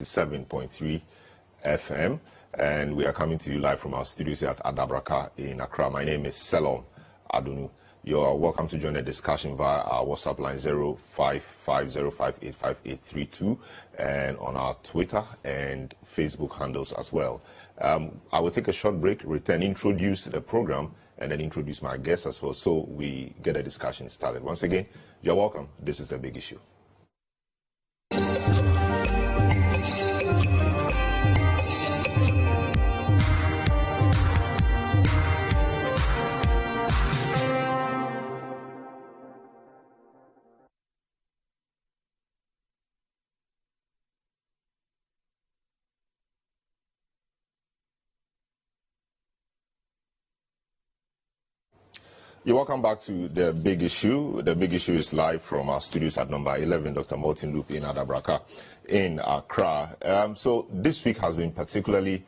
7.3 FM, and we are coming to you live from our studios here at Adabraka in Accra. My name is Selom Adunu. You are welcome to join the discussion via our WhatsApp line 0550585832 and on our Twitter and Facebook handles as well. I will take a short break, return, introduce the program, and then introduce my guests as well, so we get a discussion started. Once again, you're welcome. This is The Big Issue. You're welcome back to The Big Issue. The Big Issue is live from our studios at number 11, Dr. Martin Loop in Adabraka in Accra. So this week has been particularly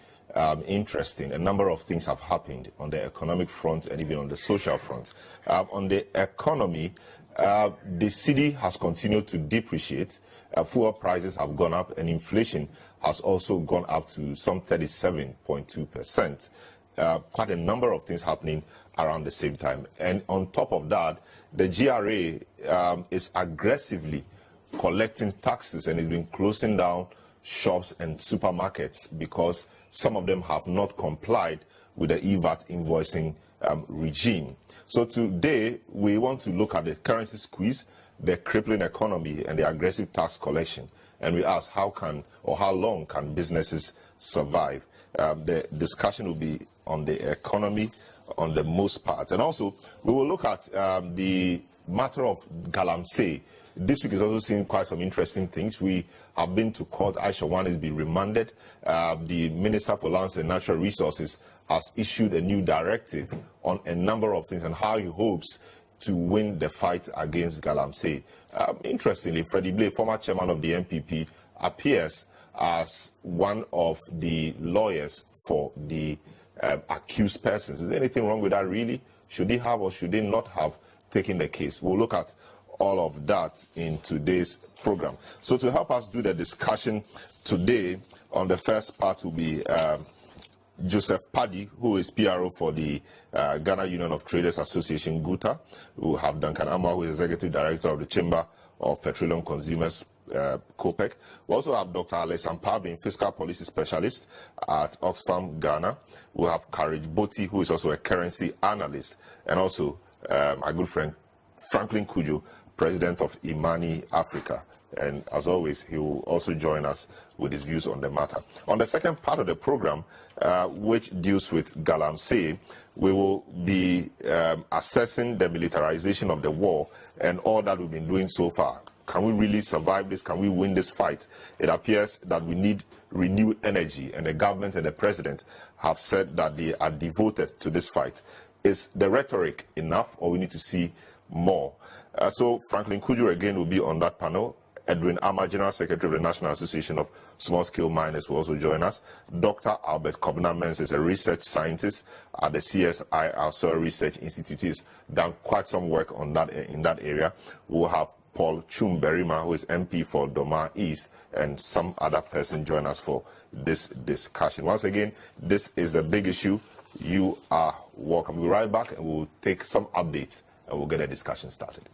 interesting. A number of things have happened on the economic front and even on the social front. On the economy, the Citi has continued to depreciate. Fuel prices have gone up and inflation has also gone up to some 37.2%. Quite a number of things happening around the same time. And on top of that, the GRA is aggressively collecting taxes and has been closing down shops and supermarkets because some of them have not complied with the EVAT invoicing regime. So today, we want to look at the currency squeeze, the crippling economy, and the aggressive tax collection. And we ask how long can businesses survive? The discussion will be on the economy on the most part. And also, we will look at the matter of Galamsey. This week is also seeing quite some interesting things. We have been to court. Aisha Wan has been remanded. The Minister for Lands and Natural Resources has issued a new directive on a number of things and how he hopes to win the fight against Galamsey. Interestingly, Freddie Blay, former chairman of the NPP, appears as one of the lawyers for the accused persons. Is there anything wrong with that, really? Should he have or should he not have taken the case? We'll look at all of that in today's program. So to help us do the discussion today, on the first part will be Joseph Paddy, who is PRO for the Ghana Union of Traders Association, GUTA. We'll have Duncan Amma, who is Executive Director of the Chamber of Petroleum Consumers, COPEC. We also have Dr. Alex Ampabin, Fiscal Policy Specialist at Oxfam, Ghana. We have Courage Boti, who is also a currency analyst, and also my good friend Franklin Kujo, President of Imani Africa. And as always, he will also join us with his views on the matter. On the second part of the program, which deals with Galamsey, we will be assessing the militarization of the war and all that we've been doing so far. Can we really survive this? Can we win this fight? It appears that we need renewed energy, and the government and the president have said that they are devoted to this fight. Is the rhetoric enough, or we need to see more? So Franklin Kujo again will be on that panel. Edwin Amma, General Secretary of the National Association of Small-Scale Miners, will also join us. Dr. Albert Kobna-Mens is a research scientist at the CSI, our Soil Research Institute. He's done quite some work on that in that area. We'll have Paul Chumberima, who is MP for Doma East, and some other person join us for this discussion. Once again, this is a big issue. You are welcome. We'll be right back and we'll take some updates and we'll get a discussion started.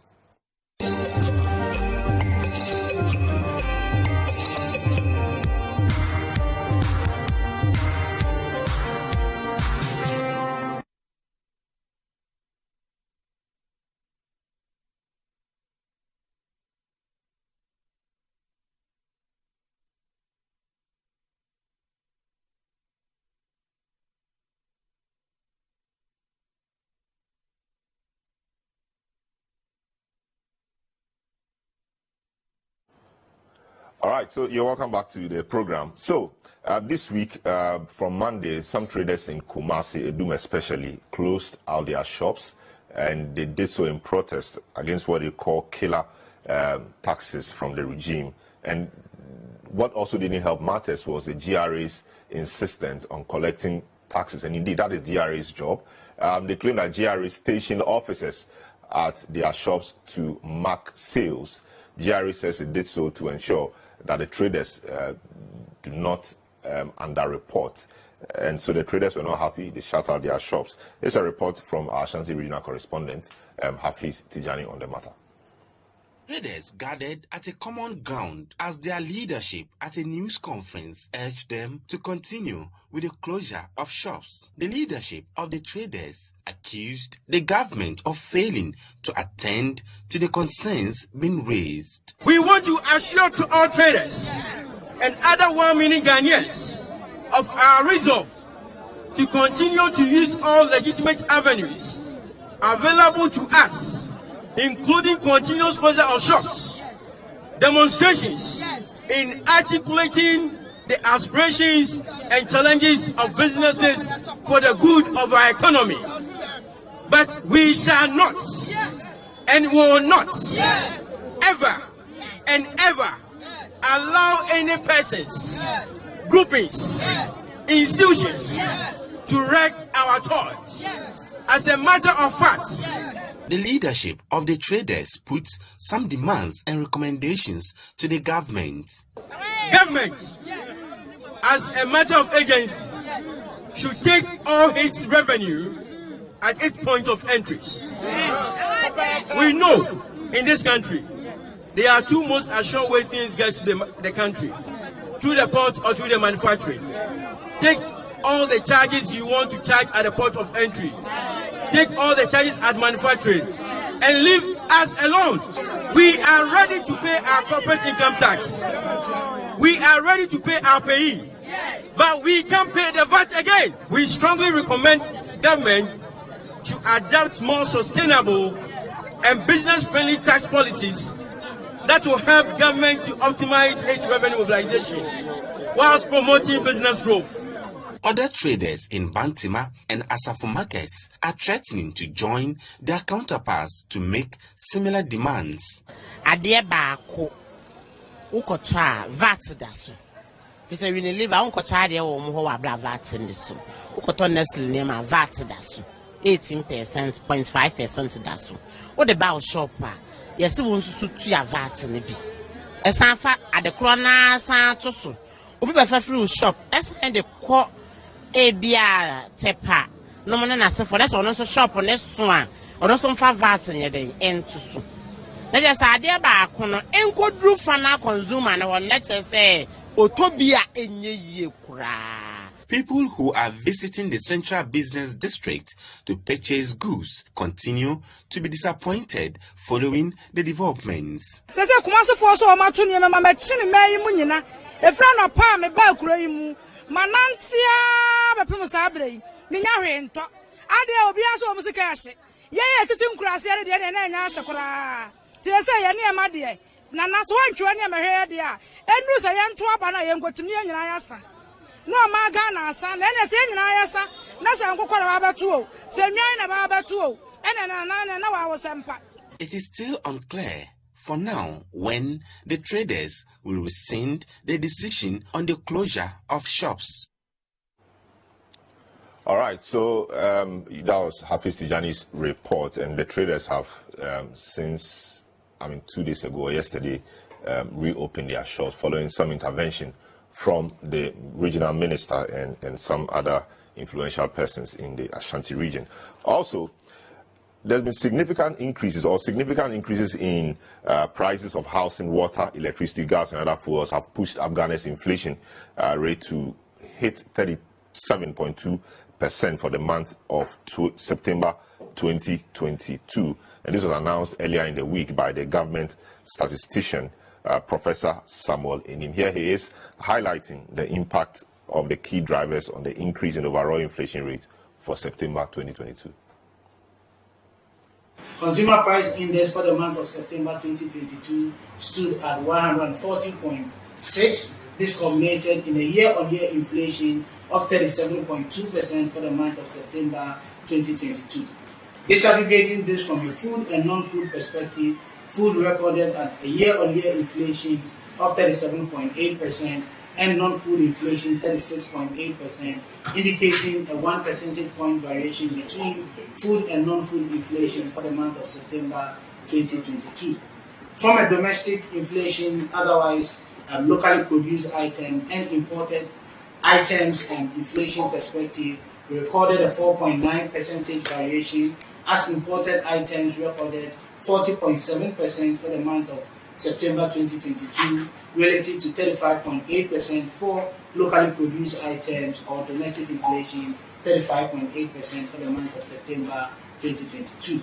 All right, so you're welcome back to the program. So this week, from Monday, some traders in Kumasi, Edum especially, closed out their shops, and they did so in protest against what they call killer taxes from the regime. And what also didn't help matters was the GRA's insistence on collecting taxes, and indeed that is GRA's job. They claim that GRA stationed officers at their shops to mark sales. GRA says it did so to ensure that the traders do not underreport. And so the traders were not happy. They shut out their shops. It's a report from our Ashanti regional correspondent, Hafiz Tijani, on the matter. Traders gathered at a common ground as their leadership at a news conference urged them to continue with the closure of shops. The leadership of the traders accused the government of failing to attend to the concerns being raised. We want to assure to all traders and other 1 million Ghanaians of our resolve to continue to use all legitimate avenues available to us, including continuous closure of shops, demonstrations in articulating the aspirations and challenges of businesses for the good of our economy. But we shall not and will not ever and ever allow any persons, groupings, institutions to wreck our torch. As a matter of fact, the leadership of the traders put some demands and recommendations to the government. Government, as a matter of agency, should take all its revenue at its point of entry. We know in this country, there are two most assured ways things get to the country: through the port or through the manufacturing. Take all the charges you want to charge at the port of entry. Take all the charges at manufacturing and leave us alone. We are ready to pay our corporate income tax. We are ready to pay our payee. But we can't pay the VAT again. We strongly recommend government to adopt more sustainable and business-friendly tax policies that will help government to optimize its revenue mobilization whilst promoting business growth. Other traders in Bantima and Asafo markets are threatening to join their counterparts to make similar demands. Adie baako ukotwa VAT daso. Bisa we live unkotwa adie wo mo ho wa bla VAT ndiso. Ukotwa Nestle nema VAT daso. 18%, 0.5% daso. O de ba shop a yesi won susu tua VAT ne bi. Esan fa adekro na san to so. Obi be fa free shop. Esan de ko ebia tepa no mo na se for na so shop ne so a ono so mfa VAT nye den ento so na je sa ade ba ko no enkodru fa na consumer na won na che se otobia enye yie kura. People who are visiting the Central Business District to purchase goods continue to be disappointed following the developments. Sese kumase fo so o ma to ne ma chini mai mu nyina efra no pa me ba kura yi mu manantia bepem sabre yi minya hwento ade obi aso omu sika hye ye titi nkurase ade de na nya hye kura ti se ye ne ma de na na so antwe ne ma hwe de a enu se ye nto aba na ye nkotumi nyina ya sa no ma ga na asa na ene se nyina ya sa na se nkokora ba betu o se nwan na ba betu o ene na wa wo sempa. It is still unclear for now when the traders will rescind the decision on the closure of shops. All right, so that was Hafiz Tijani's report, and the traders have since, 2 days ago or yesterday, reopened their shops following some intervention from the regional minister and some other influential persons in the Ashanti region. Also, there's been significant increases in prices of housing, water, electricity, gas, and other fuels have pushed up Ghana's inflation rate to hit 37.2% for the month of September 2022. And this was announced earlier in the week by the government statistician, Professor Samuel Enim. Here he is highlighting the impact of the key drivers on the increase in overall inflation rate for September 2022. Consumer Price Index for the month of September 2022 stood at 140.6. This culminated in a year-on-year inflation of 37.2% for the month of September 2022. Disaggregating this from a food and non-food perspective, food recorded at a year-on-year inflation of 37.8% and non-food inflation 36.8%, indicating a 1 percentage point variation between food and non-food inflation for the month of September 2022. From a domestic inflation, otherwise, locally produced items and imported items and inflation perspective, we recorded a 4.9% variation, as imported items recorded 40.7% for the month of September 2022 relative to 35.8% for locally produced items, or domestic inflation 35.8% for the month of September 2022.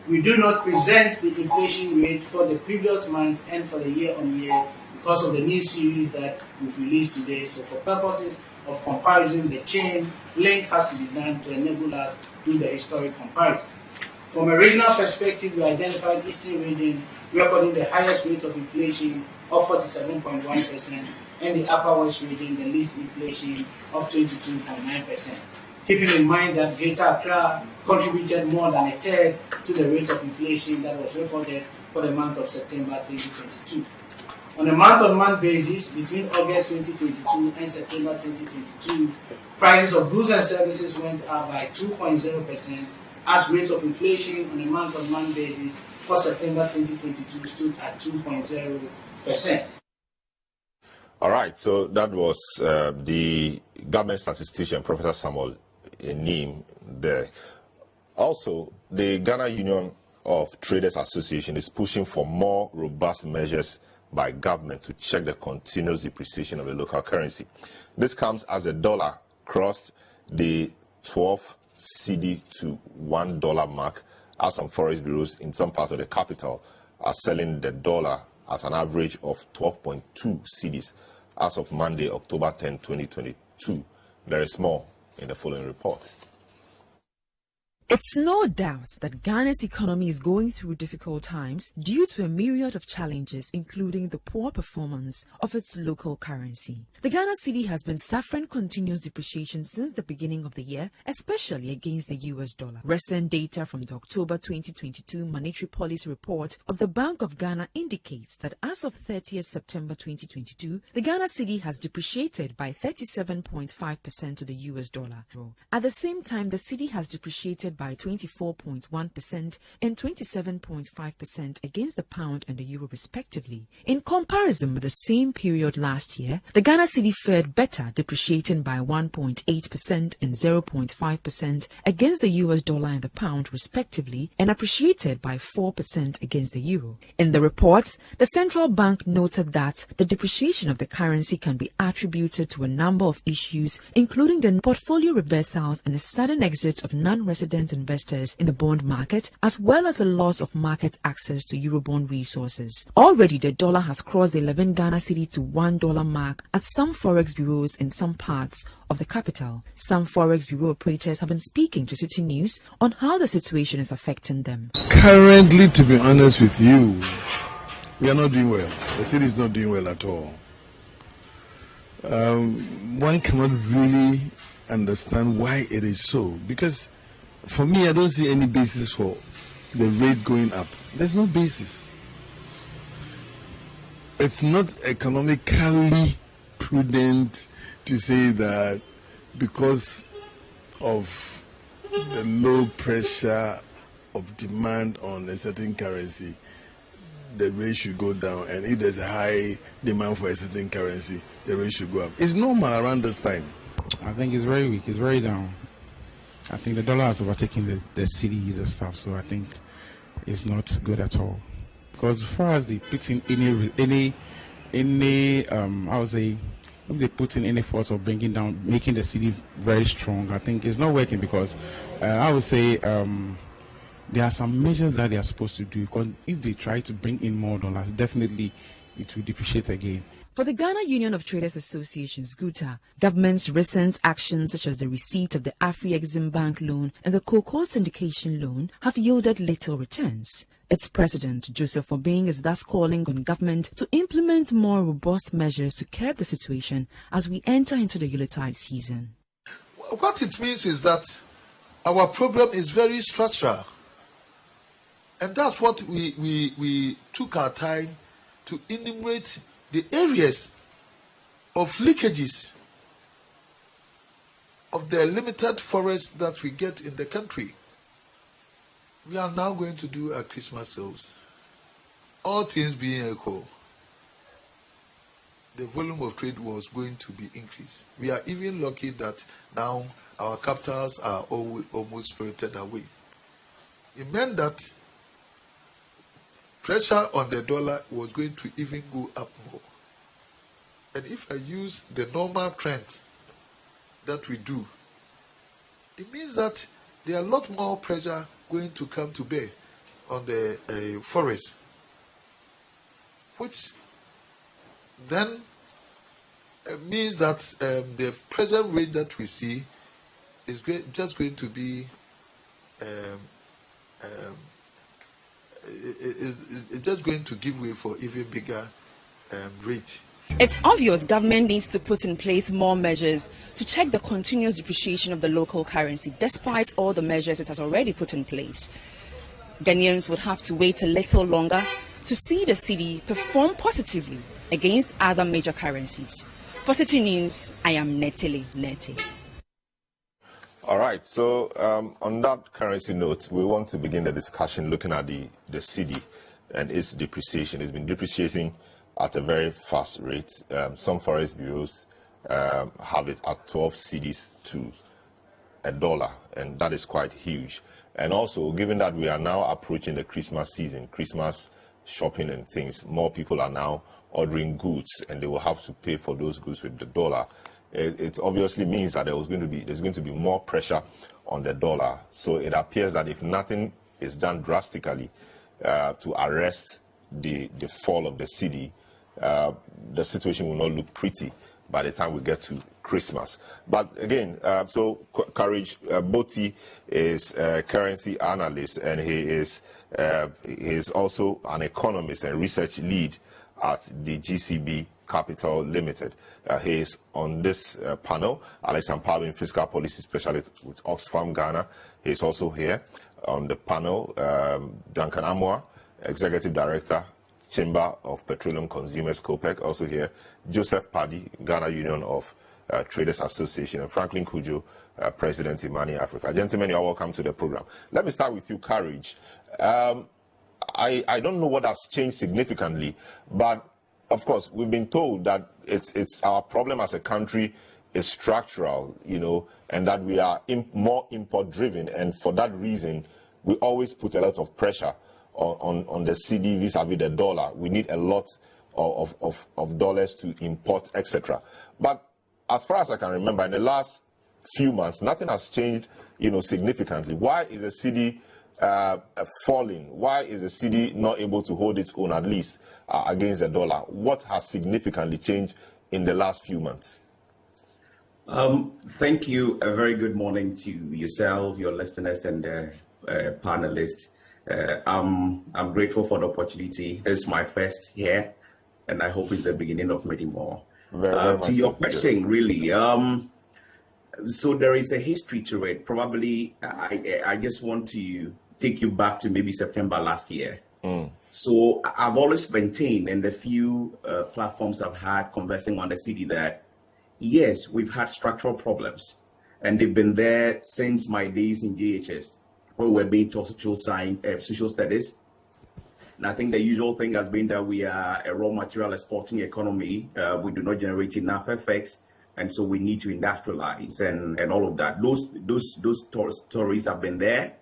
We do not present the inflation rate for the previous month and for the year-on-year because of the new series that we've released today. So for purposes of comparison, the chain link has to be done to enable us to do the historic comparison. From a regional perspective, we identified Eastern region recording the highest rate of inflation of 47.1% and the Upper West region the least inflation of 22.9%. Keeping in mind that Greater Accra contributed more than a third to the rate of inflation that was recorded for the month of September 2022. On a month-on-month basis, between August 2022 and September 2022, prices of goods and services went up by 2.0%, as rate of inflation on a month-on-month basis for September 2022 stood at 2.0%. All right, so that was the government statistician, Professor Samuel Enim, there. Also, the Ghana Union of Traders Association is pushing for more robust measures by government to check the continuous depreciation of the local currency. This comes as the dollar crossed the 12 Citi to $1 mark, as some forex bureaus in some part of the capital are selling the dollar at an average of 12.2 Citis as of Monday, October 10, 2022. There is more in the following report. It's no doubt that Ghana's economy is going through difficult times due to a myriad of challenges, including the poor performance of its local currency. The Ghana Citi has been suffering continuous depreciation since the beginning of the year, especially against the US dollar. Recent data from the October 2022 Monetary Policy Report of the Bank of Ghana indicates that as of 30th September 2022, the Ghana Citi has depreciated by 37.5% to the US dollar. At the same time, the Citi has depreciated by 24.1% and 27.5% against the pound and the euro respectively. In comparison with the same period last year, the Ghana Citi fared better, depreciating by 1.8% and 0.5% against the US dollar and the pound respectively, and appreciated by 4% against the euro. In the report, the central bank noted that the depreciation of the currency can be attributed to a number of issues, including the portfolio reversals and a sudden exit of non-resident investors in the bond market, as well as a loss of market access to Eurobond resources. Already, the dollar has crossed the 11 Ghana Citi to $1 mark at some forex bureaus in some parts of the capital. Some forex bureau operators have been speaking to Citi News on how the situation is affecting them. Currently, to be honest with you, we are not doing well. The city is not doing well at all. One cannot really understand why it is so, because for me, I don't see any basis for the rate going up. There's no basis. It's not economically prudent to say that because of the low pressure of demand on a certain currency, the rate should go down, and if there's a high demand for a certain currency, the rate should go up. It's normal around this time. I think it's very weak. It's very down. I think the dollar has overtaken the cities and stuff, so I think it's not good at all. Because as far as they put in any I would say, if they put in any efforts of bringing down, making the city very strong, I think it's not working, because I would say there are some measures that they are supposed to do, because if they try to bring in more dollars, definitely it will depreciate again. For the Ghana Union of Traders Associations, GUTA, government's recent actions such as the receipt of the Afri-Exim Bank loan and the Cocoa syndication loan have yielded little returns. Its president, Joseph Obeng, is thus calling on government to implement more robust measures to curb the situation as we enter into the Yuletide season. What it means is that our problem is very structural. And that's what we took our time to enumerate the areas of leakages of the limited forest that we get in the country. We are now going to do our Christmas sales. All things being equal. the volume of trade was going to be increased. We are even lucky that now our capitals are almost spirited away. It meant that pressure on the dollar was going to even go up more. And if I use the normal trend that we do, it means that there are a lot more pressure going to come to bear on the forest, which then means that the present rate that we see is just going to be it's just going to give way for even bigger rate. It's obvious government needs to put in place more measures to check the continuous depreciation of the local currency, despite all the measures it has already put in place. Ghanaians would have to wait a little longer to see the cedi perform positively against other major currencies. For Citi News, I am Netele Nete. All right, so on that currency note, we want to begin the discussion looking at the cedi and its depreciation. It's been depreciating at a very fast rate. Some forex bureaus have it at 12 cedis to $1, and that is quite huge. And also, given that we are now approaching the Christmas season, Christmas shopping and things, more people are now ordering goods, and they will have to pay for those goods with the dollar. It obviously means that there's going to be more pressure on the dollar. So it appears that if nothing is done drastically to arrest the fall of the cedi, the situation will not look pretty by the time we get to Christmas. But again, so Courage Boti is a currency analyst, and he is also an economist and research lead at the GCB Capital Limited. He is on this panel. Alex Ampabin, fiscal policy specialist with Oxfam Ghana. He is also here on the panel. Duncan Amoa, executive director, Chamber of Petroleum Consumers, COPEC, also here. Joseph Paddy, Ghana Union of Traders Association, and Franklin Kujo, president in Money Africa. Gentlemen, you are welcome to the program. Let me start with you, Courage. I don't know what has changed significantly, but of course, we've been told that it's our problem as a country is structural, and that we are more import driven, and for that reason, we always put a lot of pressure on the cedi vis-a-vis the dollar. We need a lot of dollars to import, etc. But as far as I can remember, in the last few months, nothing has changed, significantly. Why is the cedi falling? Why is the cedi not able to hold its own, at least against the dollar? What has significantly changed in the last few months? Thank you. A very good morning to yourself, your listeners, and panelists. I'm grateful for the opportunity. It's my first here, and I hope it's the beginning of many more. Very to your question, really, so there is a history to it. Probably, I just want to take you back to maybe September last year. So I've always maintained, and the few platforms I've had conversing on the cedi, that yes, we've had structural problems, and they've been there since my days in JHS, where we're being taught social studies. And I think the usual thing has been that we are a raw material exporting economy. We do not generate enough effects, and so we need to industrialize and all of that. Those stories have been there.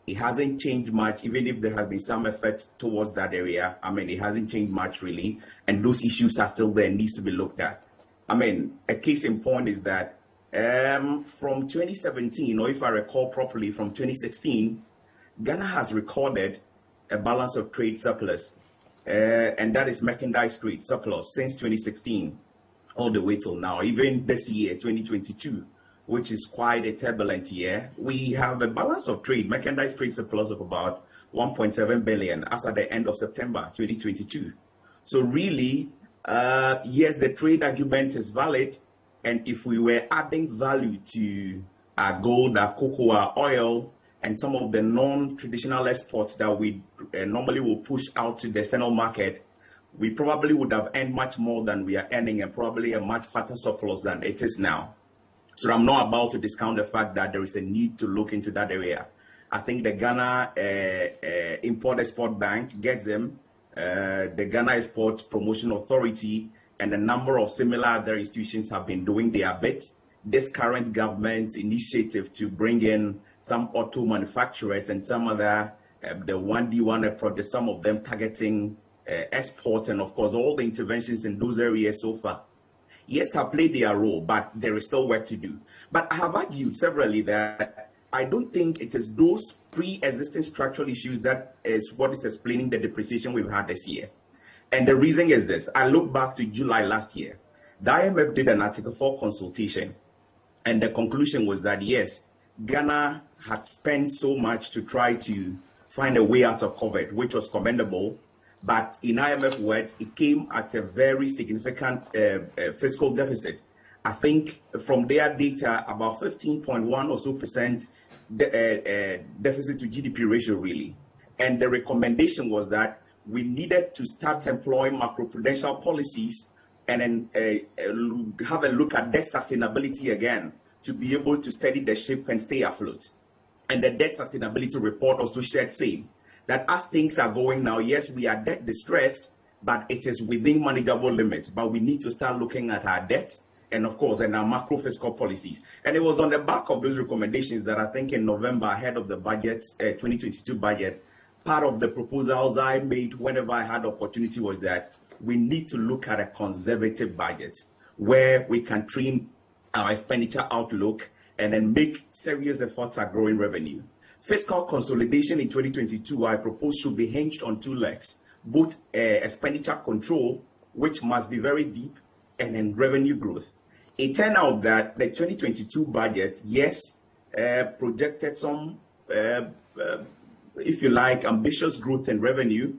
It hasn't changed much, even if there has been some effect towards that area. It hasn't changed much really, and those issues are still there, needs to be looked at. A case in point is that from 2017, or if I recall properly, from 2016, Ghana has recorded a balance of trade surplus, and that is merchandise trade surplus since 2016 all the way till now. Even this year, 2022, which is quite a turbulent year, we have a balance of trade, merchandise trade surplus of about 1.7 billion as at the end of September 2022. So really, yes, the trade argument is valid, and if we were adding value to our gold, our cocoa, our oil, and some of the non-traditional exports that we normally will push out to the external market, we probably would have earned much more than we are earning, and probably a much fatter surplus than it is now. So I'm not about to discount the fact that there is a need to look into that area. I think the Ghana Import-Export Bank gets them, the Ghana Export Promotion Authority and a number of similar other institutions have been doing their bit. This current government initiative to bring in some auto manufacturers and some other, the 1D1 project, some of them targeting export, and of course all the interventions in those areas so far, yes, have played their role, but there is still work to do. But I have argued severally that I don't think it is those pre-existing structural issues that is what is explaining the depreciation we've had this year. And the reason is this. I look back to July last year. The IMF did an Article 4 consultation, and the conclusion was that, yes, Ghana had spent so much to try to find a way out of COVID, which was commendable. But in IMF words, it came at a very significant fiscal deficit. I think from their data, about 15.1 or so percent deficit to GDP ratio, really. And the recommendation was that we needed to start employing macroprudential policies and then have a look at debt sustainability again to be able to steady the ship and stay afloat. And the debt sustainability report also shared same, that as things are going now, yes, we are debt distressed, but it is within manageable limits. But we need to start looking at our debt and, of course, and our macro fiscal policies. And it was on the back of those recommendations that I think in November, ahead of the budget, 2022 budget, part of the proposals I made whenever I had opportunity was that we need to look at a conservative budget where we can trim our expenditure outlook and then make serious efforts at growing revenue. Fiscal consolidation in 2022, I propose, should be hinged on two legs, both expenditure control, which must be very deep, and then revenue growth. It turned out that the 2022 budget, yes, projected some, if you like, ambitious growth in revenue.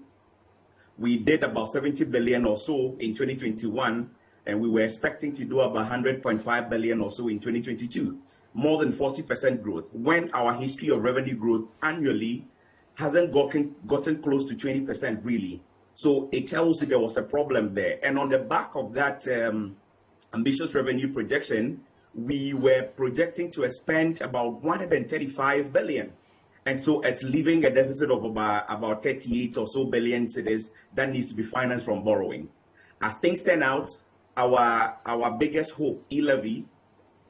We did about 70 billion or so in 2021, and we were expecting to do about 100.5 billion or so in 2022. More than 40% growth, when our history of revenue growth annually hasn't gotten close to 20% really. So it tells you there was a problem there. And on the back of that ambitious revenue projection, we were projecting to spend about 135 billion. And so it's leaving a deficit of about 38 or so billion cedis that needs to be financed from borrowing. As things turn out, our biggest hope, e-levy,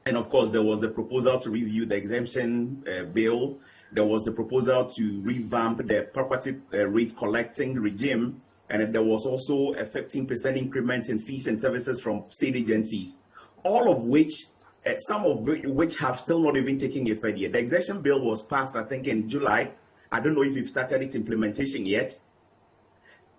and of course, there was the proposal to review the exemption bill. There was the proposal to revamp the property rate collecting regime. And there was also a 15% increment in fees and services from state agencies, all of which, some of which have still not even taken effect yet. The exemption bill was passed, I think, in July. I don't know if you've started its implementation yet.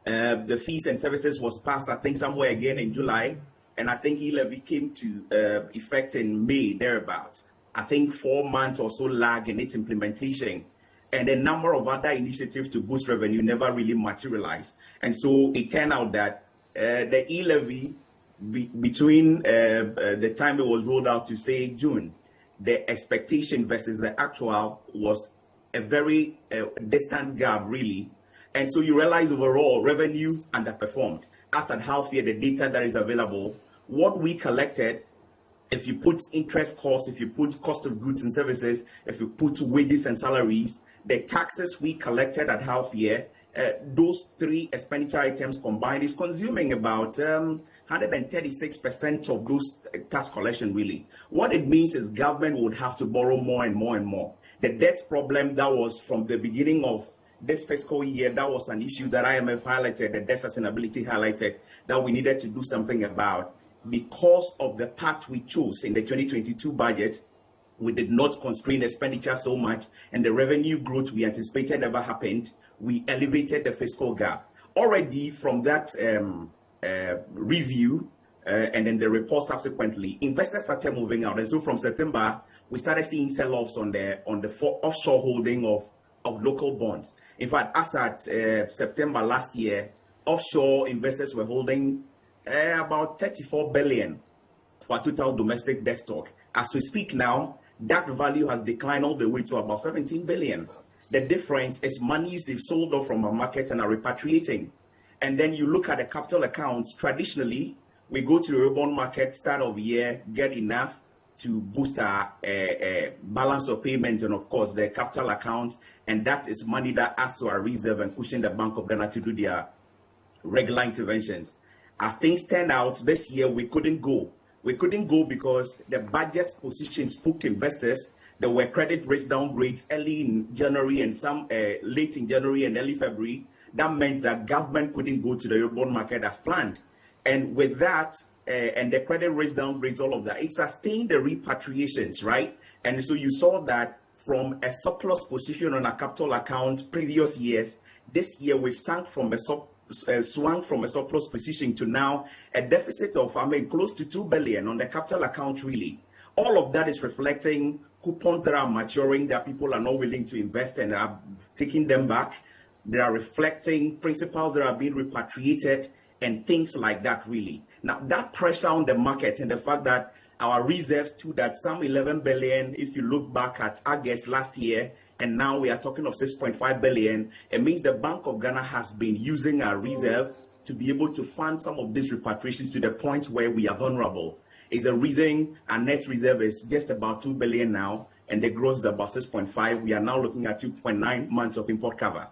The fees and services was passed, I think, somewhere again in July. And I think e-levy came to effect in May, thereabouts. I think 4 months or so lag in its implementation. And a number of other initiatives to boost revenue never really materialized. And so it turned out that the e-levy, between the time it was rolled out to, say, June, the expectation versus the actual was a very distant gap, really. And so you realize overall revenue underperformed. As at half year, the data that is available, what we collected, if you put interest costs, if you put cost of goods and services, if you put wages and salaries, the taxes we collected at half year, those three expenditure items combined is consuming about 136% of those tax collection, really. What it means is government would have to borrow more and more and more. The debt problem that was from the beginning of this fiscal year, that was an issue that IMF highlighted, the debt sustainability highlighted, that we needed to do something about. Because of the path we chose in the 2022 budget, we did not constrain expenditure so much, and the revenue growth we anticipated never happened. We elevated the fiscal gap. Already from that review and then the report subsequently, investors started moving out. And so from September, we started seeing sell-offs on the offshore holding of local bonds. In fact, as at September last year, offshore investors were holding about 34 billion for total domestic debt stock. As we speak now, that value has declined all the way to about 17 billion. The difference is monies they've sold off from our market and are repatriating. And then you look at the capital accounts. Traditionally, we go to the bond market start of year, get enough to boost our balance of payment and, of course, the capital account. And that is money that adds to our reserve and pushing the Bank of Ghana to do their regular interventions. As things turned out, this year we couldn't go. We couldn't go because the budget position spooked investors. There were credit risk downgrades early in January and some late in January and early February. That meant that government couldn't go to the bond market as planned. And with that, and the credit risk downgrades, all of that, it sustained the repatriations, right? And so you saw that from a surplus position on a capital account previous years, this year we've swung from a surplus position to now a deficit of, close to 2 billion on the capital account, really. All of that is reflecting coupons that are maturing that people are not willing to invest and are taking them back. They are reflecting principals that are being repatriated and things like that, really. Now, that pressure on the market and the fact that our reserves stood at some 11 billion, if you look back at August last year, and now we are talking of 6.5 billion, it means the Bank of Ghana has been using our reserve to be able to fund some of these repatriations to the point where we are vulnerable. Is the reason our net reserve is just about 2 billion now, and the gross is about 6.5. We are now looking at 2.9 months of import cover.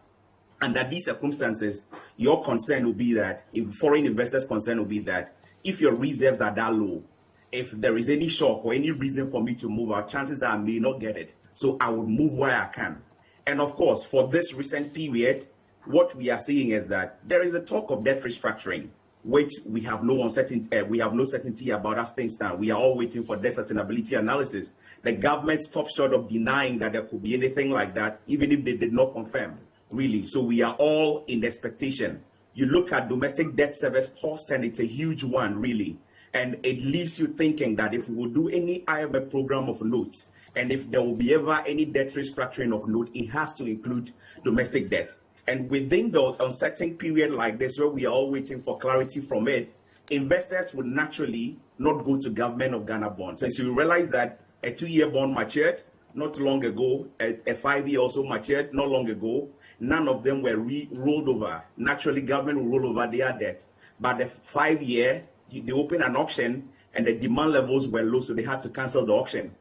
Under these circumstances, your concern will be that, if foreign investors' concern will be that, if your reserves are that low, if there is any shock or any reason for me to move out, chances are I may not get it. So I would move where I can. And of course, for this recent period, what we are seeing is that there is a talk of debt restructuring, which we have no certainty about as things stand. We are all waiting for debt sustainability analysis. The government stopped short of denying that there could be anything like that, even if they did not confirm, really. So we are all in expectation. You look at domestic debt service cost, and it's a huge one, really. And it leaves you thinking that if we will do any IMF program of note, and if there will be ever any debt restructuring of note, it has to include domestic debt. And within those uncertain period like this, where we are all waiting for clarity from it, investors would naturally not go to government of Ghana bonds. And so you realize that a 2-year bond matured not long ago, a 5-year also matured not long ago. None of them were rolled over. Naturally, government will roll over their debt. But the 5-year, they opened an auction and the demand levels were low, so they had to cancel the auction.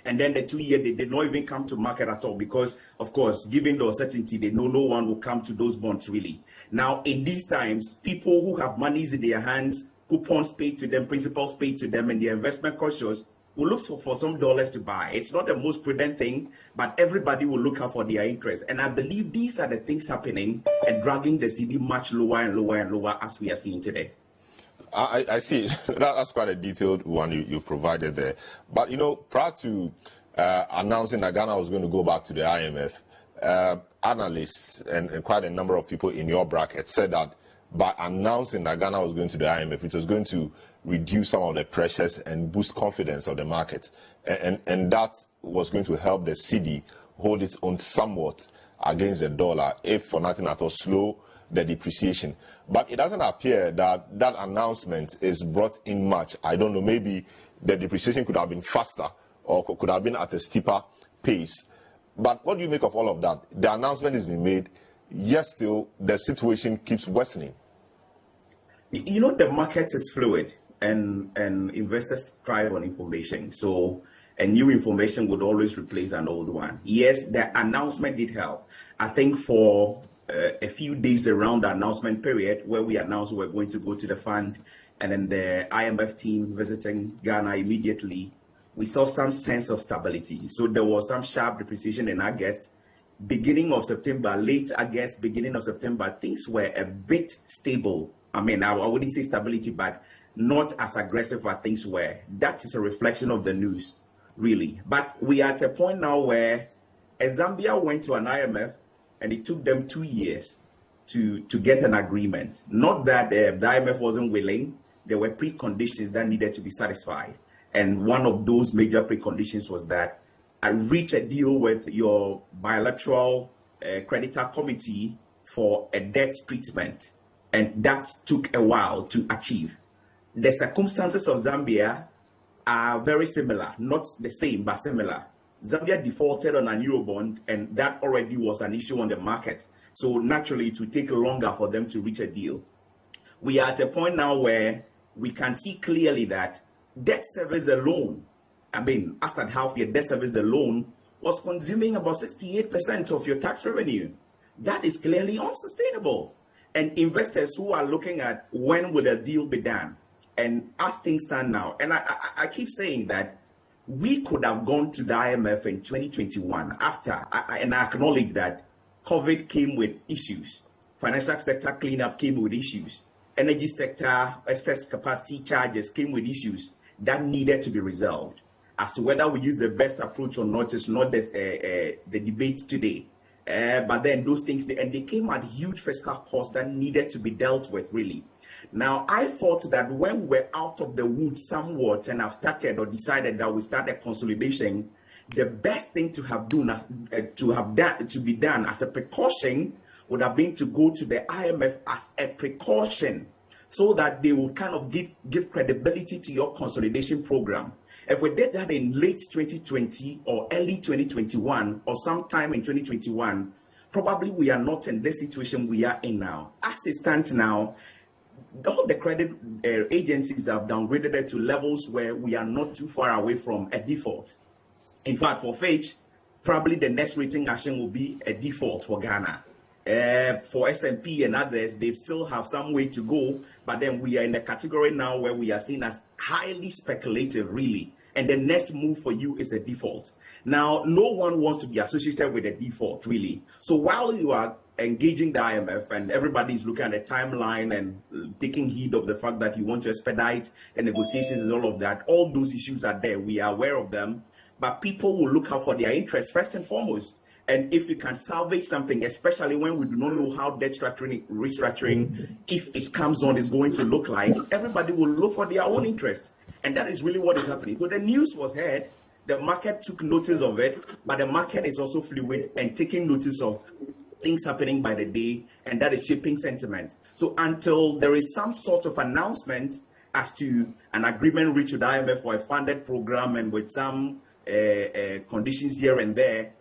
And then the 2-year, they did not even come to market at all because, of course, given the uncertainty, they know no one will come to those bonds, really. Now, in these times, people who have monies in their hands, coupons paid to them, principals paid to them, and they're investment cautious, will look for some dollars to buy. It's not the most prudent thing, but everybody will look out for their interest. And I believe these are the things happening and dragging the Citi much lower and lower and lower as we are seeing today. I see. That's quite a detailed one you provided there. But, prior to announcing that Ghana was going to go back to the IMF, analysts and quite a number of people in your bracket said that by announcing that Ghana was going to the IMF, it was going to reduce some of the pressures and boost confidence of the market. And that was going to help the Citi hold its own somewhat against the dollar, if for nothing at all, slow the depreciation. But it doesn't appear that that announcement is brought in much. I don't know, maybe the depreciation could have been faster or could have been at a steeper pace. But what do you make of all of that? The announcement has been made, yet still the situation keeps worsening. The market is fluid and investors thrive on information. So a new information would always replace an old one. Yes, the announcement did help. I think for a few days around the announcement period where we announced we're going to go to the fund and then the IMF team visiting Ghana immediately, we saw some sense of stability. So there was some sharp depreciation in August. Beginning of September, late August, beginning of September, things were a bit stable. I wouldn't say stability, but not as aggressive as things were. That is a reflection of the news, really. But we are at a point now where Zambia went to an IMF and it took them 2 years to get an agreement. Not that the IMF wasn't willing. There were preconditions that needed to be satisfied. And one of those major preconditions was that I reach a deal with your bilateral creditor committee for a debt treatment. And that took a while to achieve. The circumstances of Zambia are very similar, not the same, but similar. Zambia defaulted on an Eurobond, and that already was an issue on the market. So naturally, it would take longer for them to reach a deal. We are at a point now where we can see clearly that debt service alone, as at half year, debt service alone was consuming about 68% of your tax revenue. That is clearly unsustainable. and investors who are looking at when will a deal be done. And as things stand now, and I keep saying that we could have gone to the IMF in 2021 after, and I acknowledge that COVID came with issues. Financial sector cleanup came with issues. Energy sector excess capacity charges came with issues that needed to be resolved. As to whether we use the best approach or not is not the debate today. But then those things, and they came at huge fiscal costs that needed to be dealt with, really. Now, I thought that when we were out of the woods somewhat and have started or decided that we start a consolidation, the best thing to have done, to be done as a precaution would have been to go to the IMF as a precaution so that they would kind of give credibility to your consolidation program. If we did that in late 2020 or early 2021 or sometime in 2021, probably we are not in this situation we are in now. As it stands now, all the credit agencies have downgraded it to levels where we are not too far away from a default. In fact, for Fitch, probably the next rating action will be a default for Ghana. For S&P and others, they still have some way to go, but then we are in a category now where we are seen as highly speculative, really. And the next move for you is a default. Now, no one wants to be associated with a default, really. So while you are engaging the IMF and everybody is looking at the timeline and taking heed of the fact that you want to expedite the negotiations and all of that, all those issues are there. We are aware of them, but people will look out for their interests first and foremost. And if we can salvage something, especially when we do not know how debt restructuring, if it comes on, is going to look like, everybody will look for their own interest. And that is really what is happening. So the news was heard, the market took notice of it, but the market is also fluid and taking notice of things happening by the day, and that is shaping sentiment. So until there is some sort of announcement as to an agreement reached with the IMF for a funded program and with some conditions here and there,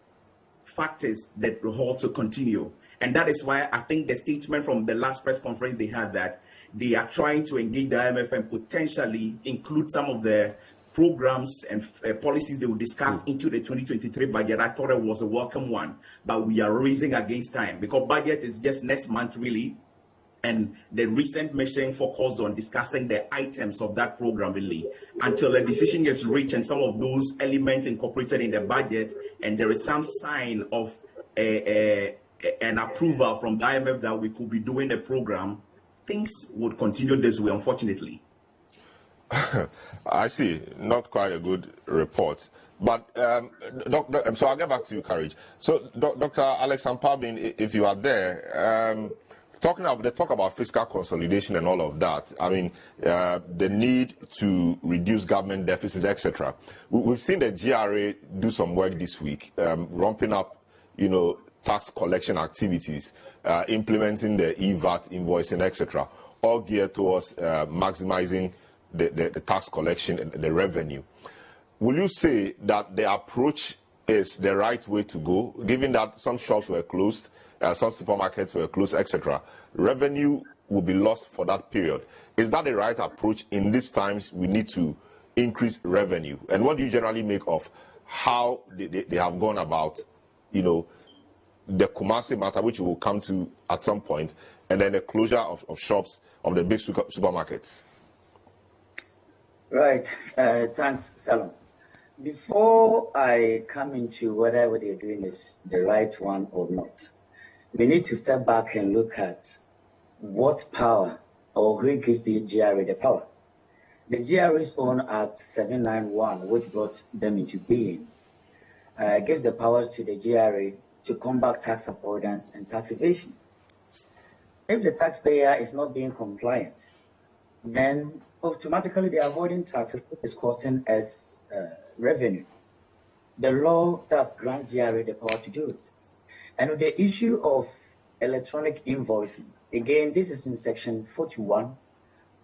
factors that will also continue. And that is why I think the statement from the last press conference they had, that they are trying to engage the IMF and potentially include some of the programs and policies they will discuss into the 2023 budget. I thought it was a welcome one, but we are racing against time because budget is just next month, really. And the recent mission focused on discussing the items of that program, really, until a decision is reached and some of those elements incorporated in the budget, and there is some sign of an approval from the IMF that we could be doing the program, things would continue this way, unfortunately. I see. Not quite a good report. But, so I'll get back to you, Courage. So, Dr. Alex Ampabin, if you are there, talk about fiscal consolidation and all of that. I mean, the need to reduce government deficit, etc. We've seen the GRA do some work this week, ramping up, tax collection activities, implementing the EVAT invoicing, etc. All geared towards maximizing the tax collection and the revenue. Will you say that the approach is the right way to go, given that some shops were closed, some supermarkets were closed, etc.? Revenue will be lost for that period. Is that the right approach in these times? We need to increase revenue. And what do you generally make of how they have gone about, the Kumasi matter, which we will come to at some point, and then the closure of shops, of the big supermarkets? Right. Thanks, Salom. Before I come into whether what they're doing is the right one or not, we need to step back and look at what power or who gives the GRA the power. The GRA's own Act 791, which brought them into being, gives the powers to the GRA to combat tax avoidance and tax evasion. If the taxpayer is not being compliant, then automatically the avoiding taxes is costing us revenue. The law does grant GRA the power to do it. And with the issue of electronic invoicing, again, this is in section 41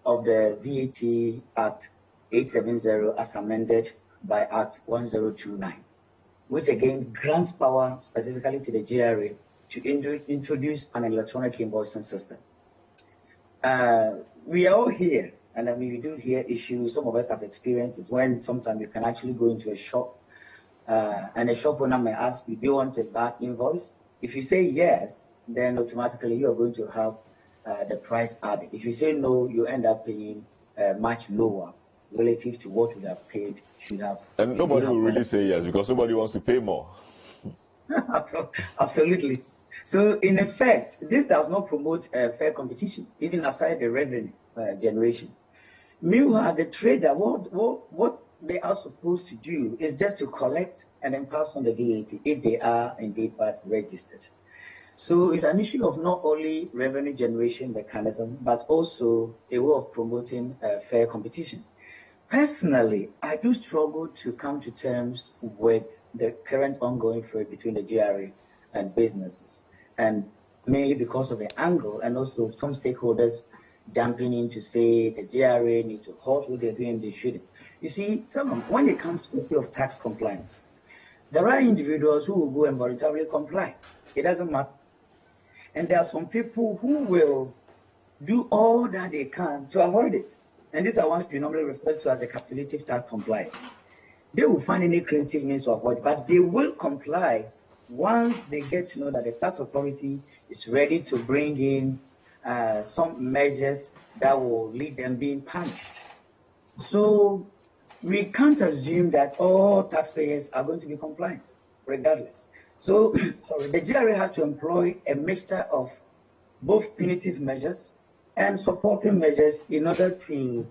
of the VAT Act 870 as amended by Act 1029, which again grants power specifically to the GRA to introduce an electronic invoicing system. We are all here, and I mean, we do hear issues. Some of us have experiences when sometimes you can actually go into a shop and a shop owner may ask you, do you want a VAT invoice? If you say yes, then automatically you are going to have the price added. If you say no, you end up paying much lower relative to what you have paid should have. And nobody will really say yes because nobody wants to pay more. Absolutely. So in effect, this does not promote fair competition, even aside the revenue generation. Meanwhile, the trader, what they are supposed to do is just to collect and then pass on the VAT if they are indeed VAT registered. So it's an issue of not only revenue generation mechanism, but also a way of promoting fair competition. Personally, I do struggle to come to terms with the current ongoing fight between the GRA and businesses, and mainly because of the angle and also some stakeholders jumping in to say the GRA need to halt what they're doing, they shouldn't. You see, when it comes to the issue of tax compliance, there are individuals who will go and voluntarily comply. It doesn't matter. And there are some people who will do all that they can to avoid it. And these are what we normally refer to as the capitulative tax compliance. They will find any creative means to avoid it, but they will comply once they get to know that the tax authority is ready to bring in some measures that will lead them being punished. So we can't assume that all taxpayers are going to be compliant, regardless. So, the GRA has to employ a mixture of both punitive measures and supporting measures in order to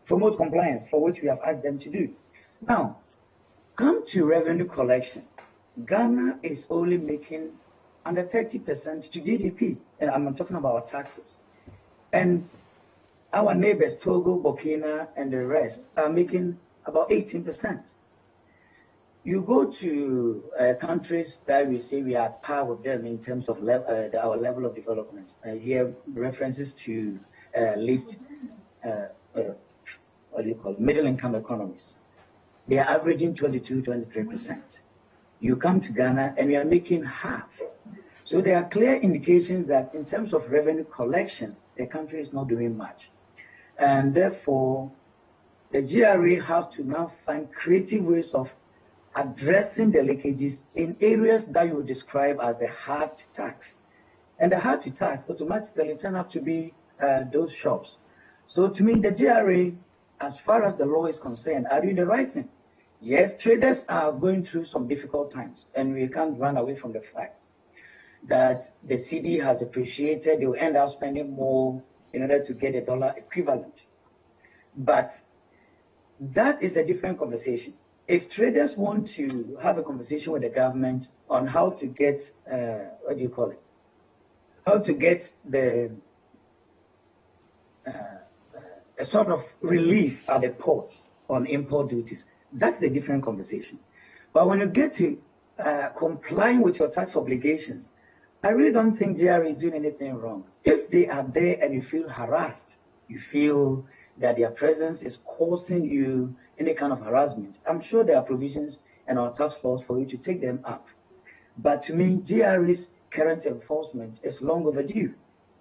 promote compliance, for which we have asked them to do. Now, come to revenue collection. Ghana is only making under 30% to GDP, and I'm talking about taxes. And our neighbors, Togo, Burkina, and the rest, are making about 18%. You go to countries that we say we are at par with them in terms of our level of development. Here, references to least, middle-income economies. They are averaging 22, 23%. You come to Ghana and we are making half. So there are clear indications that in terms of revenue collection, the country is not doing much. And therefore, the GRA has to now find creative ways of addressing the leakages in areas that you would describe as the hard to tax. And the hard to tax automatically turn up to be those shops. So to me, the GRA, as far as the law is concerned, are doing the right thing. Yes, traders are going through some difficult times, and we can't run away from the fact that the Citi has depreciated. They will end up spending more in order to get a dollar equivalent. But that is a different conversation. If traders want to have a conversation with the government on how to get, how to get the a sort of relief at the ports on import duties, that's the different conversation. But when you get to complying with your tax obligations, I really don't think GRA is doing anything wrong. If they are there and you feel harassed, you feel that their presence is causing you any kind of harassment, I'm sure there are provisions in our tax laws for you to take them up. But to me, GRA's current enforcement is long overdue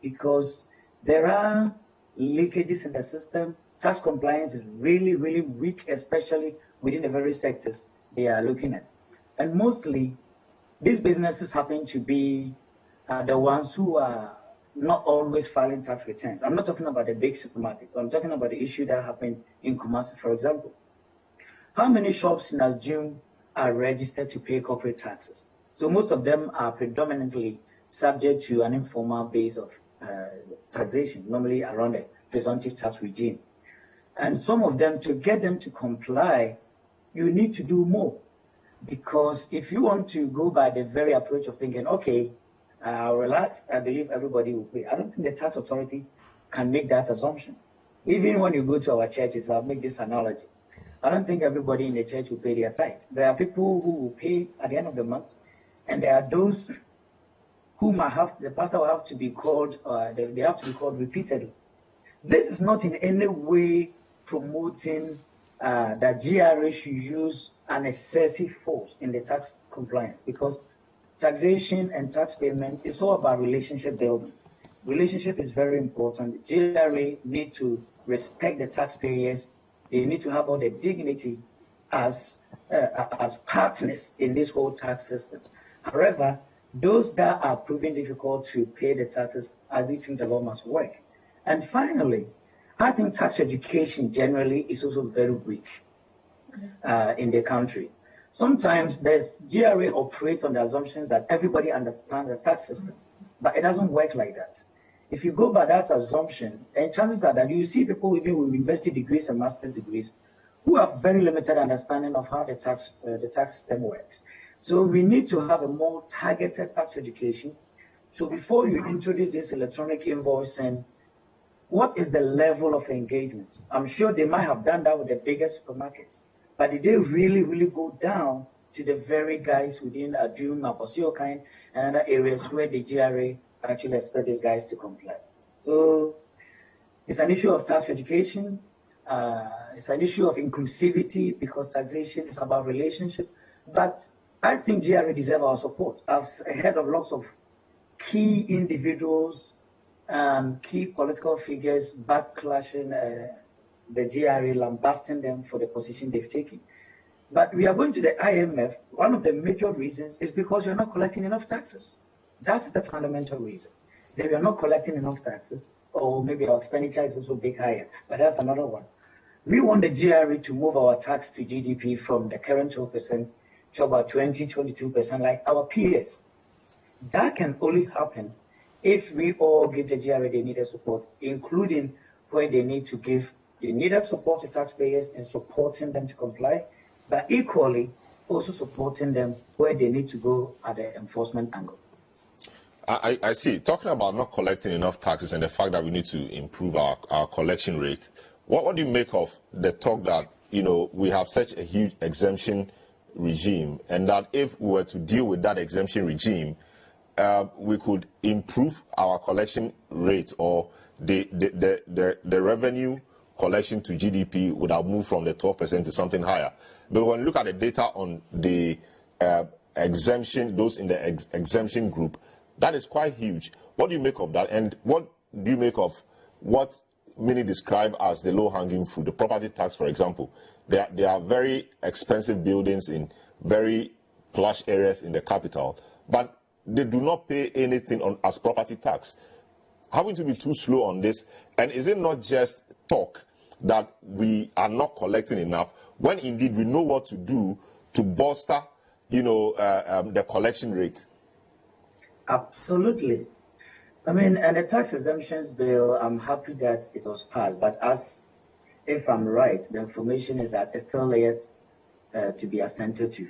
because there are leakages in the system. Tax compliance is really, really weak, especially within the very sectors they are looking at. And mostly, these businesses happen to be the ones who are not always filing tax returns. I'm not talking about the big supermarket. I'm talking about the issue that happened in Kumasi, for example. How many shops in Aljum are registered to pay corporate taxes? So most of them are predominantly subject to an informal base of taxation, normally around a presumptive tax regime. And some of them, to get them to comply, you need to do more. Because if you want to go by the very approach of thinking, okay, relax, I believe everybody will pay. I don't think the tax authority can make that assumption. Even when you go to our churches, I'll make this analogy. I don't think everybody in the church will pay their tithe. There are people who will pay at the end of the month, and there are those who might have, the pastor will have to be called, they have to be called repeatedly. This is not in any way promoting that GRA should use an excessive force in the tax compliance, because taxation and tax payment is all about relationship building. Relationship is very important. GRA need to respect the taxpayers. They need to have all the dignity as partners in this whole tax system. However, Those that are proving difficult to pay the taxes, I do think the law must work. And finally, I think tax education generally is also very weak in the country. Sometimes the GRA operates on the assumption that everybody understands the tax system, but it doesn't work like that. If you go by that assumption, then chances are that you see people even with university degrees and master's degrees who have very limited understanding of how the tax system works. So we need to have a more targeted tax education. So before you introduce this electronic invoicing, what is the level of engagement? I'm sure they might have done that with the biggest supermarkets, but did they really go down to the very guys within Adum, Maposio kind, and other areas where the GRA actually expect these guys to comply? So it's an issue of tax education. It's an issue of inclusivity because taxation is about relationship. But I think GRA deserve our support. I've heard of lots of key individuals, key political figures backlashing the GRA, lambasting them for the position they've taken. But we are going to the IMF. One of the major reasons is because you're not collecting enough taxes. That's the fundamental reason. That we are not collecting enough taxes, or maybe our expenditure is also big higher, but that's another one. We want the GRA to move our tax to GDP from the current 12% to about 20-22% like our peers. That can only happen if we all give the GRA the needed support, including where they need to give the needed support to taxpayers and supporting them to comply, but equally also supporting them where they need to go at the enforcement angle. I see. Talking about not collecting enough taxes and the fact that we need to improve our collection rate, what do you make of the talk that, we have such a huge exemption regime, and that if we were to deal with that exemption regime, we could improve our collection rate, or the revenue collection to GDP would have moved from the 12% to something higher? But when you look at the data on the exemption, those in the exemption group, that is quite huge. What do you make of that? And what do you make of what many describe as the low-hanging fruit, the property tax, for example? There are very expensive buildings in very plush areas in the capital, but they do not pay anything as property tax. Haven't we been too slow on this? And is it not just talk that we are not collecting enough, when indeed we know what to do to bolster, the collection rate? Absolutely. I mean, and the tax exemptions bill, I'm happy that it was passed, but if I'm right, the information is that it's still yet to be assented to.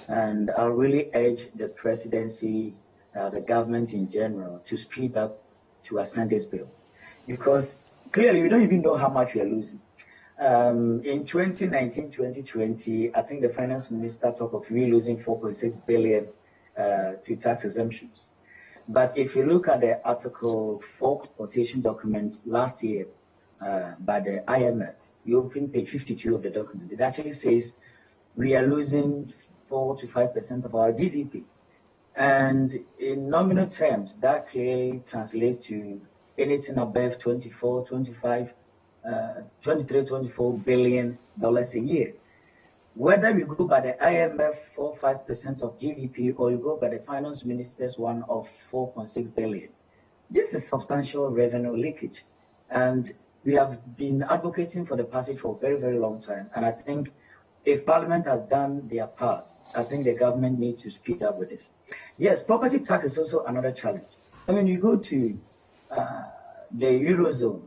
And I really urge the presidency, the government in general, to speed up to assent this bill, because clearly we don't even know how much we are losing. In 2019-2020, I think the finance minister talked of we losing 4.6 billion to tax exemptions. But if you look at the Article 4 quotation document last year by the IMF, you open page 52 of the document, it actually says we are losing 4 to 5% of our GDP. And in nominal terms, that clearly translates to anything above 24 billion dollars a year. Whether we go by the IMF 4-5% of GDP, or you go by the finance minister's one of 4.6 billion, this is substantial revenue leakage. And we have been advocating for the passage for a very, very long time. And I think if Parliament has done their part, I think the government needs to speed up with this. Yes, property tax is also another challenge. I mean, you go to the Eurozone,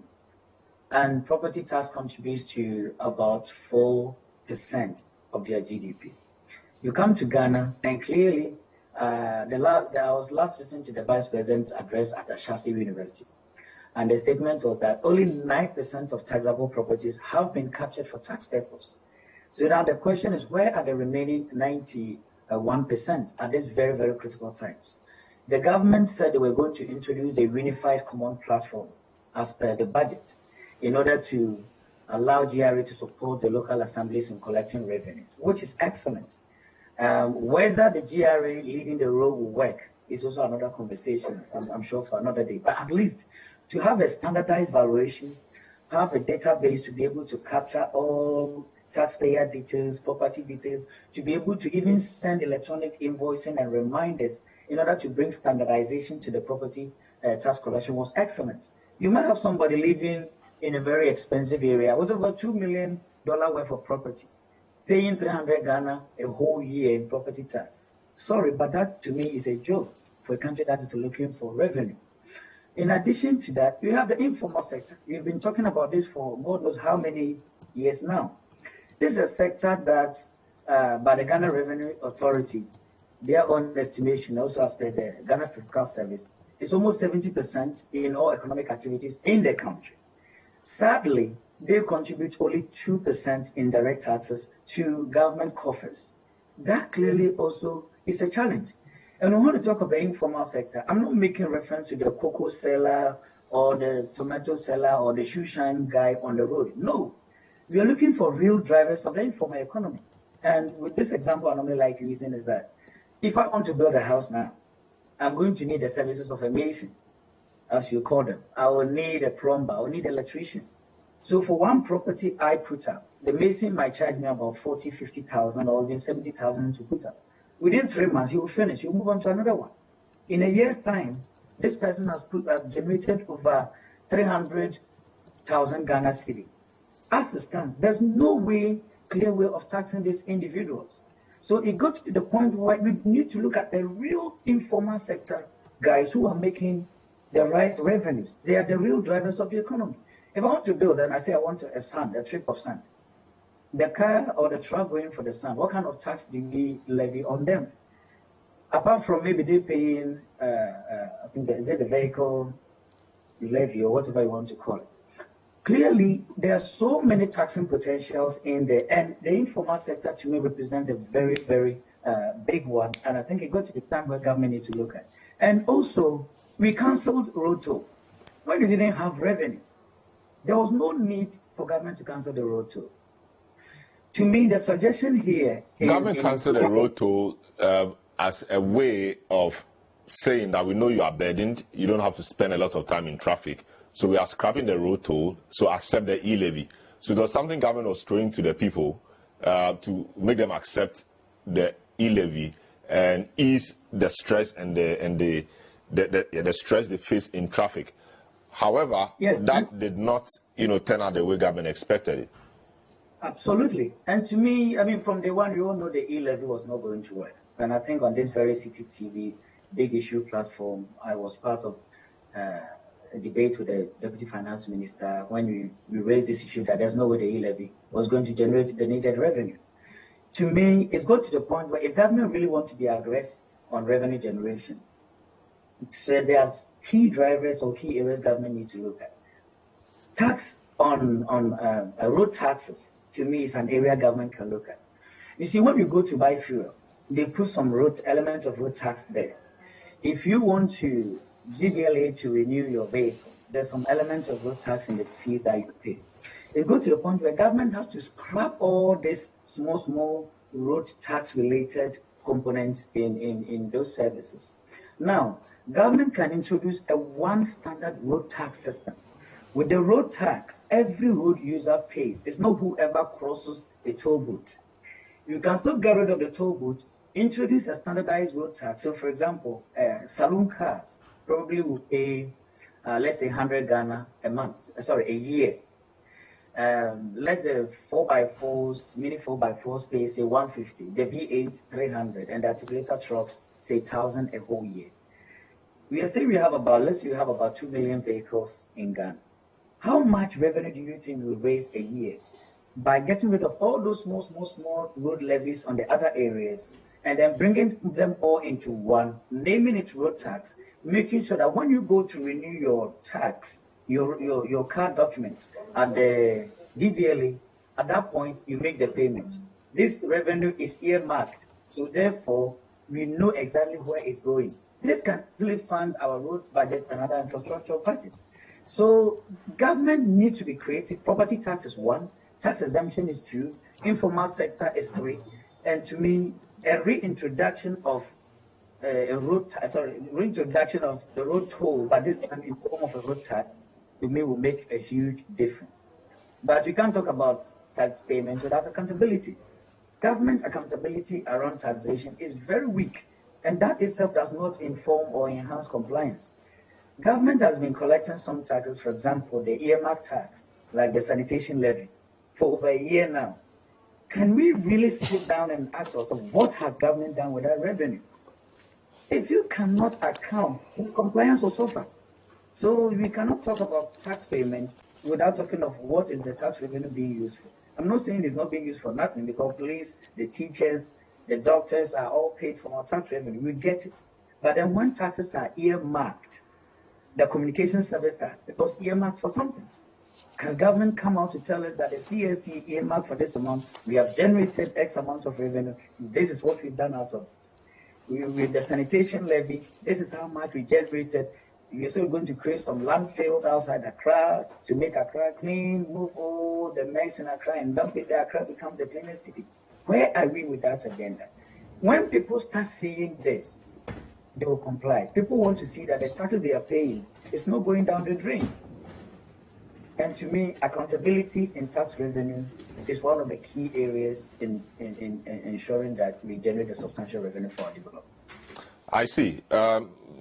and property tax contributes to about 4% of their GDP. You come to Ghana, and clearly, I was last listening to the Vice President's address at Ashasi University, and the statement was that only 9% of taxable properties have been captured for tax purposes. So now the question is, where are the remaining 91% at this very, very critical times? The government said they were going to introduce a unified common platform as per the budget in order to allow GRA to support the local assemblies in collecting revenue, which is excellent. Whether the GRA leading the role will work is also another conversation, I'm sure, for another day. But at least to have a standardized valuation, have a database to be able to capture all taxpayer details, property details, to be able to even send electronic invoicing and reminders in order to bring standardization to the property tax collection was excellent. You might have somebody living in a very expensive area with over $2 million worth of property, paying 300 Ghana a whole year in property tax. Sorry, but that to me is a joke for a country that is looking for revenue. In addition to that, you have the informal sector. We've been talking about this for God knows how many years now. This is a sector that, by the Ghana Revenue Authority, their own estimation, also as per the Ghana Statistical Service, is almost 70% in all economic activities in the country. Sadly, they contribute only 2% in direct taxes to government coffers. That clearly also is a challenge. And we want to talk about the informal sector. I'm not making reference to the cocoa seller or the tomato seller or the shoe shine guy on the road. No, we are looking for real drivers of the informal economy. And with this example, I normally like using is that if I want to build a house now, I'm going to need the services of a mason, as you call them. I will need a plumber, I will need an electrician. So for one property I put up, the mason might charge me about 40, 50,000 or even 70,000 to put up. Within 3 months, he will finish. He will move on to another one. In a year's time, this person has generated over 300,000 Ghana Citi. As it stands, there's no clear way of taxing these individuals. So it got to the point where we need to look at the real informal sector guys who are making the right revenues. They are the real drivers of the economy. If I want to build and I say I want a sand, a trip of sand, the car or the truck going for the sand, what kind of tax do we levy on them? Apart from maybe they paying, I think, is it the vehicle levy or whatever you want to call it. Clearly, there are so many taxing potentials in there, and the informal sector to me represents a very, very big one. And I think it got to the time where government need to look at. And also, we cancelled road toll when we didn't have revenue. There was no need for government to cancel the road toll. To me, the suggestion here is government cancelled the road toll as a way of saying that we know you are burdened, you don't have to spend a lot of time in traffic. So we are scrapping the road toll, so accept the e-levy. So there's something government was throwing to the people to make them accept the e-levy and ease the stress and the stress they face in traffic. However, that did not, turn out the way government expected it. Absolutely. And to me, I mean, from day one, we all know the e-levy was not going to work. And I think on this very Citi TV big issue platform, I was part of a debate with the Deputy Finance Minister when we raised this issue that there's no way the e-levy was going to generate the needed revenue. To me, it's got to the point where if government really wants to be aggressive on revenue generation, so there are key drivers or key areas government needs to look at. Tax on road taxes, to me, is an area government can look at. You see, when you go to buy fuel, they put some element of road tax there. If you want to GBLA to renew your vehicle, there's some element of road tax in the fees that you pay. It goes to the point where government has to scrap all these small road tax related components in those services. Now, government can introduce a one standard road tax system. With the road tax, every road user pays. It's not whoever crosses the toll booth. You can still get rid of the toll booth, introduce a standardized road tax. So, for example, saloon cars probably will pay, let's say, 100 Ghana a year. Let the 4x4s, mini 4x4s pay, say, 150, the V8, 300, and the articulator trucks, say, 1,000 a whole year. We are saying we have about 2 million vehicles in Ghana. How much revenue do you think we raise a year by getting rid of all those small road levies on the other areas and then bringing them all into one, naming it road tax, making sure that when you go to renew your tax, your car documents at the DVLA, at that point you make the payment. This revenue is earmarked, so therefore we know exactly where it's going. This can really fund our road budget and other infrastructure budgets. So government needs to be creative. Property tax is 1, tax exemption is 2, informal sector is 3, and to me, a reintroduction of reintroduction of the road toll, but this time in form of a road tax, to me will make a huge difference. But we can't talk about tax payment without accountability. Government accountability around taxation is very weak. And that itself does not inform or enhance compliance. Government has been collecting some taxes, for example, the earmark tax, like the sanitation levy, for over a year now. Can we really sit down and ask ourselves, what has government done with that revenue? If you cannot account, compliance will suffer. So we cannot talk about tax payment without talking of what is the tax revenue being used for. I'm not saying it's not being used for nothing, because police, the teachers, the doctors are all paid from our tax revenue. We get it. But then when taxes are earmarked, the communication service, that it was earmarked for something. Can government come out to tell us that the CST earmarked for this amount, we have generated X amount of revenue, this is what we've done out of it. With the sanitation levy, this is how much we generated. You're still going to create some landfills outside Accra to make Accra clean, move all the mess in Accra and dump it there. Accra becomes the cleanest city. Where are we with that agenda? When people start seeing this, they will comply. People want to see that the taxes they are paying is not going down the drain. And to me, accountability in tax revenue is one of the key areas in ensuring that we generate a substantial revenue for our development. I see.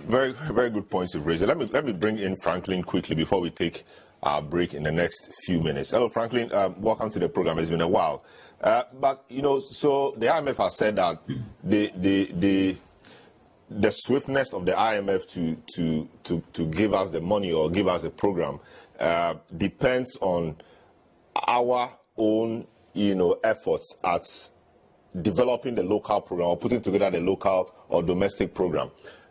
Very, very good points you've raised. Let me bring in Franklin quickly before we take our break in the next few minutes. Hello, Franklin. Welcome to the program. It's been a while. But, you know, so the IMF has said that the swiftness of the IMF to give us the money or give us the program depends on our own, you know, efforts at developing the local program or putting together the local or domestic program.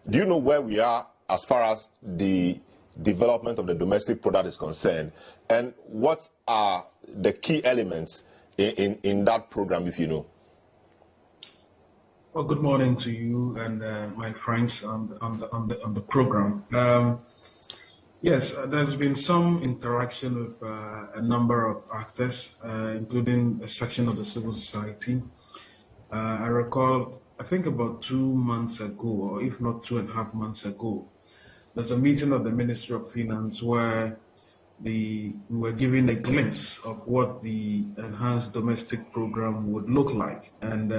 Do you know where we are as far as the development of the domestic product is concerned, and what are the key elements in that program, if you know? Well, good morning to you and my friends on the program. Yes, there's been some interaction with a number of actors, including a section of the civil society. I recall, I think about 2 months ago, or if not 2.5 months ago, there's a meeting of the Ministry of Finance where we were given a glimpse of what the enhanced domestic program would look like. And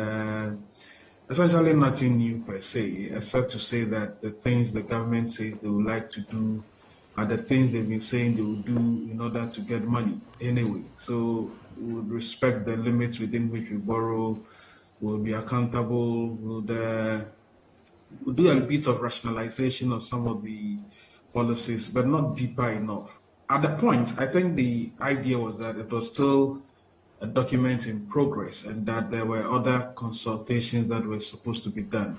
essentially nothing new per se, except to say that the things the government says they would like to do are the things they've been saying they will do in order to get money anyway. So we would respect the limits within which we borrow, we'll be accountable, we'll do a bit of rationalization of some of the policies, but not deeper enough. At the point, I think the idea was that it was still a document in progress and that there were other consultations that were supposed to be done.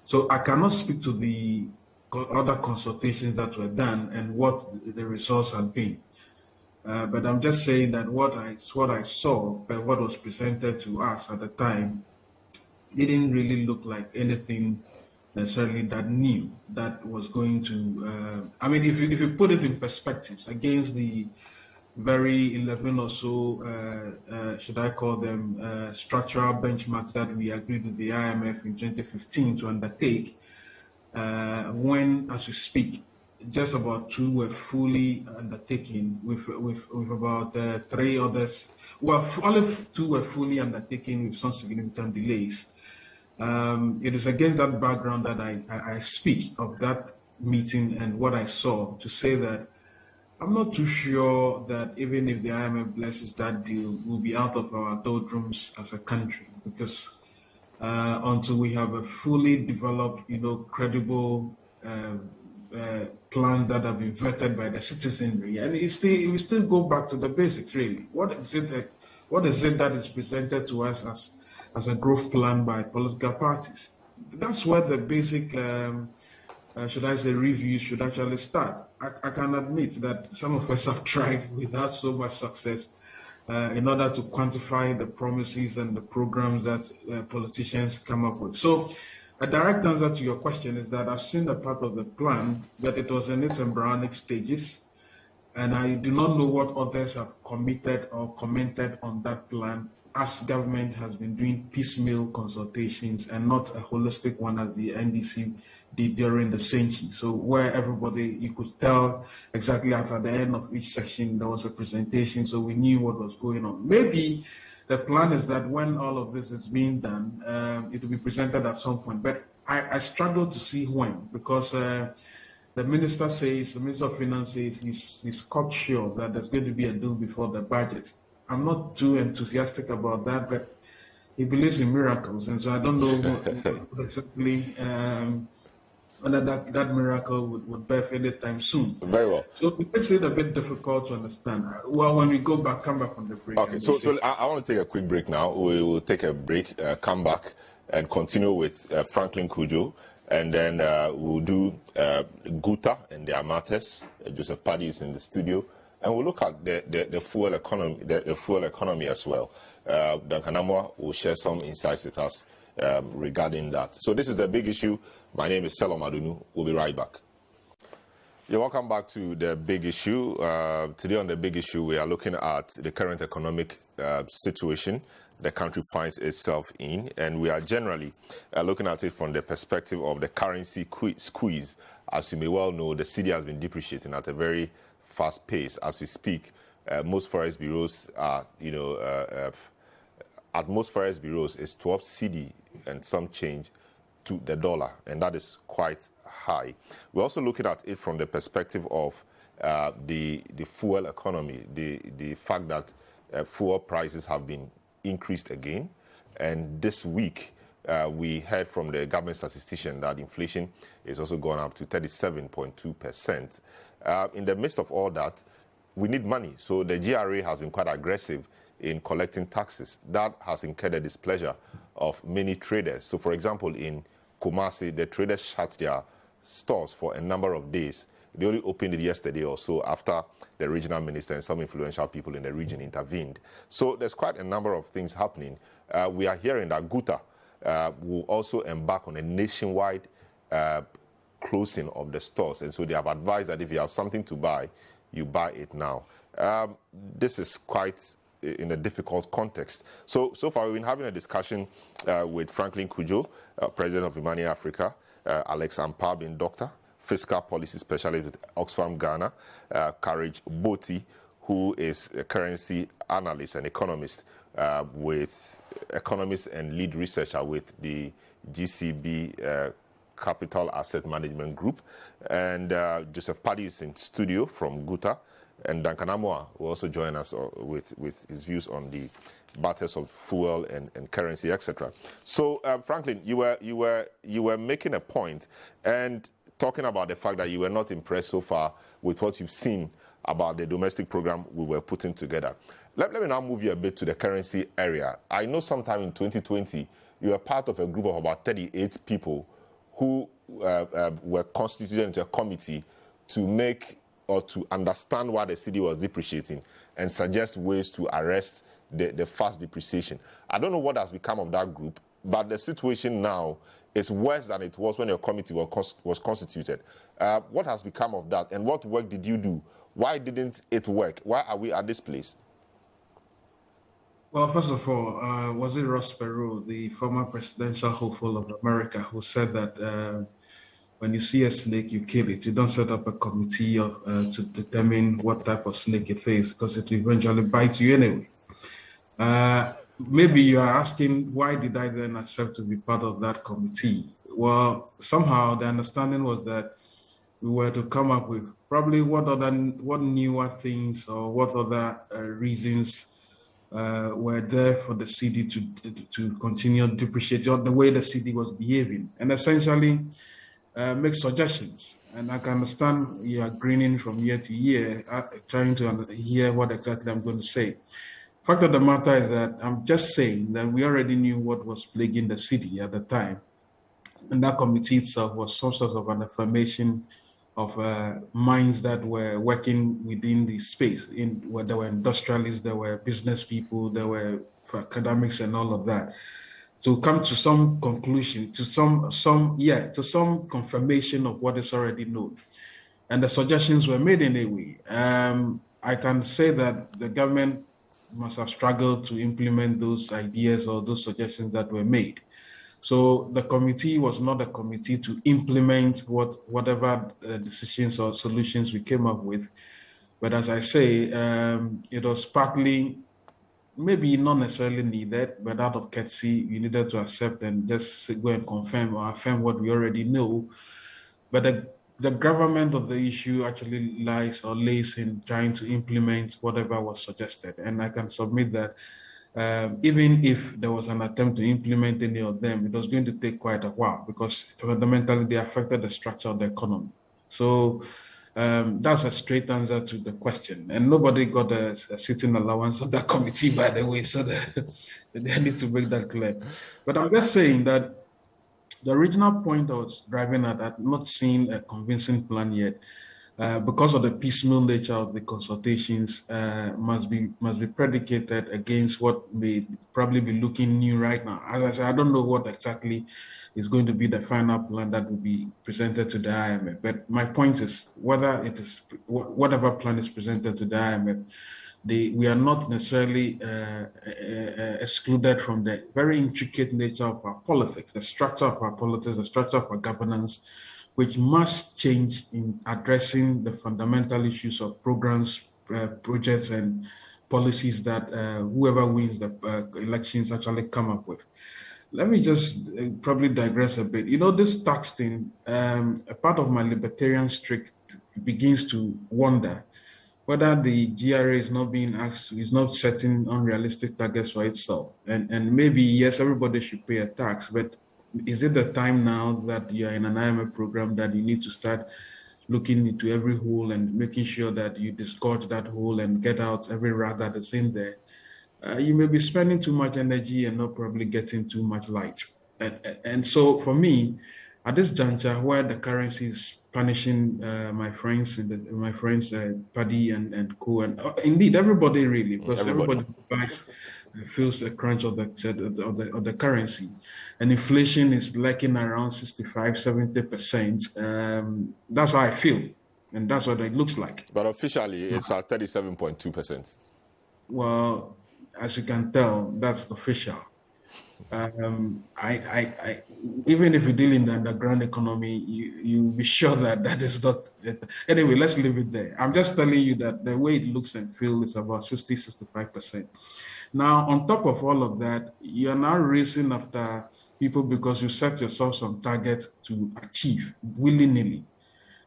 So I cannot speak to the other consultations that were done and what the results have been. But I'm just saying that what I saw, but what was presented to us at the time, didn't really look like anything necessarily that new that was going to. I mean, if you put it in perspectives against the very 11 or so, should I call them structural benchmarks that we agreed with the IMF in 2015 to undertake, when, as we speak, just about 2 were fully undertaken, with about 3 others. Well, only 2 were fully undertaken with some significant delays. It is against that background that I speak of that meeting and what I saw to say that I'm not too sure that even if the IMF blesses that deal, we'll be out of our doldrums as a country, because until we have a fully developed, credible plan that have been vetted by the citizenry, and we still go back to the basics really. What is it that is presented to us as a growth plan by political parties? That's where the basic, should I say, reviews should actually start. I can admit that some of us have tried without so much success in order to quantify the promises and the programs that politicians come up with. So a direct answer to your question is that I've seen a part of the plan, but it was in its embryonic stages, and I do not know what others have committed or commented on that plan, as government has been doing piecemeal consultations and not a holistic one as the NDC did during the century. So where everybody, you could tell exactly after the end of each section there was a presentation, so we knew what was going on. Maybe the plan is that when all of this is being done, it will be presented at some point. But I struggle to see when, because the Minister of Finance says he's quite sure that there's going to be a deal before the budget. I'm not too enthusiastic about that, but he believes in miracles, and so I don't know what exactly whether that miracle would birth anytime soon. Very well. So it makes it a bit difficult to understand. Well, when we come back from the break. Okay, so I want to take a quick break now. We will take a break, come back, and continue with Franklin Kujo, and then we'll do Guta and their matters. Joseph Paddy is in the studio, and we'll look at the fuel economy, the fuel economy as well. Duncan Amoah will share some insights with us regarding that. So this is the big issue. My name is Selom Adunu. We'll be right back. You're welcome back to the big issue. Today on the big issue, we are looking at the current economic situation the country finds itself in, and we are generally looking at it from the perspective of the currency squeeze. As you may well know, the cedi has been depreciating at a very fast pace as we speak. Most forex bureaus are, at most forex bureaus is 12 cedi and some change to the dollar, and that is quite high. We're also looking at it from the perspective of the fuel economy, the fact that fuel prices have been increased again, and this week we heard from the government statistician that inflation is also gone up to 37.2%. In the midst of all that, we need money, so the GRA has been quite aggressive in collecting taxes. That has incurred the displeasure of many traders. So, for example, in Kumasi, the traders shut their stores for a number of days. They only opened it yesterday or so after the regional minister and some influential people in the region intervened. So there's quite a number of things happening. We are hearing that Guta will also embark on a nationwide closing of the stores. And so they have advised that if you have something to buy, you buy it now. This is quite in a difficult context. So far we've been having a discussion with Franklin Kujo, President of Imani Africa, Alex Ampar, being doctor, fiscal policy specialist with Oxfam Ghana, Courage Boti, who is a currency analyst and economist and lead researcher with the GCB Capital Asset Management Group, and Joseph Paddy is in studio from Guta, and Duncan Amoah will also join us with his views on the matters of fuel and currency, etc. So, Franklin, you were making a point and talking about the fact that you were not impressed so far with what you've seen about the domestic program we were putting together. Let me now move you a bit to the currency area. I know sometime in 2020 you were part of a group of about 38 people who were constituted into a committee to make or to understand why the cedi was depreciating and suggest ways to arrest the fast depreciation. I don't know what has become of that group, but the situation now is worse than it was when your committee was constituted. What has become of that, and what work did you do? Why didn't it work? Why are we at this place? Well, first of all, was it Ross Perot, the former presidential hopeful of America, who said that when you see a snake, you kill it. You don't set up a committee to determine what type of snake it is, because it will eventually bite you anyway. Maybe you are asking, why did I then accept to be part of that committee? Well, somehow the understanding was that we were to come up with probably what newer things or what other reasons were there for the cedi to continue depreciating the way the cedi was behaving, and essentially make suggestions. And I can understand you are grinning from year to year, trying to hear what exactly I'm going to say. Fact of the matter is that I'm just saying that we already knew what was plaguing the cedi at the time. And that committee itself was some sort of an affirmation of minds that were working within the space. Where there were industrialists, there were business people, there were academics and all of that. To come to some conclusion, to some confirmation of what is already known. And the suggestions were made in a way. I can say that the government must have struggled to implement those ideas or those suggestions that were made. So the committee was not a committee to implement whatever decisions or solutions we came up with. But as I say, it was partly maybe not necessarily needed, but out of courtesy, you needed to accept and just go and confirm or affirm what we already know. But the government of the issue actually lays in trying to implement whatever was suggested. And I can submit that even if there was an attempt to implement any of them, it was going to take quite a while because fundamentally they affected the structure of the economy. So that's a straight answer to the question. And nobody got a sitting allowance on that committee, by the way, so they need to make that clear. But I'm just saying that the original point I was driving at, I've not seen a convincing plan yet. Because of the piecemeal nature of the consultations, must be predicated against what may probably be looking new right now. As I said, I don't know what exactly is going to be the final plan that will be presented to the IMF. But my point is, whether it is whatever plan is presented to the IMF, we are not necessarily excluded from the very intricate nature of our politics, the structure of our politics, the structure of our governance, which must change in addressing the fundamental issues of programs, projects, and policies that whoever wins the elections actually come up with. Let me just probably digress a bit. You know, this tax thing, a part of my libertarian streak begins to wonder whether the GRA is not being asked, is not setting unrealistic targets for itself. And maybe, yes, everybody should pay a tax, but is it the time now that you're in an IMF program that you need to start looking into every hole and making sure that you disgorge that hole and get out every rat that is in there? You may be spending too much energy and not probably getting too much light. And so for me, at this juncture where the currency is punishing my friends Paddy and Co, and indeed everybody really, because everybody buys feels a crunch of the currency, and inflation is lacking around 65-70%. That's how I feel, and that's what it looks like. But officially, it's at 37.2%. Well, as you can tell, that's official. Even if you deal in the underground economy, you be sure that is not it. Anyway, let's leave it there. I'm just telling you that the way it looks and feels is about 60-65%. Now, on top of all of that, you're now racing after people because you set yourself some target to achieve willy-nilly.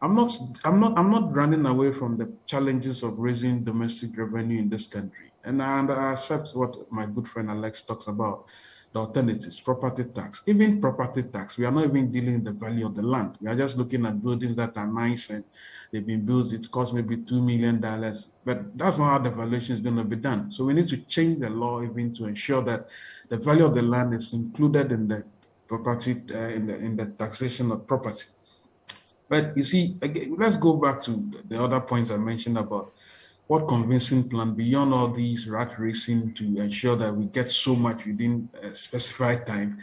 I'm not running away from the challenges of raising domestic revenue in this country. And I accept what my good friend Alex talks about, the alternatives, property tax. Even property tax, we are not even dealing with the value of the land. We are just looking at buildings that are nice and they've been built, it costs maybe $2 million, but that's not how the valuation is going to be done. So we need to change the law even to ensure that the value of the land is included in the property, in the taxation of property. But you see, again, let's go back to the other points I mentioned about what convincing plan beyond all these rat racing to ensure that we get so much within a specified time.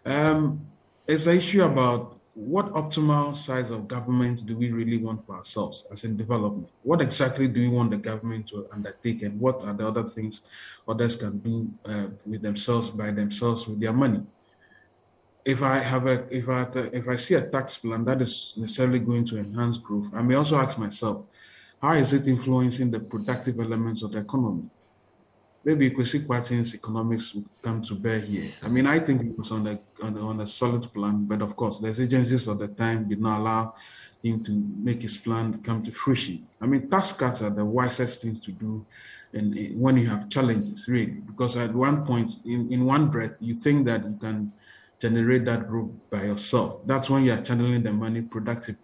It's an issue about what optimal size of government do we really want for ourselves as in development? What exactly do we want the government to undertake, and what are the other things others can do with themselves, by themselves, with their money? If I see a tax plan that is necessarily going to enhance growth, I may also ask myself, how is it influencing the productive elements of the economy? Maybe Kwesi Kwarteng's economics will come to bear here. I mean, I think it was on a solid plan, but of course, the exigencies of the time did not allow him to make his plan come to fruition. I mean, tax cuts are the wisest things to do, and when you have challenges, really, because at one point, in one breath, you think that you can generate that growth by yourself. That's when you are channeling the money productively.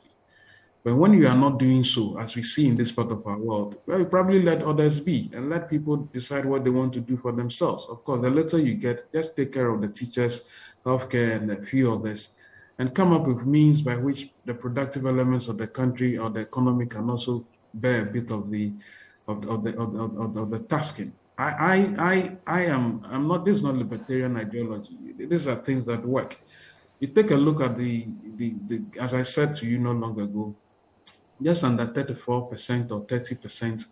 But when you are not doing so, as we see in this part of our world, well, you probably let others be and let people decide what they want to do for themselves. Of course, the later you get, just take care of the teachers, healthcare, and a few others, and come up with means by which the productive elements of the country or the economy can also bear a bit of the tasking. I'm not, this is not libertarian ideology. These are things that work. You take a look at the as I said to you not long ago, just under 34% or 30%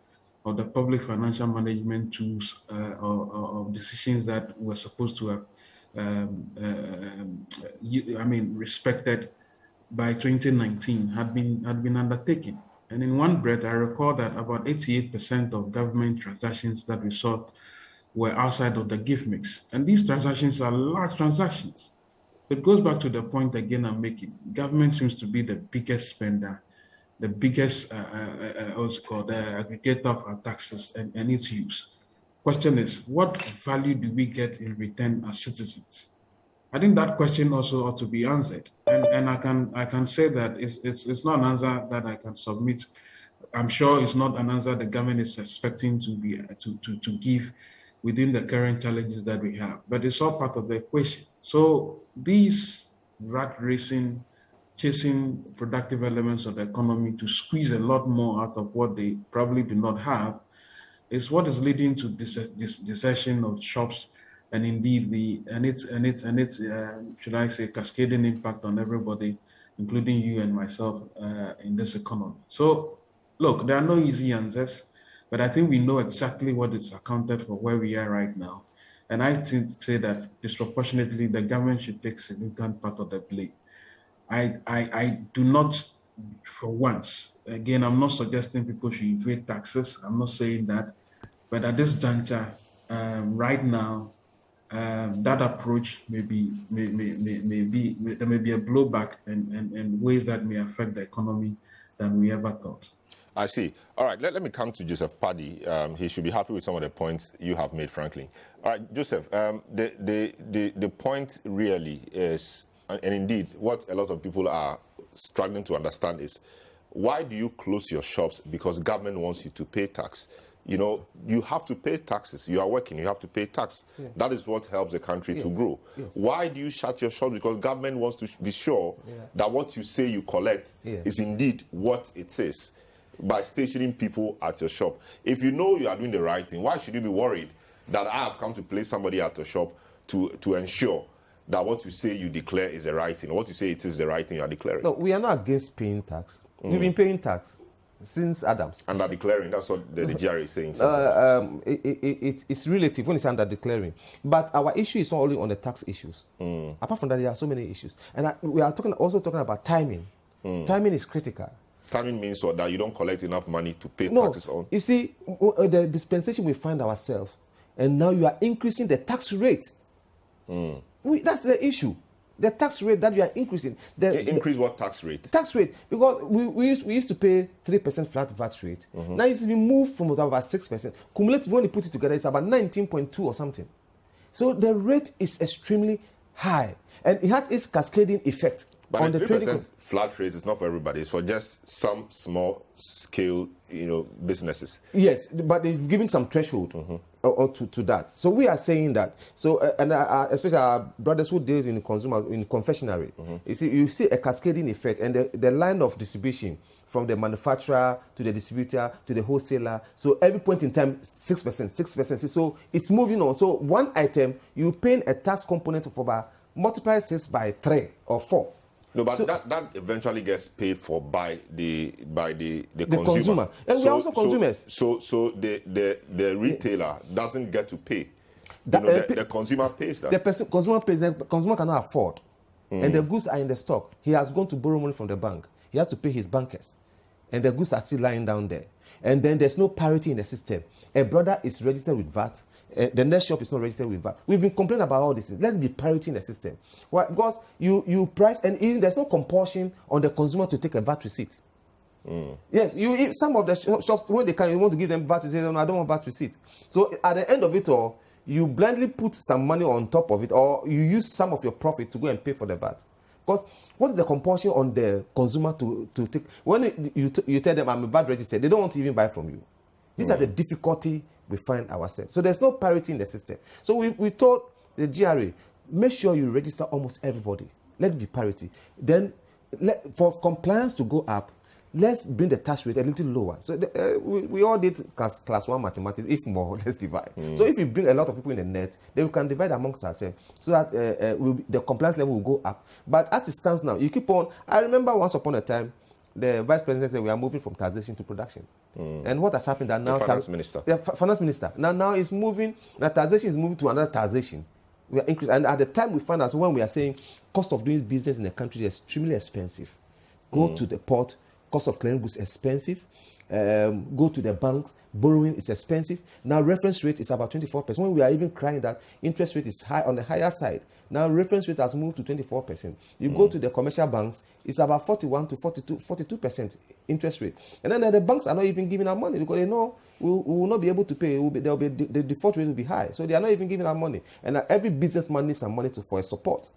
of the public financial management tools or decisions that were supposed to have, respected by 2019 had been undertaken. And in one breath, I recall that about 88% of government transactions that we saw were outside of the gift mix. And these transactions are large transactions. It goes back to the point again I'm making. Government seems to be the biggest spender, the biggest, what's it called, aggregator of our taxes and its use. Question is, what value do we get in return as citizens? I think that question also ought to be answered, and I can say that it's not an answer that I can submit. I'm sure it's not an answer the government is expecting to give within the current challenges that we have, but it's all part of the equation. So these rat racing, chasing productive elements of the economy to squeeze a lot more out of what they probably do not have is what is leading to this desertion of shops, and indeed its should I say cascading impact on everybody, including you and myself, in this economy. So look, there are no easy answers, but I think we know exactly what is accounted for where we are right now. And I say that disproportionately the government should take significant part of the blame. I do not, for once, again, I'm not suggesting people should evade taxes. I'm not saying that. But at this juncture, right now, that approach there may be a blowback and ways that may affect the economy than we ever thought. I see. All right, let me come to Joseph Paddy. He should be happy with some of the points you have made, frankly. All right, Joseph, the point really is, and indeed what a lot of people are struggling to understand is, why do you close your shops? Because government wants you to pay tax. You know, you have to pay taxes. You are working, you have to pay tax. Yeah. That is what helps the country to grow. Yes. Why do you shut your shop? Because government wants to be sure that what you say you collect is indeed what it is, by stationing people at your shop. If you know you are doing the right thing, why should you be worried that I have come to place somebody at your shop to ensure that what you say you declare is the right thing, or what you say it is the right thing you are declaring? No, we are not against paying tax. We've been paying tax since Adams. Under declaring, that's what the GRA is saying. It's relative when it's under declaring. But our issue is not only on the tax issues. Apart from that, there are so many issues. And we are also talking about timing. Timing is critical. Timing means what? That you don't collect enough money to pay taxes on? You see, the dispensation we find ourselves, and now you are increasing the tax rate. That's the issue. The tax rate that you are increasing. Increase what tax rate? Tax rate. Because we used to pay 3% flat VAT rate. Now it's been moved from about 6%. Cumulative, when you put it together, it's about 19.2 or something. So the rate is extremely high. And it has its cascading effect on the trading. Flat rate is not for everybody. It's for just some small scale, businesses. Yes, but they've given some threshold to that. So we are saying that. So and especially our brothers who deals in confectionery, you see a cascading effect, and the line of distribution from the manufacturer to the distributor to the wholesaler. So every point in time, 6%. So it's moving on. So one item you paying a tax component of about multiply 6 by 3 or 4. No, but that eventually gets paid for by the consumer. And we are also consumers. So the retailer doesn't get to pay. The consumer pays that. The consumer pays. The consumer cannot afford, and the goods are in the stock. He has gone to borrow money from the bank. He has to pay his bankers, and the goods are still lying down there. And then there's no parity in the system. A brother is registered with VAT. The next shop is not registered with VAT. We've been complaining about all this. Let's be parity in the system. Why? Because you price, and even there's no compulsion on the consumer to take a VAT receipt. Yes, some of the shops, when you want to give them VAT, you say, no, I don't want VAT receipt. So at the end of it all, you blindly put some money on top of it, or you use some of your profit to go and pay for the VAT. Because what is the compulsion on the consumer to take? When you tell them, I'm a VAT registered, they don't want to even buy from you. These are the difficulty we find ourselves. So there's no parity in the system. So we told the GRA, make sure you register almost everybody. Let's be parity. Then for compliance to go up, let's bring the tax rate a little lower. So we all did class 1 mathematics, if more, let's divide. So if we bring a lot of people in the net, then we can divide amongst ourselves so that the compliance level will go up. But as it stands now, you keep on. I remember once upon a time, the vice president said we are moving from taxation to production. And what has happened that now the finance minister. The finance minister now is moving. The taxation is moving to another taxation. We are increasing, and at the time we find us when we are saying cost of doing business in the country is extremely expensive. Go to the port, cost of clearing goods expensive. Go to the banks, borrowing is expensive. Now reference rate is about 24%. When we are even crying that interest rate is high on the higher side, now reference rate has moved to 24%. You go to the commercial banks, it's about 41 to 42% interest rate. And then the banks are not even giving out money because they know we will not be able to pay. The default rate will be high. So they are not even giving out money. And every businessman needs some money for support.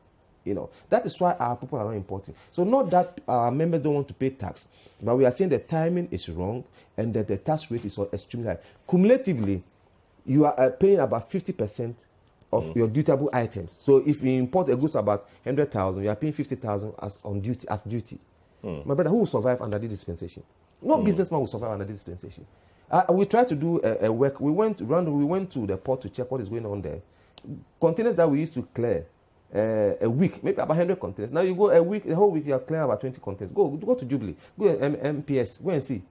That is why our people are not important. So not that our members don't want to pay tax, but we are saying the timing is wrong and that the tax rate is extremely high. Cumulatively, you are paying about 50% of your dutiable items. So if you import a goods about 100,000, you are paying 50,000 as duty. My brother, who will survive under this dispensation? No businessman will survive under this dispensation. We tried to do a work. We went to the port to check what is going on there. Containers that we used to clear a week, maybe about 100 containers. Now you go a week, the whole week you are clearing about 20 containers. Go to Jubilee, go to MPS, go and see.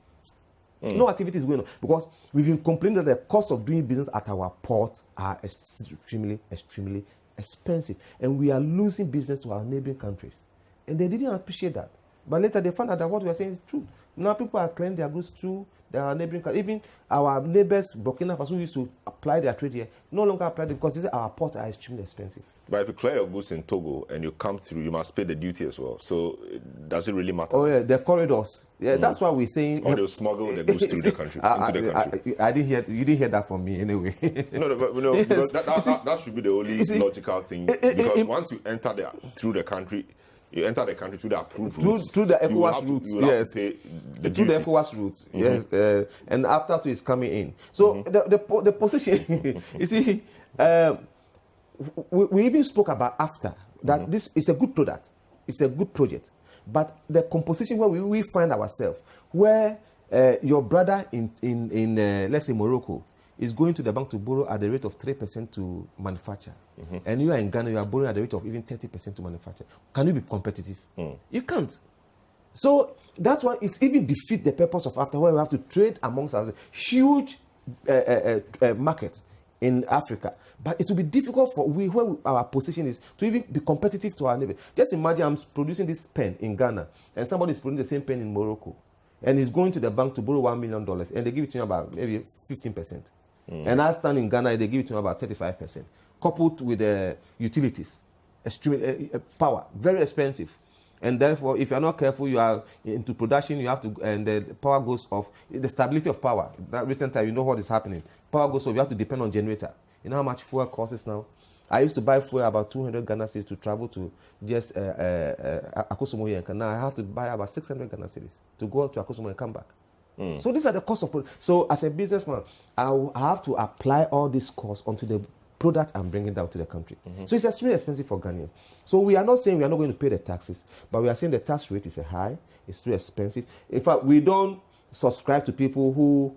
No activity is going on because we've been complaining that the cost of doing business at our ports are extremely expensive, and we are losing business to our neighboring countries, and they didn't appreciate that. But later they found out that what we are saying is true. Now people are clearing their goods through their neighboring countries. Even our neighbors, Burkina Faso, who used to apply their trade here, no longer apply it because our ports are extremely expensive. But if you clear your goods in Togo and you come through, you must pay the duty as well. So does it really matter? Oh yeah, the corridors. Yeah, that's why we're saying. Or they'll smuggle the goods through the country, into the country. I didn't hear. You didn't hear that from me anyway. No, Yes. because that should be the only logical thing. Because once you enter through the country. You enter the country through the approved routes. Through the ECOWAS routes, yes. Through the ECOWAS routes, yes. And after it's coming in. So the position, you see, we even spoke about after that this is a good product, it's a good project, but the composition where we find ourselves, where your brother in let's say Morocco is going to the bank to borrow at the rate of 3% to manufacture, and you are in Ghana, you are borrowing at the rate of even 30% to manufacture. Can you be competitive? You can't. So that's why it's even defeat the purpose of after, where we have to trade amongst us, huge market in Africa. But it will be difficult for where our position is to even be competitive to our neighbor. Just imagine I'm producing this pen in Ghana, and somebody is producing the same pen in Morocco, and he's going to the bank to borrow $1 million, and they give it to him about maybe 15%. And I stand in Ghana, they give it to him about 35%, coupled with the utilities, extreme power, very expensive. And therefore, if you are not careful, you are into production, you have to, and the power goes off. The stability of power, that recent time, you know what is happening. Power goes off, you have to depend on generator. You know how much fuel costs now? I used to buy fuel about 200 Ghana cedis to travel to just Akusumo and now I have to buy about 600 Ghana cedis to go to Akusumo and come back. So these are the costs of. So as a businessman, I have to apply all these costs onto the product I'm bringing down to the country. So it's extremely expensive for Ghanaians. So we are not saying we are not going to pay the taxes, but we are saying the tax rate is high, it's too expensive. In fact, we don't subscribe to people who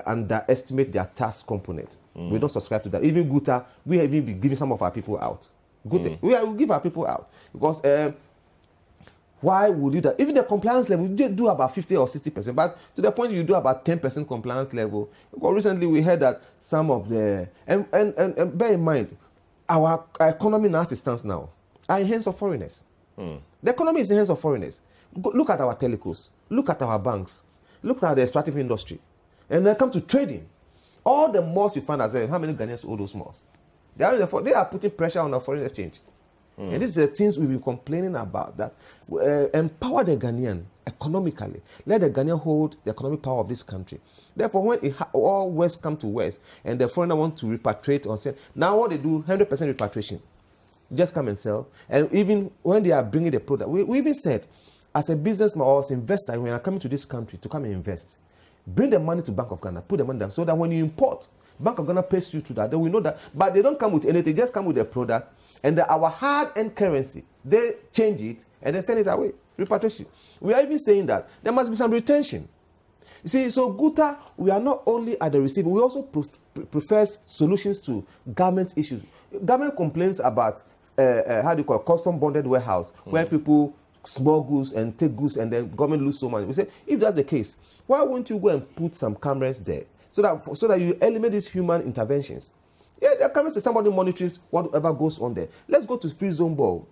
underestimate their tax component. We don't subscribe to that. Even Guta, we have even been giving some of our people out. Guta, we will give our people out because why would you do that? Even the compliance level, you do about 50 or 60%, but to the point you do about 10% compliance level. Because recently we heard that some of the and bear in mind, our economy now as it stands now are in hands of foreigners. The economy is in hands of foreigners. Look at our telcos, look at our banks, look at the extractive industry, and then come to trading. All the malls you find how many Ghanaians own those malls? They are putting pressure on the foreign exchange. And these are the things we've been complaining about, that empower the Ghanaian economically. Let the Ghanaian hold the economic power of this country. Therefore, when all West come to West and the foreigner want to repatriate or sell, now what they do, 100% repatriation. Just come and sell. And even when they are bringing the product, we even said, as a businessman or as an investor, when you are coming to this country to come and invest, bring the money to Bank of Ghana, put the money down, so that when you import, Bank of Ghana pays you to that. Then we know that. But they don't come with anything, just come with the product. And our hard-earned currency, they change it and they send it away. Repatriation. We are even saying that there must be some retention. You see, so Guta, we are not only at the receiver, we also prefer solutions to government issues. Government complains about, custom bonded warehouse, where people small goods and take goods and then government lose so much. We say, if that's the case, why won't you go and put some cameras there so that you eliminate these human interventions? Yeah, there cameras say somebody monitors whatever goes on there. Let's go to free zone board.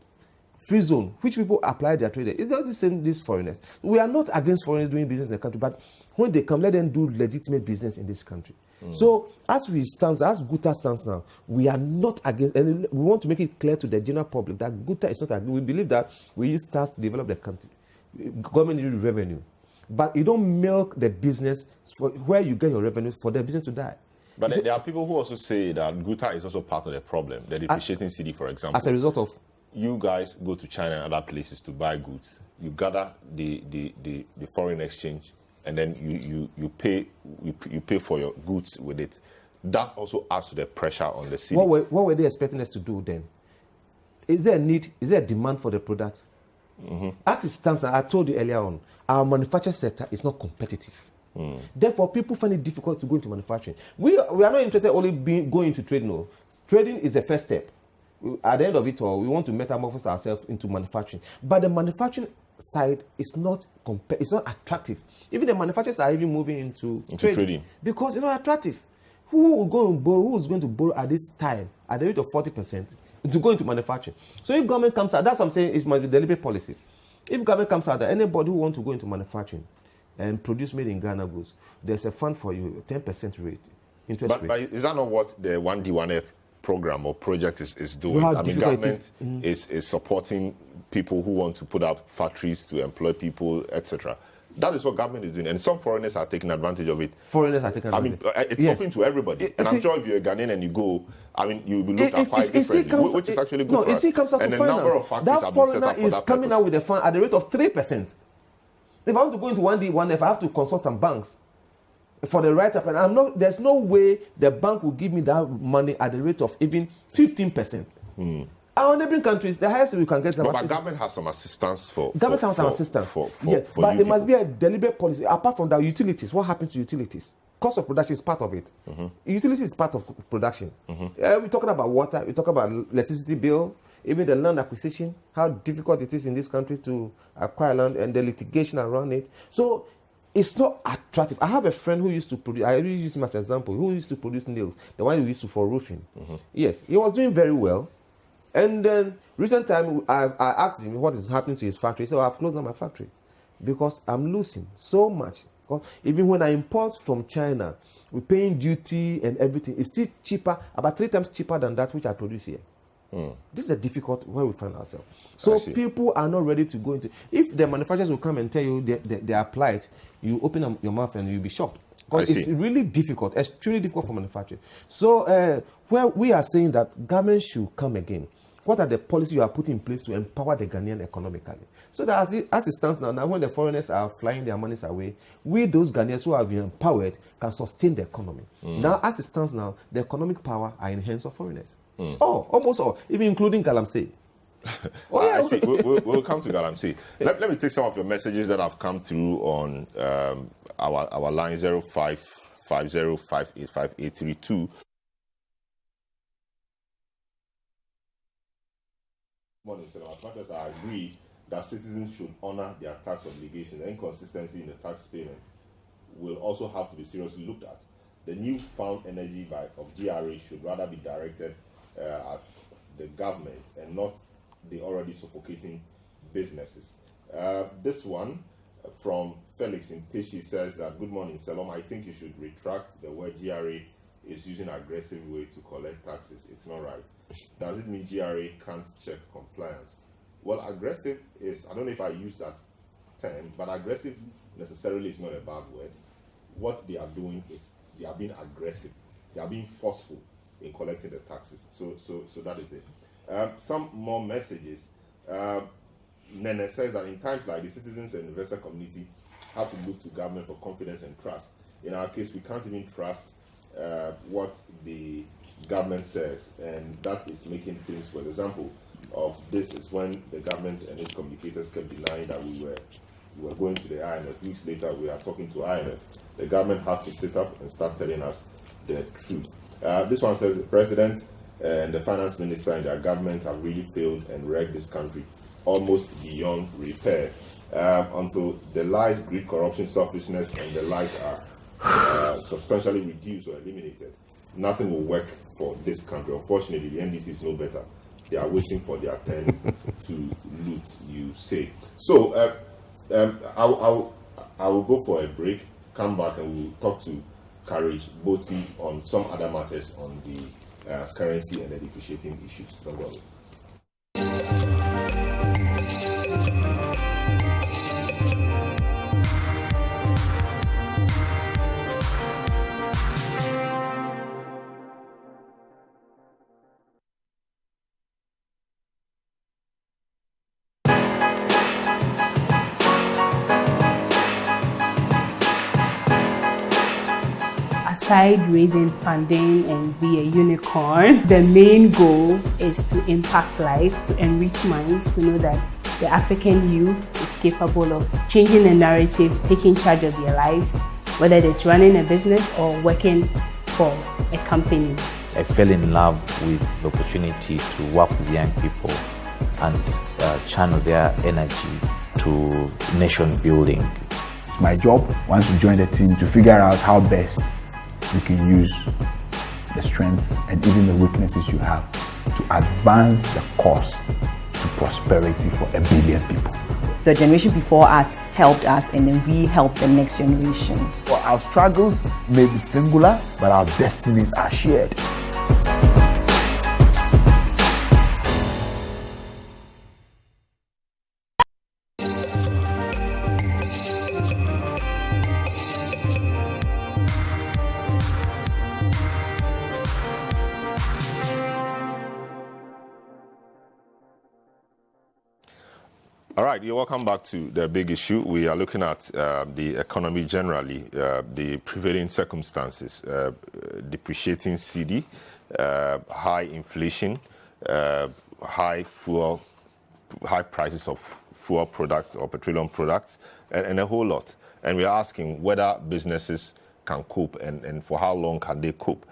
free zone, which people apply their trade. It's not the same, these foreigners. We are not against foreigners doing business in the country, but when they come, let them do legitimate business in this country. So as Guta stands now, we are not against, and we want to make it clear to the general public that Guta is not against. We believe that we use tax to develop the country. Government needs revenue. But you don't milk the business for where you get your revenue for the business to die. But there are people who also say that Guta is also part of the problem, the depreciating city, for example. As a result of? You guys go to China and other places to buy goods. You gather the foreign exchange, and then you pay for your goods with it. That also adds to the pressure on the city. What were they expecting us to do then? Is there a need? Is there a demand for the product? As it stands, I told you earlier on, our manufacturing sector is not competitive. Therefore, people find it difficult to go into manufacturing. We are not interested only going into trade. No, trading is the first step. At the end of it all, we want to metamorphose ourselves into manufacturing. But the manufacturing side is not attractive. Even the manufacturers are even moving into trading because it's not attractive. Who is going to borrow at this time at the rate of 40% to go into manufacturing? So if government comes out, that's what I'm saying, it must be deliberate policy. If government comes out that anybody who wants to go into manufacturing and produce made in Ghana goods, there's a fund for you, 10% rate, interest rate. But is that not what the 1D1F program or project is doing? I mean, government is supporting people who want to put up factories to employ people, etc. That is what government is doing, and some foreigners are taking advantage of it. Foreigners are taking advantage. I mean, it's open to everybody. And I'm sure if you're a Ghanaian and you go, I mean, you'll be looked at quite differently, which is actually good for us. No, it still comes out to finance. Number of factories that foreigner is coming out with a fund at the rate of 3%. If I want to go into 1D, 1F, I have to consult some banks for the right up, and there's no way the bank will give me that money at the rate of even 15%. Our neighboring countries, the highest we can get. But government has some assistance for. Government has some assistance. But it must be a deliberate policy. Apart from that, utilities. What happens to utilities? Cost of production is part of it. Utilities is part of production. We're talking about water. We talk about electricity bill. Even the land acquisition. How difficult it is in this country to acquire land and the litigation around it. So it's not attractive. I have a friend who used to produce. I really use him as an example. Who used to produce nails. The one we used to for roofing. Yes, he was doing very well. And then recent time, I asked him what is happening to his factory. He said, I've closed down my factory because I'm losing so much. Because even when I import from China, we're paying duty and everything. It's still cheaper, about 3 times cheaper than that which I produce here. This is a difficult where we find ourselves. So people are not ready to go into. If the manufacturers will come and tell you they are applied, you open up your mouth and you'll be shocked. Because it's really difficult, extremely difficult for manufacturing. So where we are saying that government should come again. What are the policies you are putting in place to empower the Ghanaian economically? So that as it stands now, when the foreigners are flying their monies away, we, those Ghanaians who have been empowered, can sustain the economy. Now, as it stands now, the economic power are in the hands of foreigners. So, almost all, even including Galamsey. I see. We'll come to Galamsey. Let me take some of your messages that have come through on our line 0550585832. As much as I agree that citizens should honor their tax obligations, the inconsistency in the tax payment will also have to be seriously looked at. The newfound energy of GRA should rather be directed at the government and not the already suffocating businesses. This one from Felix in Tishi says that, good morning, Salom. I think you should retract the word GRA is using aggressive way to collect taxes. It's not right. Does it mean GRA can't check compliance? Well, aggressive is, I don't know if I use that term, but aggressive necessarily is not a bad word. What they are doing is they are being aggressive. They are being forceful in collecting the taxes. So that is it. Some more messages. Nene says that in times like the citizens and investor community have to look to government for confidence and trust. In our case, we can't even trust what the government says, and that is making things. For example of this is when the government and its communicators kept denying that we were going to the IMF. Weeks later, we are talking to IMF. The government has to sit up and start telling us the truth. This one says the president and the finance minister and their government have really failed and wrecked this country almost beyond repair. Until the lies, greed, corruption, selfishness, and the like are substantially reduced or eliminated, nothing will work for this country. Unfortunately, the NDC is no better. They are waiting for their turn to loot, you say. So I will go for a break, come back, and we'll talk to Courage Boti on some other matters on the currency and the depreciating issues. Don't go away. Aside raising funding and be a unicorn, the main goal is to impact life, to enrich minds, to know that the African youth is capable of changing the narrative, taking charge of their lives, whether it's running a business or working for a company. I fell in love with the opportunity to work with young people and channel their energy to nation building. It's my job, once you join the team, to figure out how best you can use the strengths and even the weaknesses you have to advance the cause to prosperity for 1 billion people. The generation before us helped us, and then we help the next generation. Well, our struggles may be singular, but our destinies are shared. All right, you're welcome back to the big issue. We are looking at the economy generally, the prevailing circumstances, depreciating Citi, high inflation, high prices of fuel products or petroleum products, and a whole lot. And we are asking whether businesses can cope and for how long can they cope.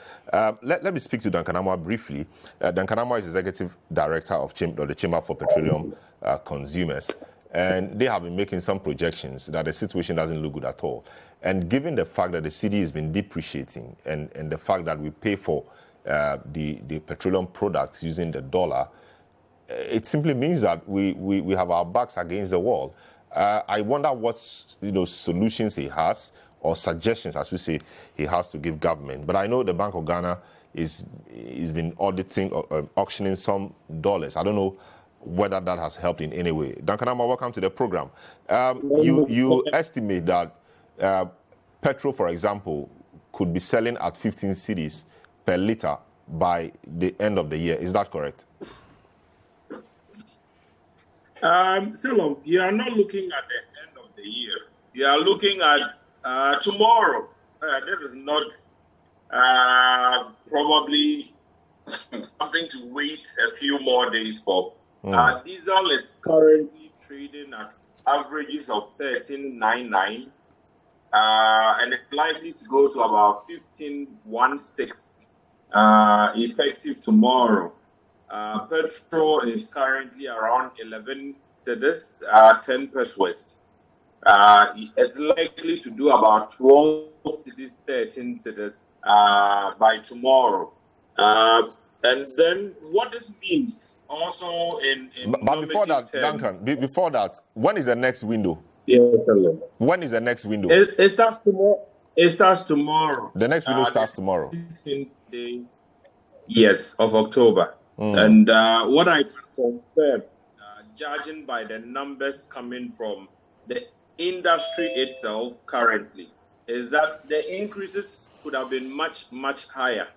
Let me speak to Duncan Amoah briefly. Duncan Amoah is Executive Director of the Chamber for Petroleum Consumers, and they have been making some projections that the situation doesn't look good at all. And given the fact that the city has been depreciating and the fact that we pay for the petroleum products using the dollar, it simply means that we have our backs against the wall. I wonder what solutions he has or suggestions, as we say, he has to give government. But I know the Bank of Ghana is been auctioning some dollars. I don't know whether that has helped in any way. Duncan Amoah, welcome to the program. You estimate that petrol, for example, could be selling at 15 cedis per litre by the end of the year. Is that correct? Salom, you are not looking at the end of the year. You are looking at tomorrow. This is not probably something to wait a few more days for. Diesel is currently trading at averages of 13.99, and it's likely to go to about 15.16 effective tomorrow. Petrol is currently around 11 cedis, 10 pesos. It's likely to do about 12 cedis, 13 cedis by tomorrow. And then what this means also in but before that, terms, Duncan, before that, when is the next window? Yeah, when is the next window? It starts tomorrow. It starts tomorrow. The next window starts tomorrow. 16th day, yes, of October. And what I can confirm, judging by the numbers coming from the industry itself currently, is that the increases could have been much, much higher.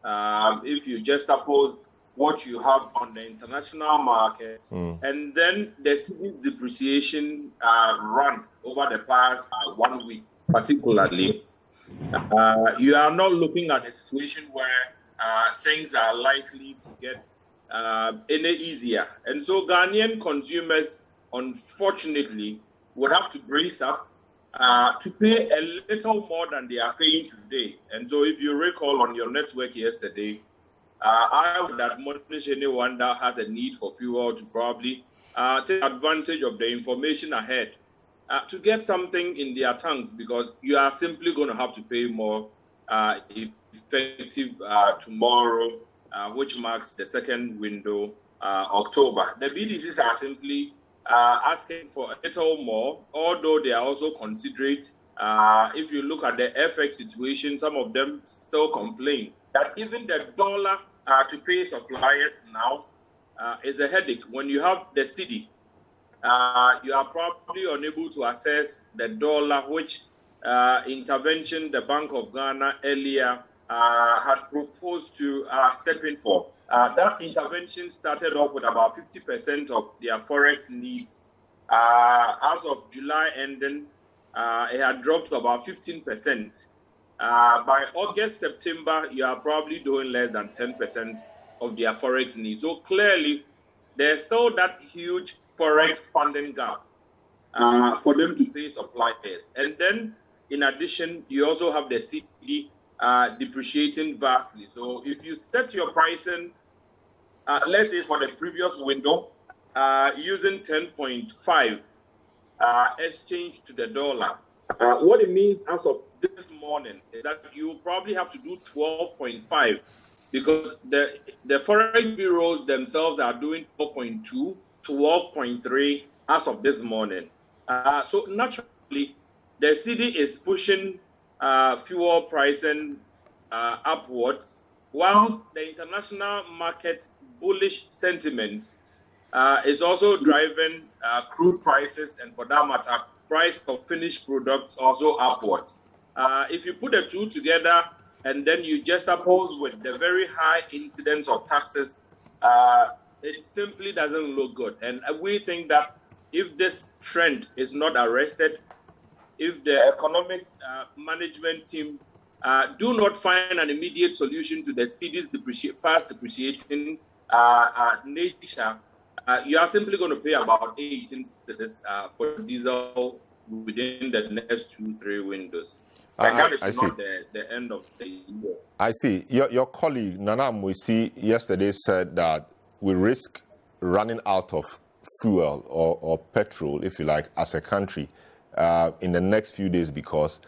If you just oppose what you have on the international market, and then the city's depreciation run over the past 1 week, particularly, you are not looking at a situation where things are likely to get any easier. And so Ghanaian consumers, unfortunately, would have to brace up to pay a little more than they are paying today. And so if you recall on your network yesterday, I would admonish anyone that has a need for fuel to probably take advantage of the information ahead to get something in their tanks, because you are simply going to have to pay more effective tomorrow, which marks the second window October. The BDCs are simply asking for a little more, although they are also considerate. If you look at the FX situation, some of them still complain that even the dollar to pay suppliers now is a headache. When you have the Citi, you are probably unable to access the dollar, which intervention the Bank of Ghana earlier had proposed to step in for. That intervention started off with about 50% of their forex needs. As of July ending, it had dropped to about 15%. By August, September, you are probably doing less than 10% of their forex needs. So clearly, there's still that huge forex funding gap for them to pay suppliers. And then, in addition, you also have the Citi depreciating vastly. So if you set your pricing, let's say for the previous window, using 10.5 exchange to the dollar, what it means as of this morning is that you probably have to do 12.5 because the foreign bureaus themselves are doing 12.2, 12.3 as of this morning. So naturally, the Citi is pushing fuel pricing upwards, whilst the international market bullish sentiment is also driving crude prices, and for that matter, price of finished products also upwards. If you put the two together and then you just oppose with the very high incidence of taxes, it simply doesn't look good. And we think that if this trend is not arrested, if the economic management team do not find an immediate solution to the Citi's fast depreciating nature, you are simply going to pay about 18 cents for diesel within the next 2-3 windows. And that is not the end of the year. I see. Your colleague, Nana Mwisi, yesterday said that we risk running out of fuel or petrol, if you like, as a country in the next few days because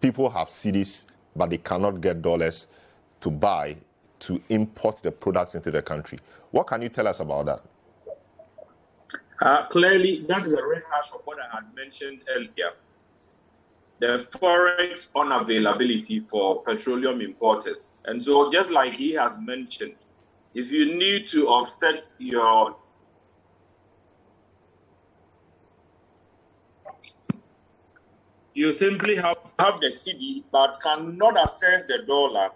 people have Citis, but they cannot get dollars to buy, to import the products into the country. What can you tell us about that? Clearly, that is a rehash of what I had mentioned earlier. The forex unavailability for petroleum importers. And so, just like he has mentioned, if you need to offset your you simply have the Citi but cannot access the dollar.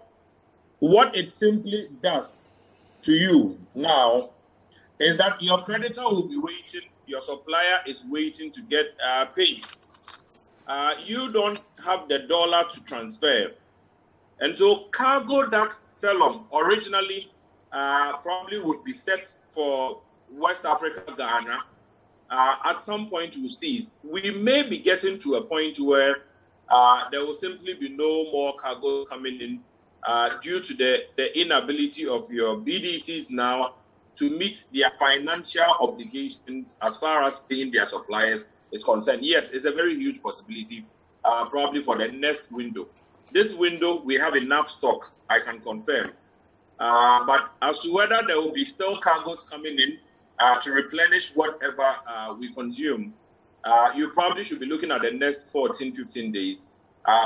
What it simply does to you now is that your creditor will be waiting, your supplier is waiting to get paid. You don't have the dollar to transfer. And so cargo that Salom originally probably would be set for West Africa, Ghana, at some point will cease. We may be getting to a point where there will simply be no more cargo coming in due to the inability of your BDCs now to meet their financial obligations as far as paying their suppliers is concerned. Yes, it's a very huge possibility, probably for the next window. This window, we have enough stock, I can confirm. But as to whether there will be still cargoes coming in to replenish whatever we consume, you probably should be looking at the next 14, 15 days.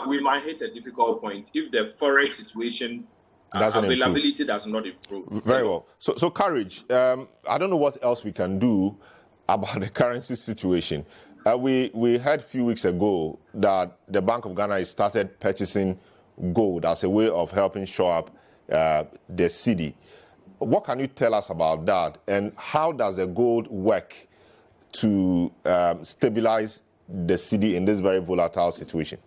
We might hit a difficult point if the forex situation availability does not improve. Very well. So Courage, I don't know what else we can do about the currency situation. We heard a few weeks ago that the Bank of Ghana has started purchasing gold as a way of helping shore up the Citi. What can you tell us about that, and how does the gold work to stabilize the Citi in this very volatile situation?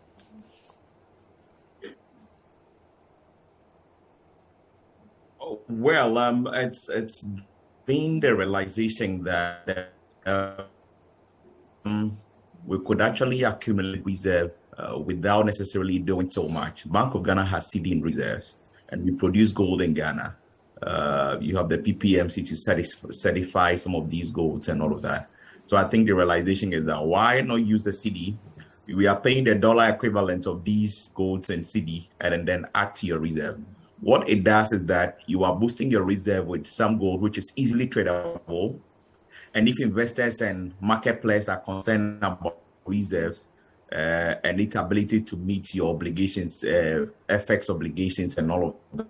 Well, it's been the realization that we could actually accumulate reserve without necessarily doing so much. Bank of Ghana has Citi in reserves, and we produce gold in Ghana. You have the PPMC to certify some of these golds and all of that. So I think the realization is that why not use the Citi? We are paying the dollar equivalent of these golds and Citi and then add to your reserve. What it does is that you are boosting your reserve with some gold, which is easily tradable. And if investors and market players are concerned about reserves and its ability to meet your obligations, FX obligations and all of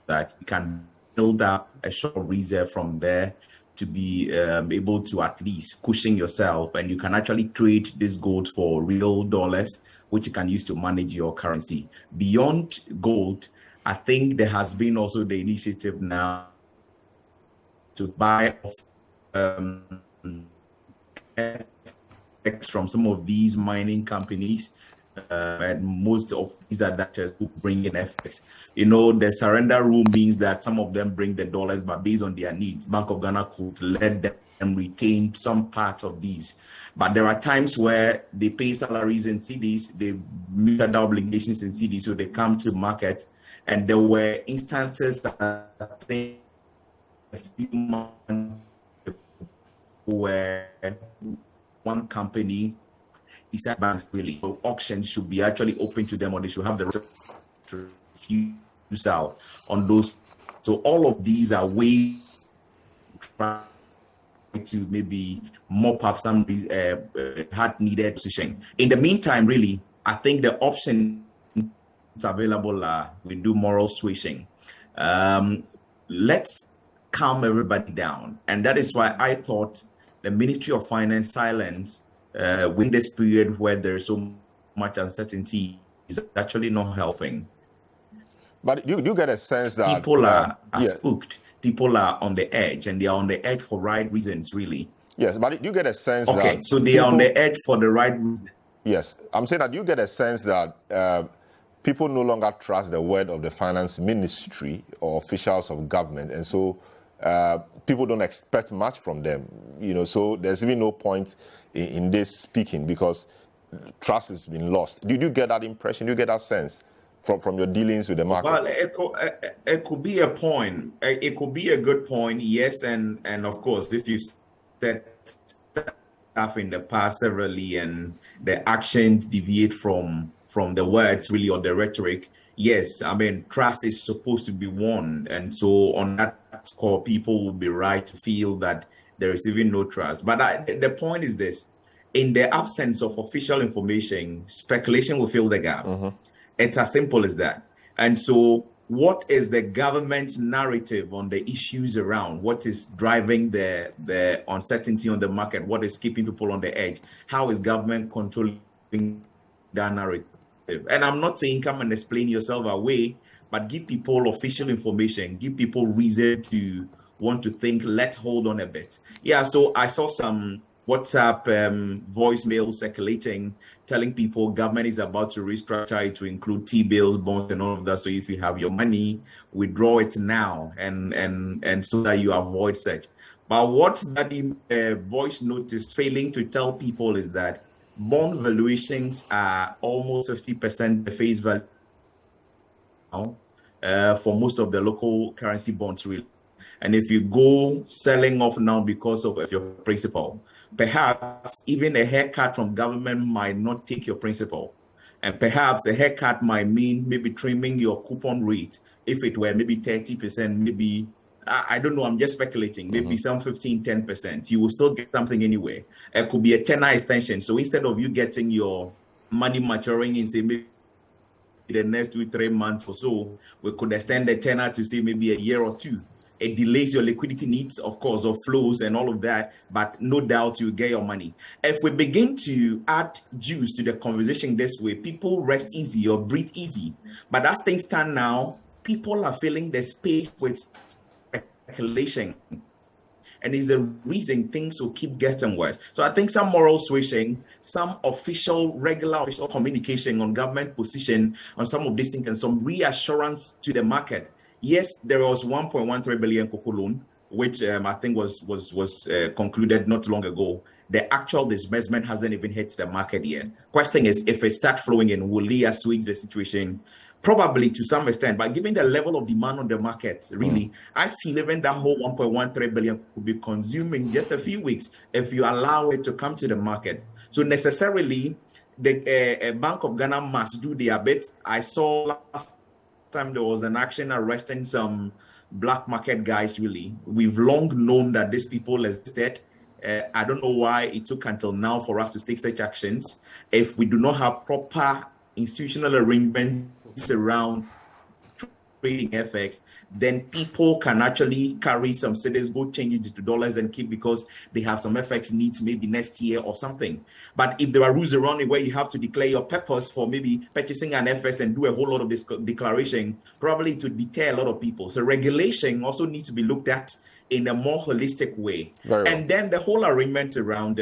that, you can build up a short reserve from there to be able to at least cushion yourself, and you can actually trade this gold for real dollars, which you can use to manage your currency. Beyond gold, I think there has been also the initiative now to buy off from some of these mining companies, and most of these are adapters who bring in FX. You know, the surrender rule means that some of them bring the dollars, but based on their needs, Bank of Ghana could let them retain some parts of these. But there are times where they pay salaries in cedis, they meet other obligations in cedis, so they come to market. And there were instances that I think a few months where one company decided banks really auctions should be actually open to them, or they should have the right to refuse out on those. So all of these are ways to maybe mop up some hard needed position. In the meantime, really, I think the options available are we do moral switching. Let's calm everybody down, and that is why I thought the Ministry of Finance silence within this period where there's so much uncertainty is actually not helping. But you get a sense that people are spooked. People are on the edge, and they are on the edge for right reasons, really. Yes, but you get a sense that... Okay, so they are on the edge for the right reasons. Yes, I'm saying that you get a sense that people no longer trust the word of the finance ministry or officials of government, and so people don't expect much from them. You know, so there's even no point in this speaking because trust has been lost. Do you get that impression? Do you get that sense from your dealings with the market? Well, it could be a point. It could be a good point, yes, and of course, if you said stuff in the past severally and the actions deviate from the words really or the rhetoric, yes, I mean, trust is supposed to be won. And so on that score, people will be right to feel that there is even no trust. But the point is this: in the absence of official information, speculation will fill the gap. Mm-hmm. It's as simple as that. And so what is the government's narrative on the issues around? What is driving the uncertainty on the market? What is keeping people on the edge? How is government controlling that narrative? And I'm not saying come and explain yourself away, but give people official information, give people reason to want to think, let's hold on a bit. Yeah, so I saw some WhatsApp voicemail circulating, telling people government is about to restructure it to include T-bills, bonds, and all of that. So if you have your money, withdraw it now, and so that you avoid such. But what that voice note is failing to tell people is that bond valuations are almost 50% the face value now, for most of the local currency bonds, really. And if you go selling off now because of your principal, perhaps even a haircut from government might not take your principal. And perhaps a haircut might mean maybe trimming your coupon rate. If it were maybe 30%, maybe, I don't know, I'm just speculating, maybe some 10%. You will still get something anyway. It could be a tenor extension. So instead of you getting your money maturing in, say, maybe the next 2-3 months or so, we could extend the tenor to say maybe a year or two. It delays your liquidity needs, of course, of flows and all of that, but no doubt you get your money. If we begin to add juice to the conversation this way, people rest easy or breathe easy. But as things stand now, people are filling the space with speculation. And it's the reason things will keep getting worse. So I think some moral switching, some regular official communication on government position on some of these things, and some reassurance to the market. Yes, there was 1.13 billion cocoa loan, which I think was concluded not long ago. The actual disbursement hasn't even hit the market yet. Question is, if it starts flowing in, will it assuage the situation? Probably to some extent, but given the level of demand on the market, really, I feel even that whole 1.13 billion could be consumed in just a few weeks if you allow it to come to the market. So necessarily, the Bank of Ghana must do their bit. I saw last time there was an action arresting some black market guys, really. We've long known that these people existed. I don't know why it took until now for us to take such actions. If we do not have proper institutional arrangements around trading FX, then people can actually carry some cedis, go change it to dollars and keep, because they have some FX needs maybe next year or something. But if there are rules around it where you have to declare your purpose for maybe purchasing an FX and do a whole lot of this declaration, probably to deter a lot of people. So regulation also needs to be looked at in a more holistic way. And then the whole arrangement around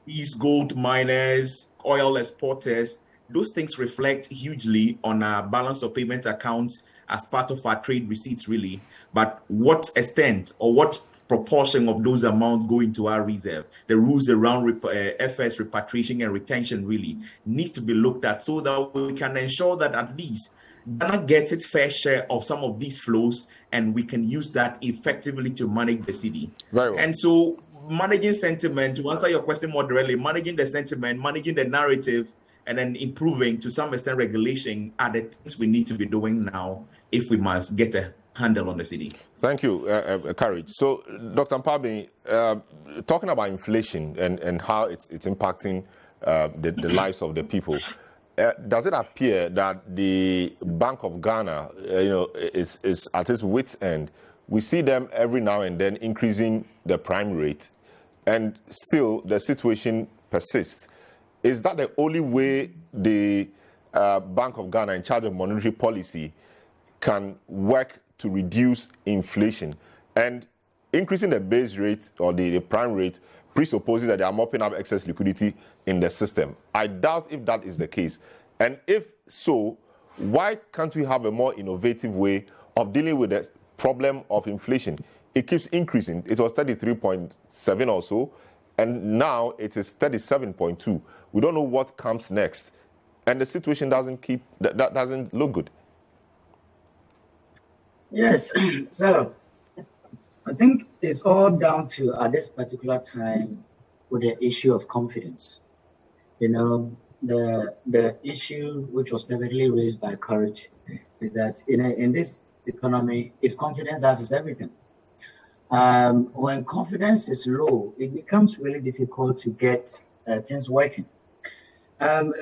these gold miners, oil exporters, those things reflect hugely on our balance of payment accounts as part of our trade receipts, really. But what extent or what proportion of those amounts go into our reserve? The rules around FS repatriation and retention really needs to be looked at, so that we can ensure that at least Ghana gets its fair share of some of these flows, and we can use that effectively to manage the city. And so managing sentiment, to answer your question more directly, managing the sentiment, managing the narrative, and then improving to some extent regulation are the things we need to be doing now if we must get a handle on the city. Thank you, Courage. So, Dr. Mpabi, talking about inflation and how it's impacting the lives of the people, does it appear that the Bank of Ghana, is at its wit's end? We see them every now and then increasing the prime rate, and still the situation persists. Is that the only way the Bank of Ghana, in charge of monetary policy, can work to reduce inflation? And increasing the base rate or the prime rate presupposes that they are mopping up excess liquidity in the system. I doubt if that is the case. And if so, why can't we have a more innovative way of dealing with the problem of inflation? It keeps increasing. It was 33.7 or so, and now it is 37.2. We don't know what comes next, and the situation doesn't look good. Yes, so I think it's all down to at this particular time with the issue of confidence. The issue which was vividly raised by Courage is that in this economy, it's confidence that is everything. When confidence is low, it becomes really difficult to get things working.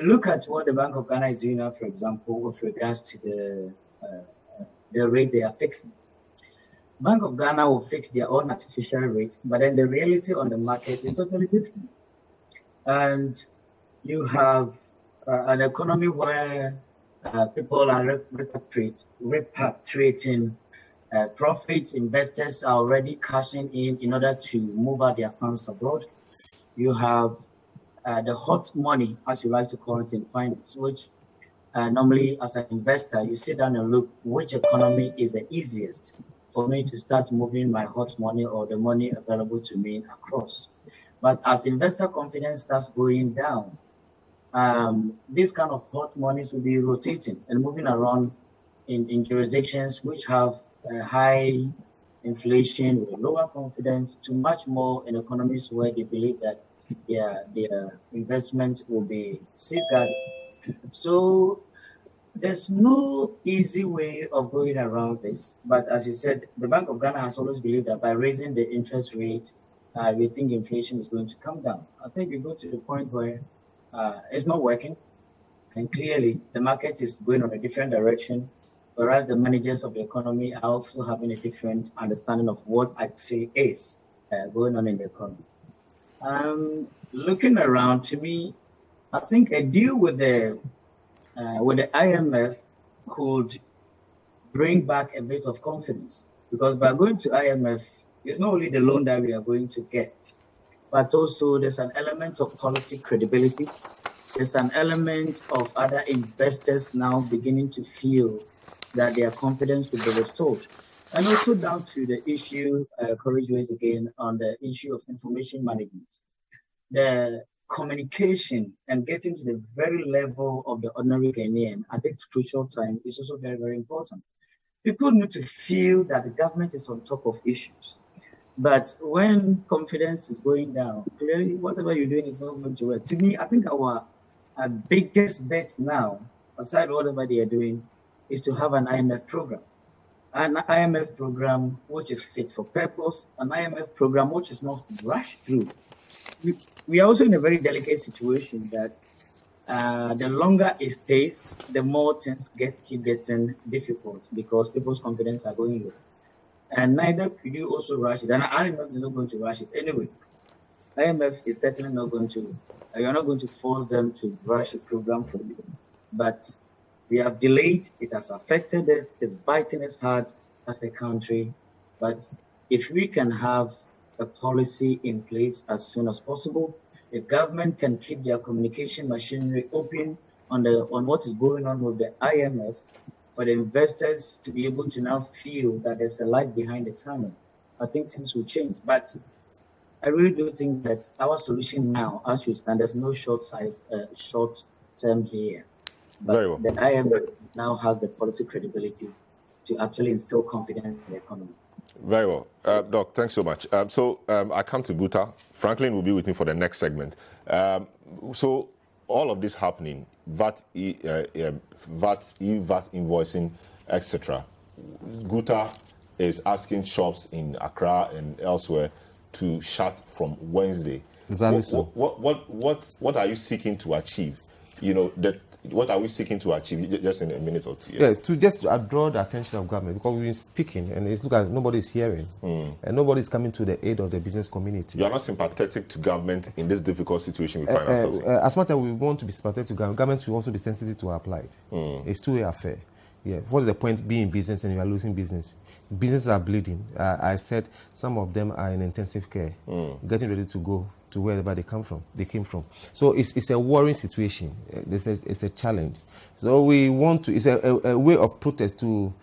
Look at what the Bank of Ghana is doing now, for example, with regards to the rate they are fixing. Bank of Ghana will fix their own artificial rate, but then the reality on the market is totally different. And you have an economy where people are repatriating profits. Investors are already cashing in order to move out their funds abroad. You have the hot money, as you like to call it in finance, which normally as an investor, you sit down and look which economy is the easiest for me to start moving my hot money or the money available to me across. But as investor confidence starts going down, these kind of hot monies will be rotating and moving around in jurisdictions which have high inflation with lower confidence to much more in economies where they believe that their investment will be safeguarded. So there's no easy way of going around this. But as you said, the Bank of Ghana has always believed that by raising the interest rate, we think inflation is going to come down. I think we go to the point where it's not working. And clearly, the market is going on a different direction, whereas the managers of the economy are also having a different understanding of what actually is going on in the economy. Looking around, to me, I think a deal with the IMF could bring back a bit of confidence, because by going to IMF, it's not only the loan that we are going to get, but also there's an element of policy credibility. There's an element of other investors now beginning to feel that their confidence will be restored. And also down to the issue, Courage raised again, on the issue of information management. The communication and getting to the very level of the ordinary Ghanaian at this crucial time is also very, very important. People need to feel that the government is on top of issues. But when confidence is going down, clearly whatever you're doing is not going to work. To me, I think our biggest bet now, aside whatever they are doing, is to have an IMF program. An IMF program which is fit for purpose, an IMF program which is not rushed through. We are also in a very delicate situation that the longer it stays, the more things keep getting difficult because people's confidence are going low. And neither could you also rush it. And IMF is not going to rush it anyway. IMF is certainly not going to, you're not going to force them to rush a program for you. But we have delayed, it has affected us, it's biting us hard as a country. But if we can have a policy in place as soon as possible, if government can keep their communication machinery open on what is going on with the IMF, for the investors to be able to now feel that there's a light behind the tunnel, I think things will change. But I really do think that our solution now, as we stand, there's no short term here. But Very well. The IMF now has the policy credibility to actually instill confidence in the economy. Very well. Doc, thanks so much. I come to Guta. Franklin will be with me for the next segment. So all of this happening, VAT invoicing, etc. Guta is asking shops in Accra and elsewhere to shut from Wednesday. Exactly so. What are you seeking to achieve? What are we seeking to achieve? Just in a minute or two. Yeah, to draw the attention of government, because we've been speaking and it's look like nobody's hearing and nobody's coming to the aid of the business community. You are not sympathetic to government in this difficult situation we find ourselves in. As much as we want to be sympathetic to government should also be sensitive to our plight. It's two-way affair. Yeah. What is the point being in business and you are losing business? Businesses are bleeding. I said some of them are in intensive care, getting ready to go to wherever they came from. So it's a worrying situation. It's a challenge. So we want to, it's a way of protest to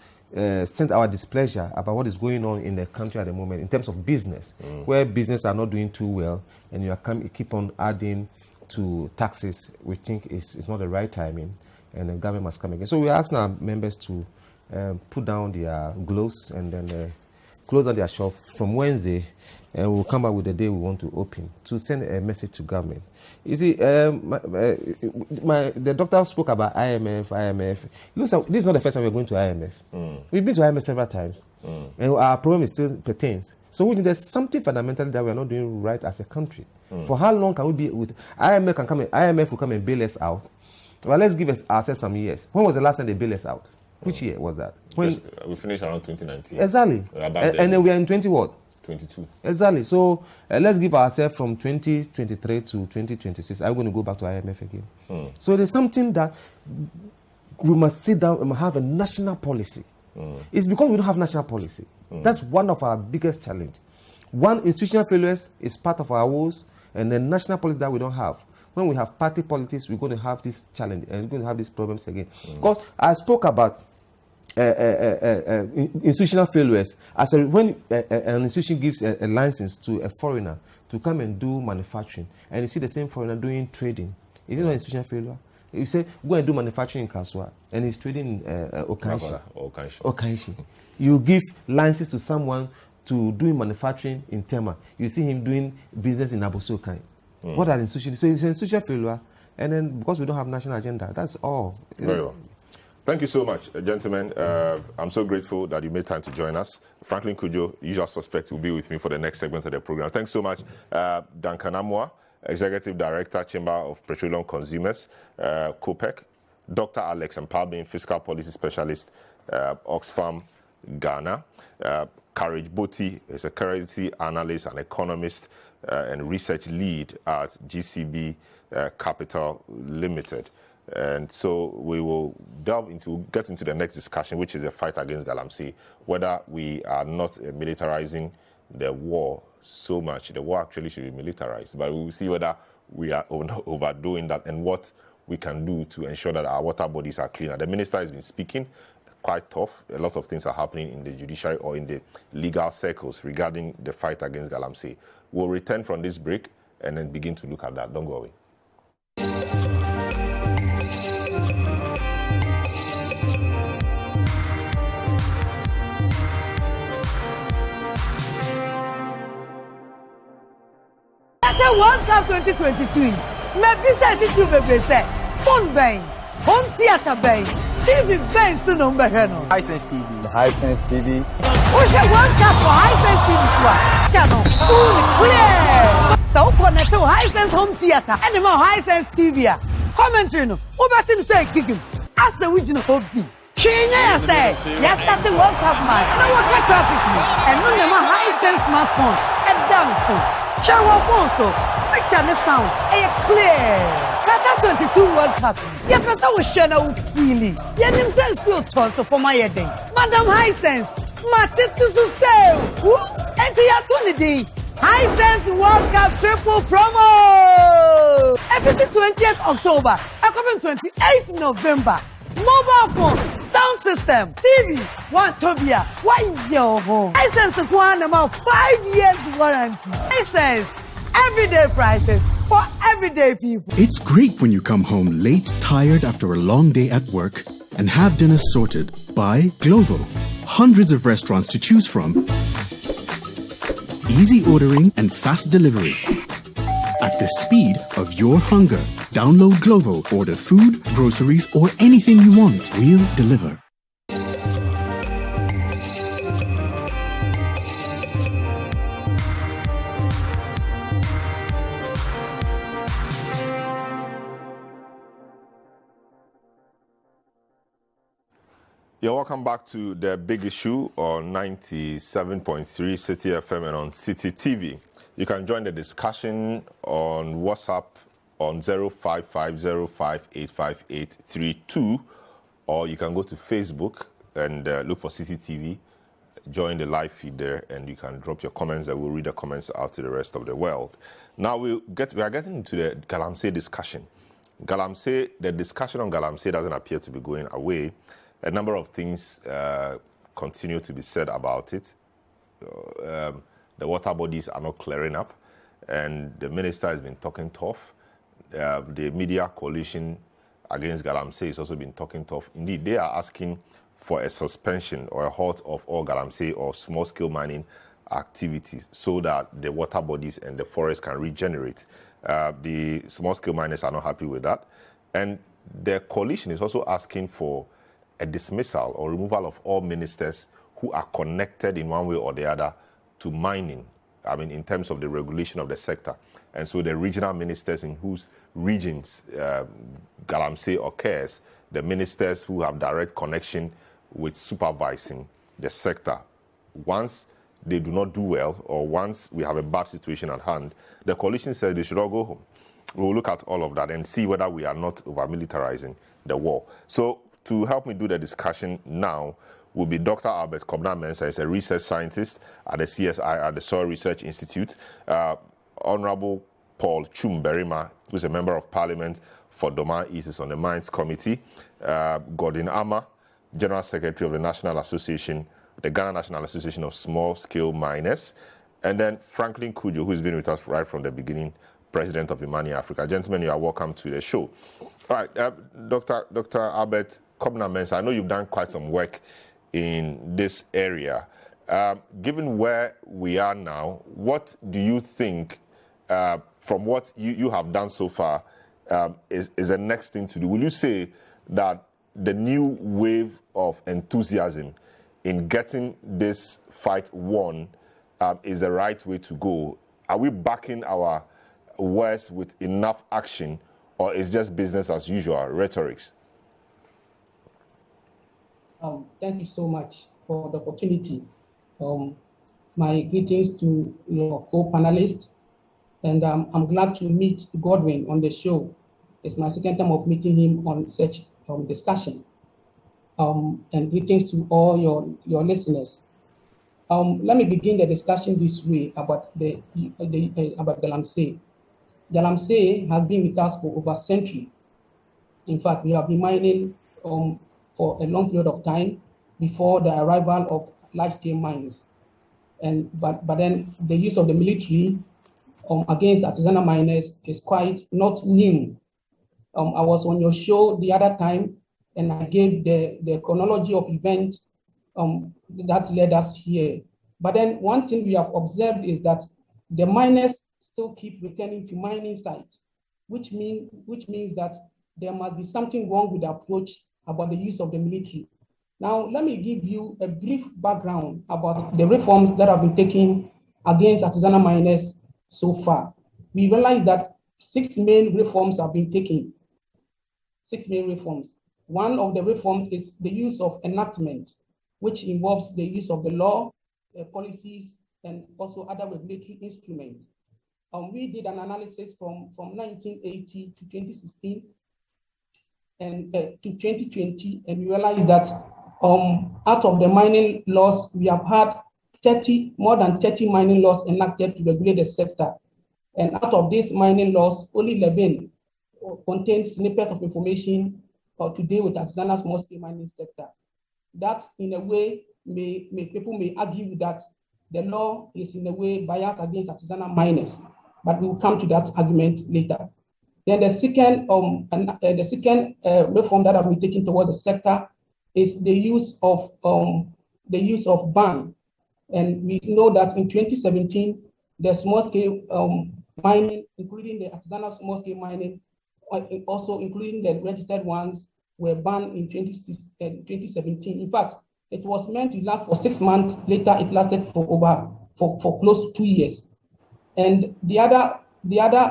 send our displeasure about what is going on in the country at the moment in terms of business, where business are not doing too well and you keep on adding to taxes. We think it's not the right timing and the government must come again. So we're asking our members to put down their gloves and then close down their shop from Wednesday, and we'll come back with the day we want to open to send a message to government. You see, the doctor spoke about IMF. This is not the first time we're going to IMF. We've been to IMF several times, and our problem is still pertains. So there's something fundamental that we're not doing right as a country. For how long can we be with IMF? IMF will come and bail us out. Well, let's give ourselves some years. When was the last time they bailed us out? Which year was that? When we finished around 2019. Exactly. And then we are in 22. Exactly. So let's give ourselves from 2023 to 2026. I'm going to go back to IMF again. So there's something that we must sit down and have a national policy. It's because we don't have national policy. That's one of our biggest challenge. One, institutional failures is part of our woes, and the national policy that we don't have. When we have party politics, we're going to have this challenge and we're going to have these problems again. Because I spoke about institutional failures. When an institution gives a license to a foreigner to come and do manufacturing, and you see the same foreigner doing trading, is it not institutional failure? You say, go and do manufacturing in Kaswa, and he's trading in Okanshi. You give license to someone to do manufacturing in Tema. You see him doing business in Abosokai. What are the institutions? So it's an institutional failure, and then because we don't have national agenda, that's all. Very well. Thank you so much, gentlemen. I'm so grateful that you made time to join us. Franklin Kujo, usual suspect, will be with me for the next segment of the program. Thanks so much. Duncan Amwa, Executive Director, Chamber of Petroleum Consumers, COPEC. Dr. Alex Mpabin, Fiscal Policy Specialist, Oxfam, Ghana. Courage Boti is a currency analyst and economist and research lead at GCB Capital Limited. And so we will get into the next discussion, which is the fight against Galamsey, whether we are not militarizing the war so much. The war actually should be militarized, but we will see whether we are overdoing that and what we can do to ensure that our water bodies are cleaner. The minister has been speaking quite tough. A lot of things are happening in the judiciary or in the legal circles regarding the fight against Galamsey. We'll return from this break and then begin to look at that. Don't go away. After World Cup 2022, my visa is to be phone bang, home theater bang, TV bẹ́ẹ̀ sí ló ń bẹ̀rẹ̀ nù. Hisense TV. Hisense TV. Ó ṣe World Cup for Hisense TV tó a. Channel full clear. Sọ ó connect to Hisense home theatre. Ẹni mọ̀ Hisense TV a. Commentary nù. Ó bá ti ní sẹ́ gígùn. Àṣẹ wíjìnà ó bì. Ṣìyẹn yẹn sẹ́, yẹ start the World Cup match. Ní wọ́n ká traffic ni. Ẹnu ní ma Hisense smartphone. Ẹ dáhùn sùn. Ṣé wọ́n fún so? Picture the sound. Ẹ clear. Qatar 22 World Cup. Yẹ pẹ́ sẹ́ wò ṣẹ́ na wò fìlì. Yẹ ní sẹ́ nsú òtọ́ so fọ́ máa yẹ dẹ̀. Madam Hisense, ma tètè so sẹ́ o. Ẹ ti yà tún ní dín. Hisense World Cup triple promo. Every 20th October, coming 28th November. Mobile phone, sound system, TV, one Tobia, 1 year home. Hisense one about 5 years warranty. Hisense, everyday prices for everyday people. It's great when you come home late, tired after a long day at work, and have dinner sorted by Glovo. Hundreds of restaurants to choose from. Easy ordering and fast delivery. At the speed of your hunger. Download Glovo, order food, groceries, or anything you want. We'll deliver. Yeah, welcome back to The Big Issue on 97.3 Citi FM and on Citi TV. You can join the discussion on WhatsApp on 0550585832, or you can go to Facebook and look for Citi TV, join the live feed there, and you can drop your comments and we'll read the comments out to the rest of the world. Now we are getting into the Galamsey discussion. The discussion on Galamsey doesn't appear to be going away. A number of things continue to be said about it. The water bodies are not clearing up, and the minister has been talking tough. The media coalition against Galamsey has also been talking tough. Indeed, they are asking for a suspension or a halt of all Galamsey or small-scale mining activities so that the water bodies and the forest can regenerate. The small-scale miners are not happy with that. And the coalition is also asking for a dismissal or removal of all ministers who are connected in one way or the other to mining, in terms of the regulation of the sector. And so the regional ministers in whose regions Galamsey occurs, the ministers who have direct connection with supervising the sector, once they do not do well or once we have a bad situation at hand, the coalition says they should all go home. We'll look at all of that and see whether we are not over-militarizing the war. So to help me do the discussion now will be Dr. Albert Kobna-Mensah. He's a research scientist at the CSI at the Soil Research Institute. Honorable Paul Chumberima, who is a member of Parliament for Doma East, is on the Mines Committee. Gordon Ama, General Secretary of the National Association, the Ghana National Association of Small-Scale Miners. And then Franklin Kujo, who's been with us right from the beginning, President of Imani Africa. Gentlemen, you are welcome to the show. All right, Dr. Albert Kobna-Mensah, I know you've done quite some work in this area. Given where we are now, what do you think, from what you have done so far, is the next thing to do? Will you say that the new wave of enthusiasm in getting this fight won is the right way to go? Are we backing our words with enough action, or is just business as usual, rhetorics? Thank you so much for the opportunity. My greetings to your co-panelists, and I'm glad to meet Godwin on the show. It's my second time of meeting him on such discussion. And greetings to all your listeners. Let me begin the discussion this way about about Galamsey. Galamsey has been with us for over a century. In fact, we have been mining for a long period of time before the arrival of large-scale mines. But then the use of the military against artisanal miners is quite not new. I was on your show the other time, and I gave the chronology of events that led us here. But then one thing we have observed is that the miners still keep returning to mining sites, which means that there must be something wrong with the approach about the use of the military. Now, let me give you a brief background about the reforms that have been taken against artisanal miners so far. We realize that 6 main reforms have been taken. 6 main reforms. One of the reforms is the use of enactment, which involves the use of the law, policies, and also other regulatory instruments. We did an analysis from 1980 to 2016 and to 2020, and we realized that out of the mining laws, we have had more than 30 mining laws enacted to regulate the sector. And out of these mining laws, only 11 contain snippets of information to deal with artisanal small-scale mining sector. That, in a way, people may argue that the law is in a way biased against artisanal miners, but we will come to that argument later. Then the second reform that have been taken towards the sector is the use of ban. And we know that in 2017, the small-scale mining, including the artisanal small-scale mining, also including the registered ones, were banned in 2017. In fact, it was meant to last for 6 months. Later, it lasted for close to 2 years. And the other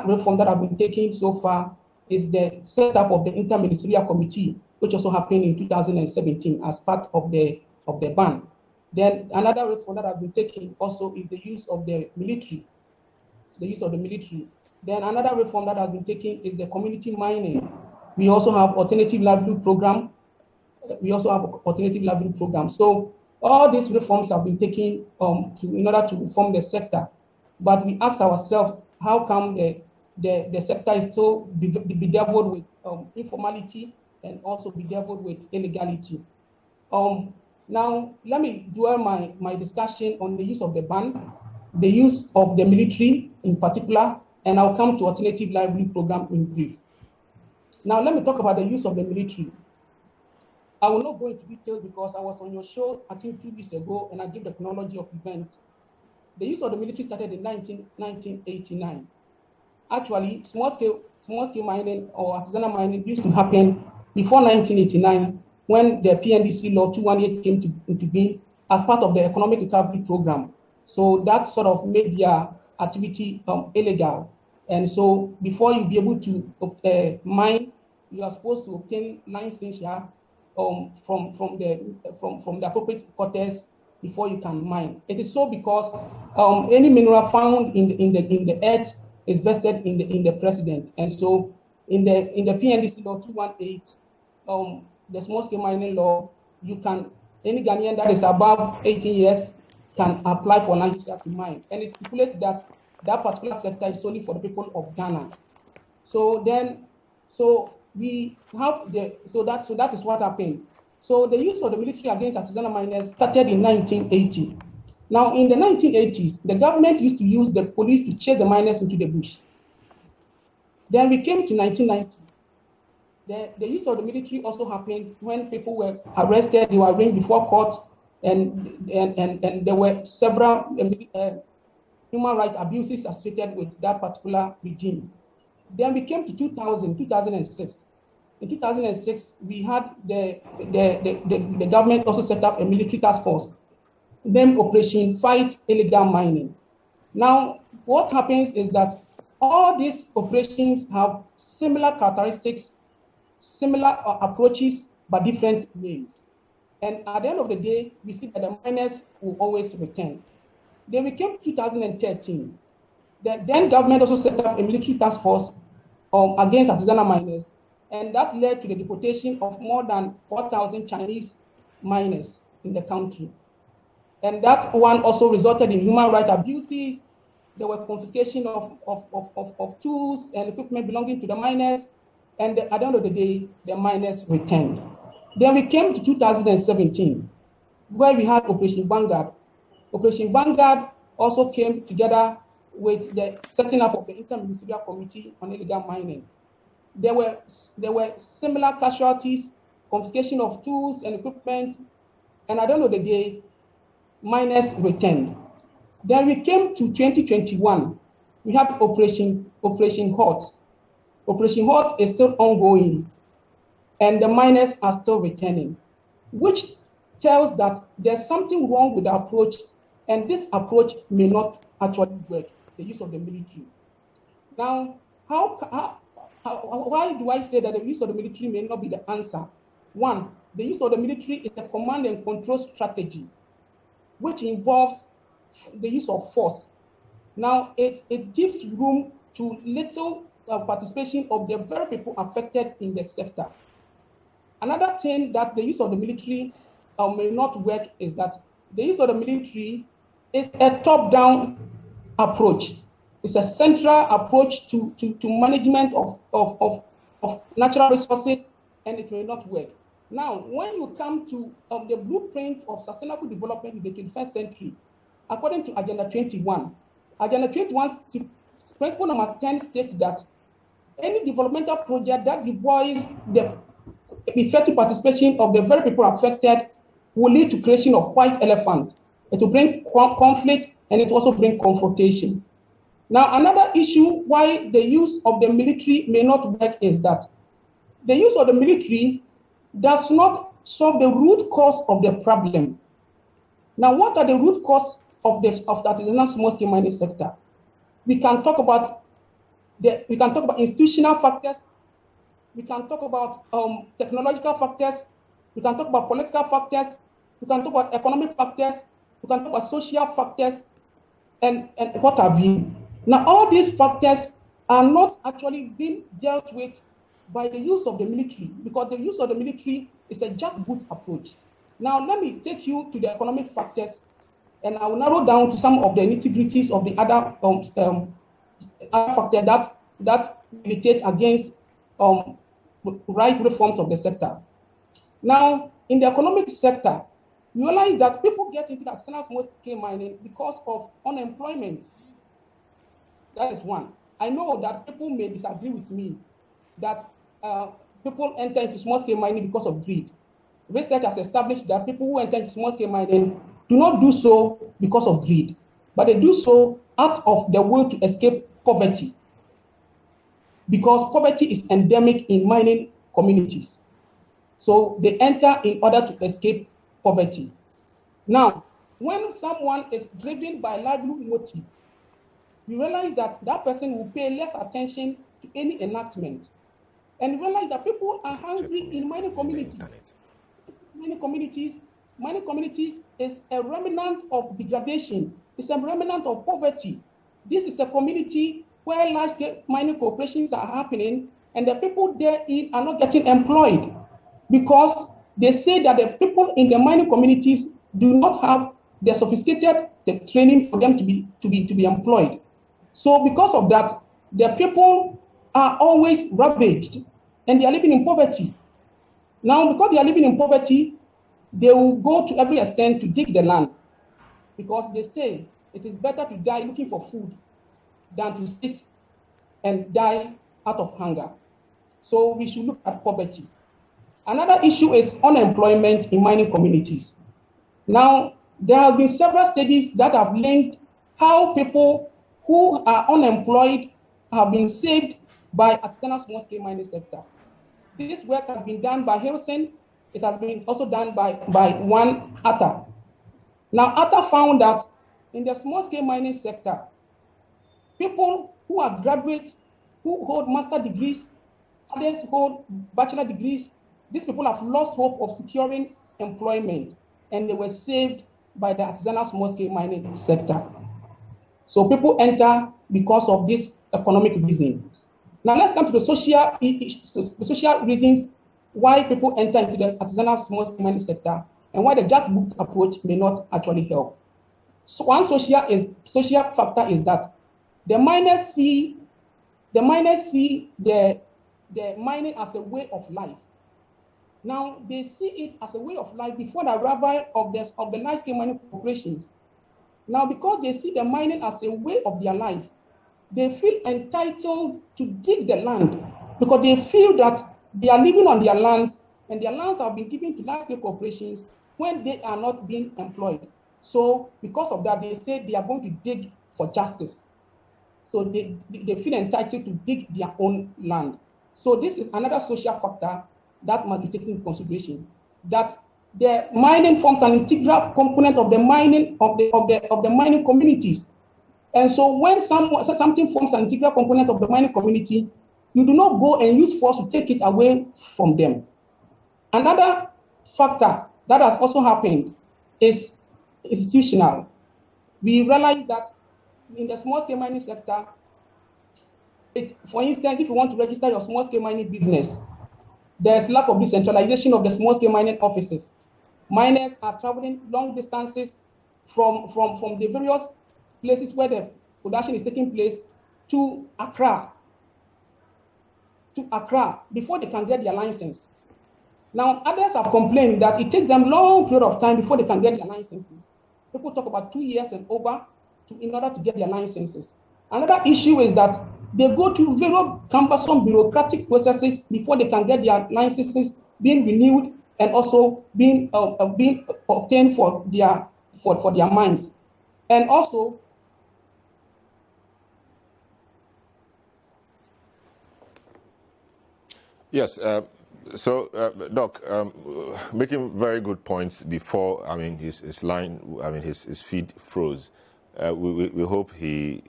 reform that have been taken so far is the setup of the interministerial committee, which also happened in 2017 as part of the ban. Then another reform that have been taken also is the use of the military. Then another reform that has been taken is the community mining. We also have alternative livelihood program. So all these reforms have been taken in order to reform the sector. But we ask ourselves, how come the sector is so bedeviled with informality and also bedeviled with illegality? Now, let me dwell my discussion on the use of the ban, the use of the military in particular, and I'll come to alternative livelihood program in brief. Now, let me talk about the use of the military. I will not go into detail because I was on your show, I think 2 weeks ago, and I gave the chronology of events. The use of the military started in 1989. Actually, small-scale mining or artisanal mining used to happen before 1989 when the PNDC law 218 came into being as part of the economic recovery program. So that sort of made their activity illegal. And so before you be able to mine, you are supposed to obtain licensure from the appropriate quarters before you can mine. It is so because any mineral found in the earth is vested in the president. And so in the PNDC law 218, the small scale mining law, any Ghanaian that is above 18 years can apply for licensure to mine. And it stipulates that that particular sector is only for the people of Ghana. So that is what happened. So the use of the military against artisanal miners started in 1980. Now, in the 1980s, the government used to use the police to chase the miners into the bush. Then we came to 1990. The use of the military also happened when people were arrested, they were brought before court, and there were several human rights abuses associated with that particular regime. Then we came to 2006. In 2006, we had the government also set up a military task force named Operation Fight Illegal Mining. Now, what happens is that all these operations have similar characteristics, similar approaches, but different names. And at the end of the day, we see that the miners will always return. Then we came to 2013. The then government also set up a military task force against artisanal miners, and that led to the deportation of more than 4,000 Chinese miners in the country. And that one also resulted in human rights abuses. There were confiscation of tools and equipment belonging to the miners, and at the end of the day, the miners returned. Then we came to 2017, where we had Operation Vanguard. Operation Vanguard also came together with the setting up of the Interministerial Committee on Illegal Mining. There were similar casualties, confiscation of tools and equipment, and at the end of the day, miners returned. Then we came to 2021. We have Operation Hot. Operation Hot is still ongoing. and the miners are still returning, which tells that there's something wrong with the approach, and this approach may not actually work, the use of the military. Now, why do I say that the use of the military may not be the answer? One, the use of the military is a command and control strategy, which involves the use of force. Now, it gives room to little participation of the very people affected in the sector. Another thing that the use of the military may not work is that the use of the military is a top-down approach. It's a central approach to management of natural resources, and it may not work. Now, when you come to the blueprint of sustainable development in the 21st century, according to Agenda 21, Agenda 21 principle number 10 states that any developmental project that devoids the effective participation of the very people affected will lead to creation of white elephant. It will bring conflict, and it also bring confrontation. Now, another issue why the use of the military may not work is that the use of the military does not solve the root cause of the problem. Now, what are the root cause of the artisanal small-scale mining sector? We can talk about institutional factors. We can talk about technological factors. We can talk about political factors. We can talk about economic factors. We can talk about social factors, and what have you. Now, all these factors are not actually being dealt with by the use of the military, because the use of the military is a jackboot approach. Now, let me take you to the economic factors, and I will narrow down to some of the nitty-gritties of the other factors that militate against right reforms of the sector. Now, in the economic sector, you realize that people get into that small-scale mining because of unemployment. That is one. I know that people may disagree with me that people enter into small-scale mining because of greed. Research has established that people who enter into small-scale mining do not do so because of greed, but they do so out of the will to escape poverty, because poverty is endemic in mining communities. So they enter in order to escape poverty. Now, when someone is driven by livelihood motive, you realize that that person will pay less attention to any enactment, and realize that people are hungry in mining communities. Mining communities is a remnant of degradation. It's a remnant of poverty. This is a community where large-scale mining corporations are happening, and the people therein are not getting employed, because they say that the people in the mining communities do not have the sophisticated training for them to be employed. So because of that, the people are always ravaged, and they are living in poverty. Now, because they are living in poverty, they will go to every extent to dig the land, because they say it is better to die looking for food than to sit and die out of hunger. So we should look at poverty. Another issue is unemployment in mining communities. Now, there have been several studies that have linked how people who are unemployed have been saved by artisanal small-scale mining sector. This work has been done by Hilson. It has been also done by one Atta. Now, Atta found that in the small-scale mining sector, people who are graduates, who hold master degrees, others hold bachelor degrees, these people have lost hope of securing employment, and they were saved by the artisanal small-scale mining sector. So people enter because of this economic reason. Now let's come to the social reasons why people enter into the artisanal small-scale mining sector, and why the jackboot approach may not actually help. So one social factor is that the miners see the mining as a way of life. Now they see it as a way of life before the arrival of the large-scale mining corporations. Now, because they see the mining as a way of their life, they feel entitled to dig the land, because they feel that they are living on their lands, and their lands have been given to large-scale corporations when they are not being employed. So because of that, they say they are going to dig for justice. So they feel entitled to dig their own land. So this is another social factor that must be taken into consideration. That the mining forms an integral component of the mining of the mining communities. And so when something forms an integral component of the mining community, you do not go and use force to take it away from them. Another factor that has also happened is institutional. We realize that in the small-scale mining sector, for instance, if you want to register your small-scale mining business, there's lack of decentralization of the small-scale mining offices. Miners are traveling long distances from the various places where the production is taking place to Accra before they can get their license. Now, others have complained that it takes them long period of time before they can get their licenses. People talk about 2 years and over in order to get their licenses. Another issue is that they go through very cumbersome bureaucratic processes before they can get their licenses being renewed and also being obtained for their mines. And also, yes. Doc, making very good points before. I mean, his line. I mean, his feed froze. We hope he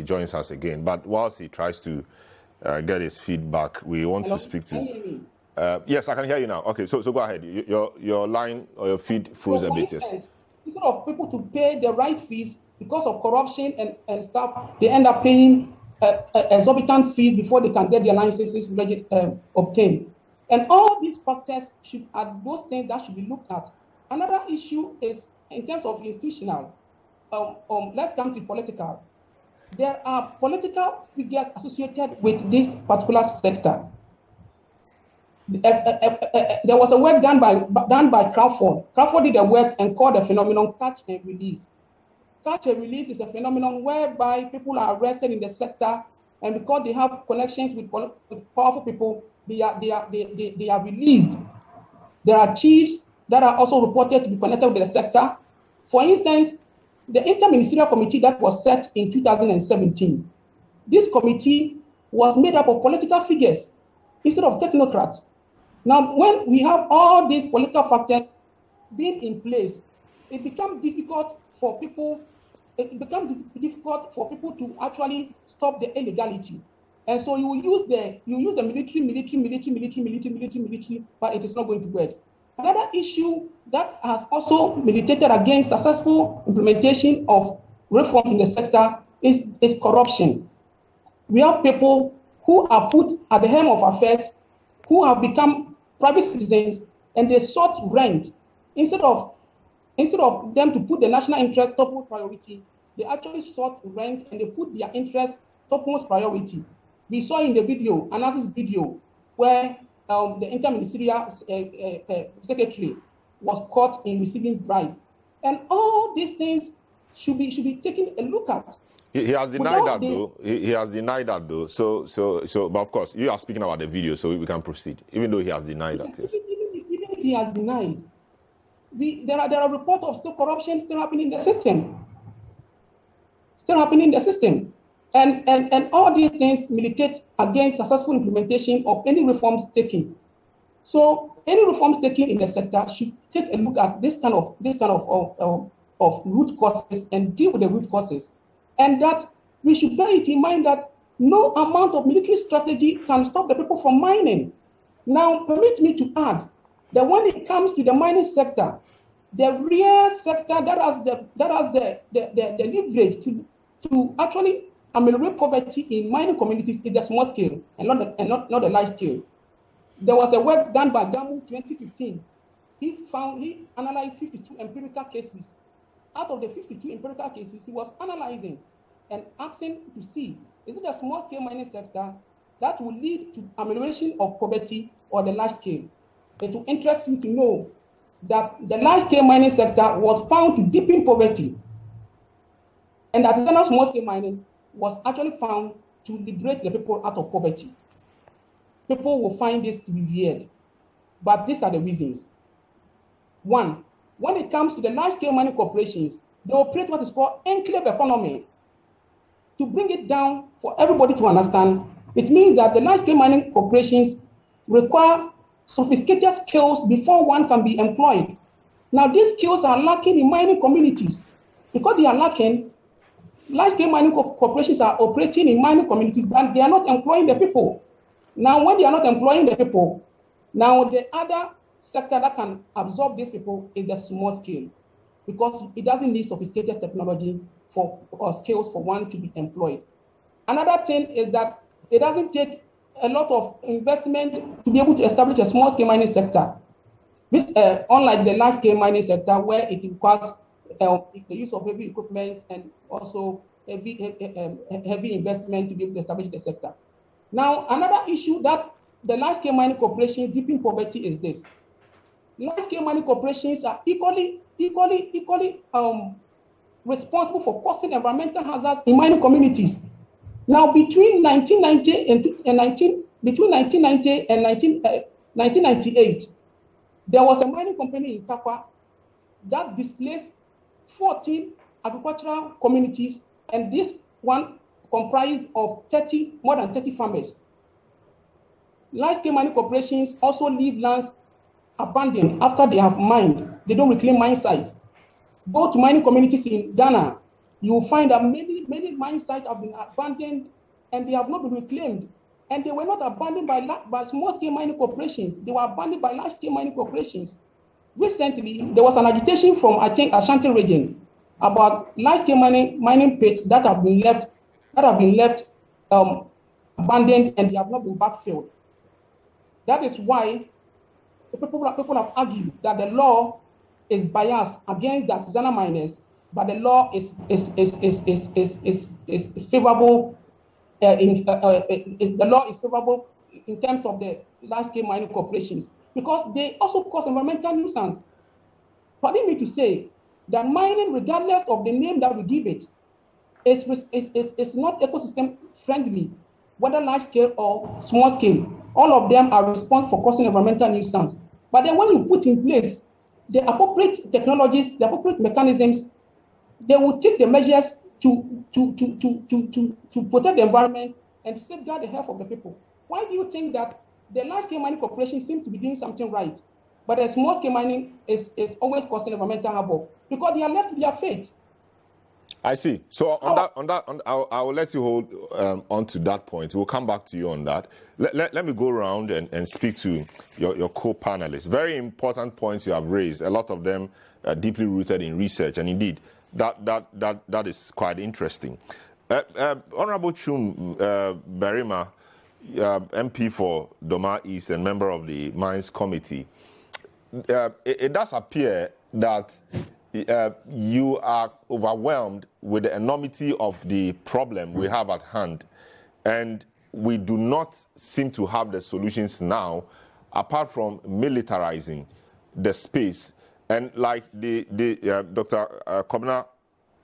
joins us again. But whilst he tries to get his feedback, we want to speak to. Yes, I can hear you now. Okay, so go ahead. Your line or your feed froze a bit. Yes. Instead of people to pay the right fees because of corruption and stuff, they end up paying exorbitant fees before they can get their licenses obtained. And all these factors are those things that should be looked at. Another issue is in terms of institutional. Let's come to political. There are political figures associated with this particular sector. There was a work done by Crawford. Crawford did a work and called the phenomenon catch and release. Catch and release is a phenomenon whereby people are arrested in the sector, and because they have connections with powerful people, they are released. There are chiefs that are also reported to be connected with the sector. For instance, the Interministerial Committee that was set in 2017, this committee was made up of political figures instead of technocrats. Now, when we have all these political factors being in place, it becomes difficult for people. It becomes difficult for people to actually stop the illegality, and so you use the military, but it is not going to work. Another issue that has also militated against successful implementation of reforms in the sector is corruption. We have people who are put at the helm of affairs, who have become private citizens, and they sought rent instead of them to put the national interest topmost priority. They actually sought rent and they put their interest topmost priority. We saw in the video, analysis video, where the interministerial secretary was caught in receiving bribe, and all these things should be taken a look at. He has denied that though. He has denied that though. So, but of course, you are speaking about the video, so we can proceed. Even though he has denied that, yes. Even if he has denied, there are reports of still corruption still happening in the system. And all these things militate against successful implementation of any reforms taken. So any reforms taken in the sector should take a look at this kind of root causes and deal with the root causes. And that we should bear it in mind that no amount of military strategy can stop the people from mining. Now, permit me to add that when it comes to the mining sector, the real sector that has the leverage to actually ameliorate poverty in mining communities is the small scale and not the large scale. There was a work done by Gamu 2015. He analyzed 52 empirical cases. Out of the 52 empirical cases, he was analyzing and asking to see, is it the small scale mining sector that will lead to amelioration of poverty or the large scale? It will interest you to know that the large scale mining sector was found to deepen poverty, and that artisanal small scale mining was actually found to liberate the people out of poverty. People will find this to be weird, but these are the reasons. One, when it comes to the large scale mining corporations, they operate what is called enclave economy. To bring it down for everybody to understand, it means that the large scale mining corporations require sophisticated skills before one can be employed. Now, these skills are lacking in mining communities. Because they are lacking, large-scale mining corporations are operating in mining communities, but they are not employing the people. Now, when they are not employing the people, now the other sector that can absorb these people is the small scale, because it doesn't need sophisticated technology or skills for one to be employed. Another thing is that it doesn't take a lot of investment to be able to establish a small-scale mining sector, which, unlike the large-scale mining sector, where it requires the use of heavy equipment and also heavy investment to be able to establish the sector. Now, another issue that the large-scale mining corporations deepen poverty is this. Large-scale mining corporations are equally responsible for causing environmental hazards in mining communities. Now, between 1990 and 1998, there was a mining company in Takwa that displaced 14 agricultural communities, and this one comprised of more than 30 farmers. Large-scale mining corporations also leave lands abandoned after they have mined. They don't reclaim mine sites. Go to mining communities in Ghana, you will find that many mine sites have been abandoned and they have not been reclaimed. And they were not abandoned by small-scale mining corporations. They were abandoned by large-scale mining corporations. Recently, there was an agitation from, I think, Ashanti region about large-scale mining pits that have been left abandoned and they have not been backfilled. That is why people have argued that the law is biased against the artisanal miners, but the law is favorable. The law is favorable in terms of the large-scale mining corporations, because they also cause environmental nuisance. Pardon me to say that mining, regardless of the name that we give it, is not ecosystem friendly, whether large scale or small scale. All of them are responsible for causing environmental nuisance. But then when you put in place the appropriate technologies, the appropriate mechanisms, they will take the measures to protect the environment and to safeguard the health of the people. Why do you think that the large-scale mining corporations seem to be doing something right, but the small-scale mining is always causing environmental havoc? Because they are left to their fate. I see. So I will let you hold on to that point. We'll come back to you on that. Let me go around and speak to your co-panelists. Very important points you have raised. A lot of them are deeply rooted in research, and indeed, that is quite interesting. Honorable Chum Berima, MP for Doma East and member of the Mines Committee, it does appear that you are overwhelmed with the enormity of the problem we have at hand, and we do not seem to have the solutions now, apart from militarizing the space. And like Dr. Kobna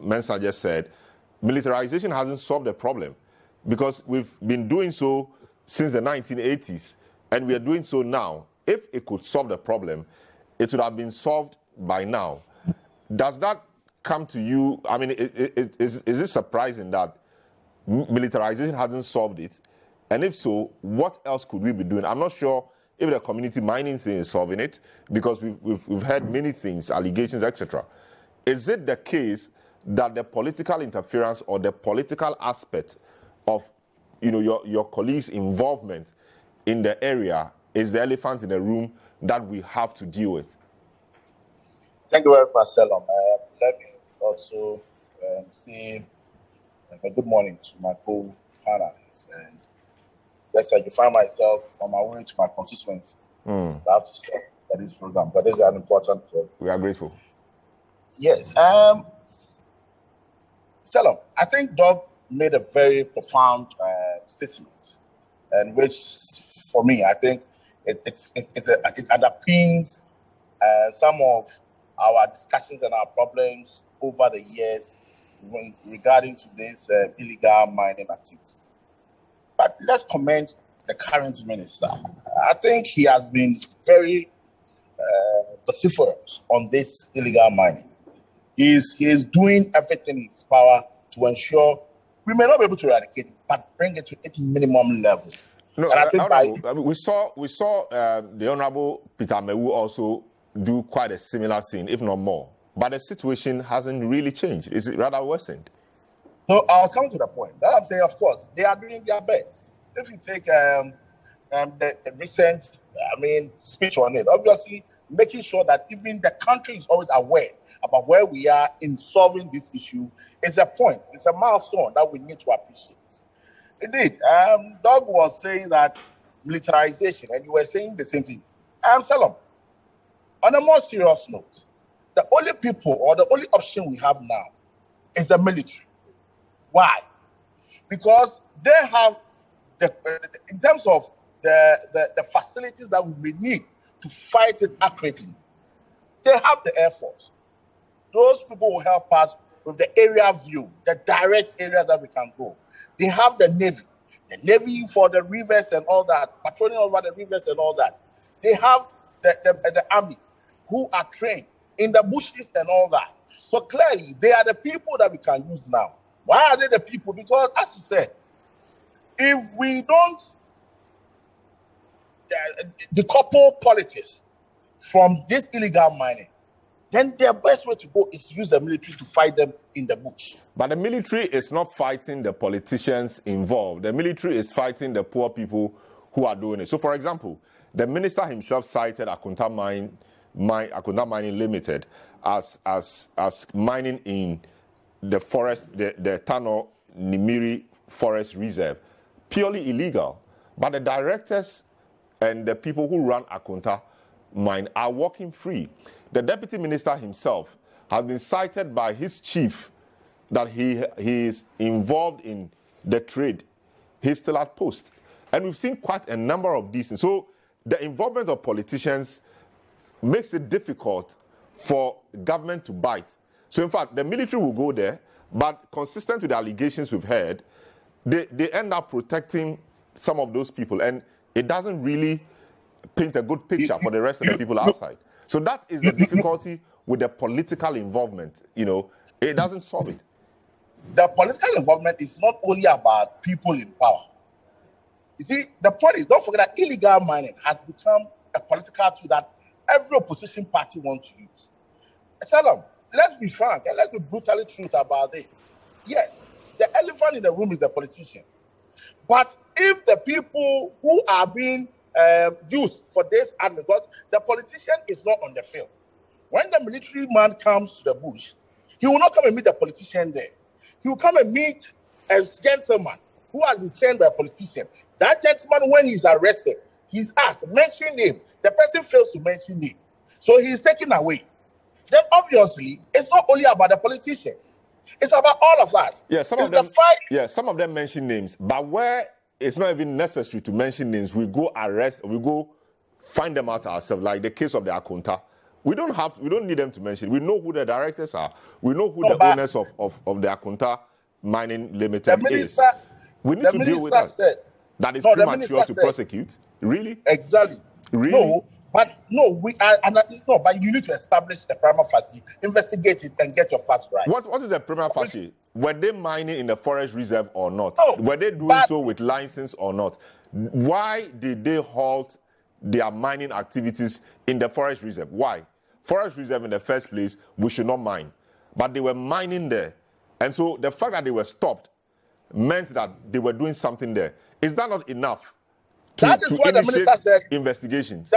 Mensah just said, militarization hasn't solved the problem, because we've been doing so since the 1980s, and we are doing so now. If it could solve the problem, it would have been solved by now. Does that come to you? I mean, is it surprising that militarization hasn't solved it? And if so, what else could we be doing? I'm not sure if the community mining thing is solving it, because we've heard many things, allegations, etc. Is it the case that the political interference or the political aspect of your colleagues' involvement in the area is the elephant in the room that we have to deal with? Thank you very much, Salom. Let me also say a good morning to my co-panelists. And yes, I find myself on my way to my constituency. I have to stop for this program, but this is an important program. We are grateful. Yes. Salom, I think Doug made a very profound statement, and which, for me, I think it underpins some of our discussions and our problems over the years regarding to this illegal mining activities. But let's commend the current minister. I think he has been very vociferous on this illegal mining. He is doing everything in his power to ensure we may not be able to eradicate it, but bring it to its minimum level. No, and I think we saw the Honorable Peter Mewu also do quite a similar thing, if not more. But the situation hasn't really changed. It's rather worsened. So I was coming to the point. That I'm saying, of course, they are doing their best. If you take the recent, speech on it, obviously making sure that even the country is always aware about where we are in solving this issue is a point. It's a milestone that we need to appreciate. Indeed, Doug was saying that militarization, and you were saying the same thing. Salom, on a more serious note, the only people or the only option we have now is the military. Why? Because they have, in terms of the facilities that we may need to fight it accurately, they have the Air Force. Those people will help us with the area view, the direct areas that we can go. They have the Navy for the rivers and all that, patrolling over the rivers and all that. They have the Army who are trained in the bushes and all that. So clearly, they are the people that we can use now. Why are they the people? Because, as you said, if we don't decouple politics from this illegal mining, then the best way to go is to use the military to fight them in the bush. But the military is not fighting the politicians involved. The military is fighting the poor people who are doing it. So, for example, the minister himself cited Akunta Mining Limited as mining in the forest, the Tano Nimiri Forest Reserve, purely illegal. But the directors and the people who run Akunta Mine are walking free. The deputy minister himself has been cited by his chief that he is involved in the trade. He's still at post. And we've seen quite a number of these things. So the involvement of politicians makes it difficult for government to bite. So in fact, the military will go there, but consistent with the allegations we've heard, they end up protecting some of those people. And it doesn't really paint a good picture for the rest of the people outside. So that is the difficulty with the political involvement. It doesn't solve it. The political involvement is not only about people in power. You see, the point is, don't forget that illegal mining has become a political tool that every opposition party wants to use. Salam, let's be frank and let's be brutally truth about this. Yes, the elephant in the room is the politicians. But if the people who are being used for this because the politician is not on the field. When the military man comes to the bush, he will not come and meet the politician there. He will come and meet a gentleman who has been sent by a politician. That gentleman, when he's arrested, he's asked, mention him. The person fails to mention him. So he's taken away. Then obviously, it's not only about the politician. It's about all of us. Yeah, some of them mention names, but where it's not even necessary to mention names, we go arrest, we go find them out ourselves, like the case of the Akunta. We don't need them to mention. We know who the directors are. We know who the owners of the Akunta Mining Limited is. We need to deal with that. That is premature to prosecute. Really? Exactly. Really? But you need to establish the prima facie, investigate it, and get your facts right. What is the prima facie? Were they mining in the forest reserve or not? Were they doing so with license or not? Why did they halt their mining activities in the forest reserve? Why? Forest reserve in the first place, we should not mine. But they were mining there. And so the fact that they were stopped meant that they were doing something there. Is that not enough to what the minister said. Investigations?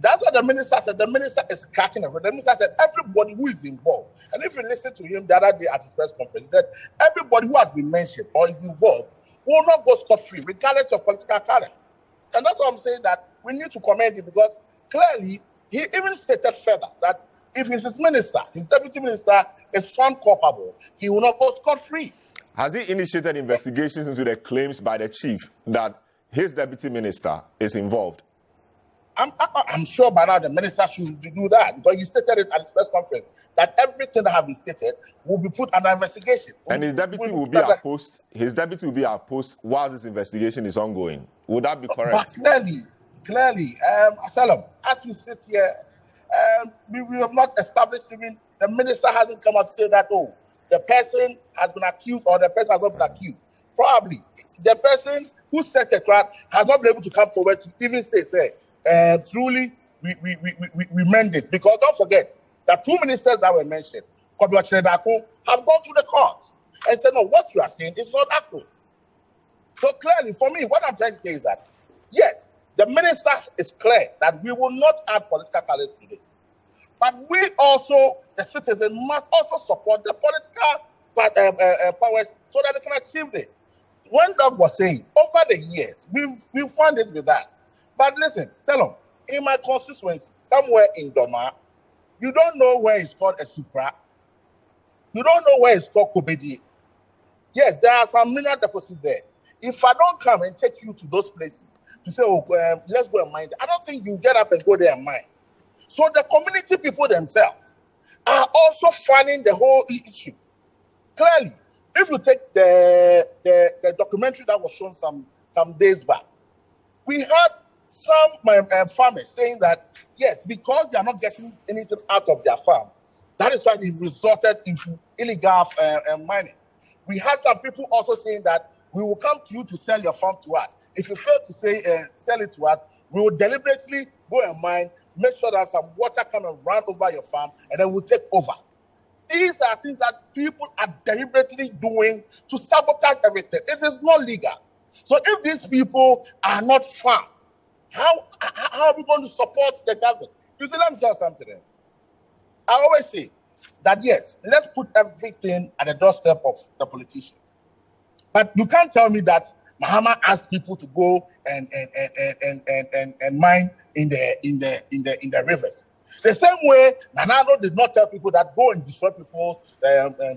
That's what the minister said. The minister is cracking up. The minister said everybody who is involved, and if you listen to him the other day at his press conference, that everybody who has been mentioned or is involved will not go scot-free, regardless of political color. And that's why I'm saying that we need to commend him, because clearly he even stated further that if his minister, his deputy minister, is found culpable, he will not go scot-free. Has he initiated investigations into the claims by the chief that his deputy minister is involved? I'm sure by now the minister should do that, because he stated it at his press conference that everything that has been stated will be put under investigation. And his deputy will be at post. His deputy will be at post while this investigation is ongoing. Would that be correct? But clearly, Asylum, as we sit here, we have not established, even the minister hasn't come out to say that, the person has been accused or the person has not been accused. Probably the person who set a crowd has not been able to come forward to even say, truly, we meant it. Because don't forget, the 2 ministers that were mentioned, Kodwa Chedako, have gone to the court and said, no, what you are saying is not accurate. So clearly, for me, what I'm trying to say is that, yes, the minister is clear that we will not add political colors to this. But we also, the citizens, must also support the political powers so that they can achieve this. When Doug was saying, over the years, we found it with us. But listen, Salom, in my constituency, somewhere in Doma, you don't know where it's called a Supra. You don't know where it's called Kobedi. Yes, there are some mineral deposits there. If I don't come and take you to those places to say, let's go and mine, I don't think you get up and go there and mine. So the community people themselves are also funding the whole issue. Clearly, if you take the documentary that was shown some days back, we had some farmers saying that, yes, because they are not getting anything out of their farm, that is why they resorted into illegal mining. We had some people also saying that we will come to you to sell your farm to us. If you fail to sell it to us, we will deliberately go and mine, make sure that some water come and run over your farm, and then we'll take over. These are things that people are deliberately doing to sabotage everything. It is not legal. So if these people are not found, how are we going to support the government? You see, let me tell you something. I always say that, yes, let's put everything at the doorstep of the politician. But you can't tell me that Mahama asked people to go and mine in the rivers. The same way Nanado did not tell people that go and destroy people's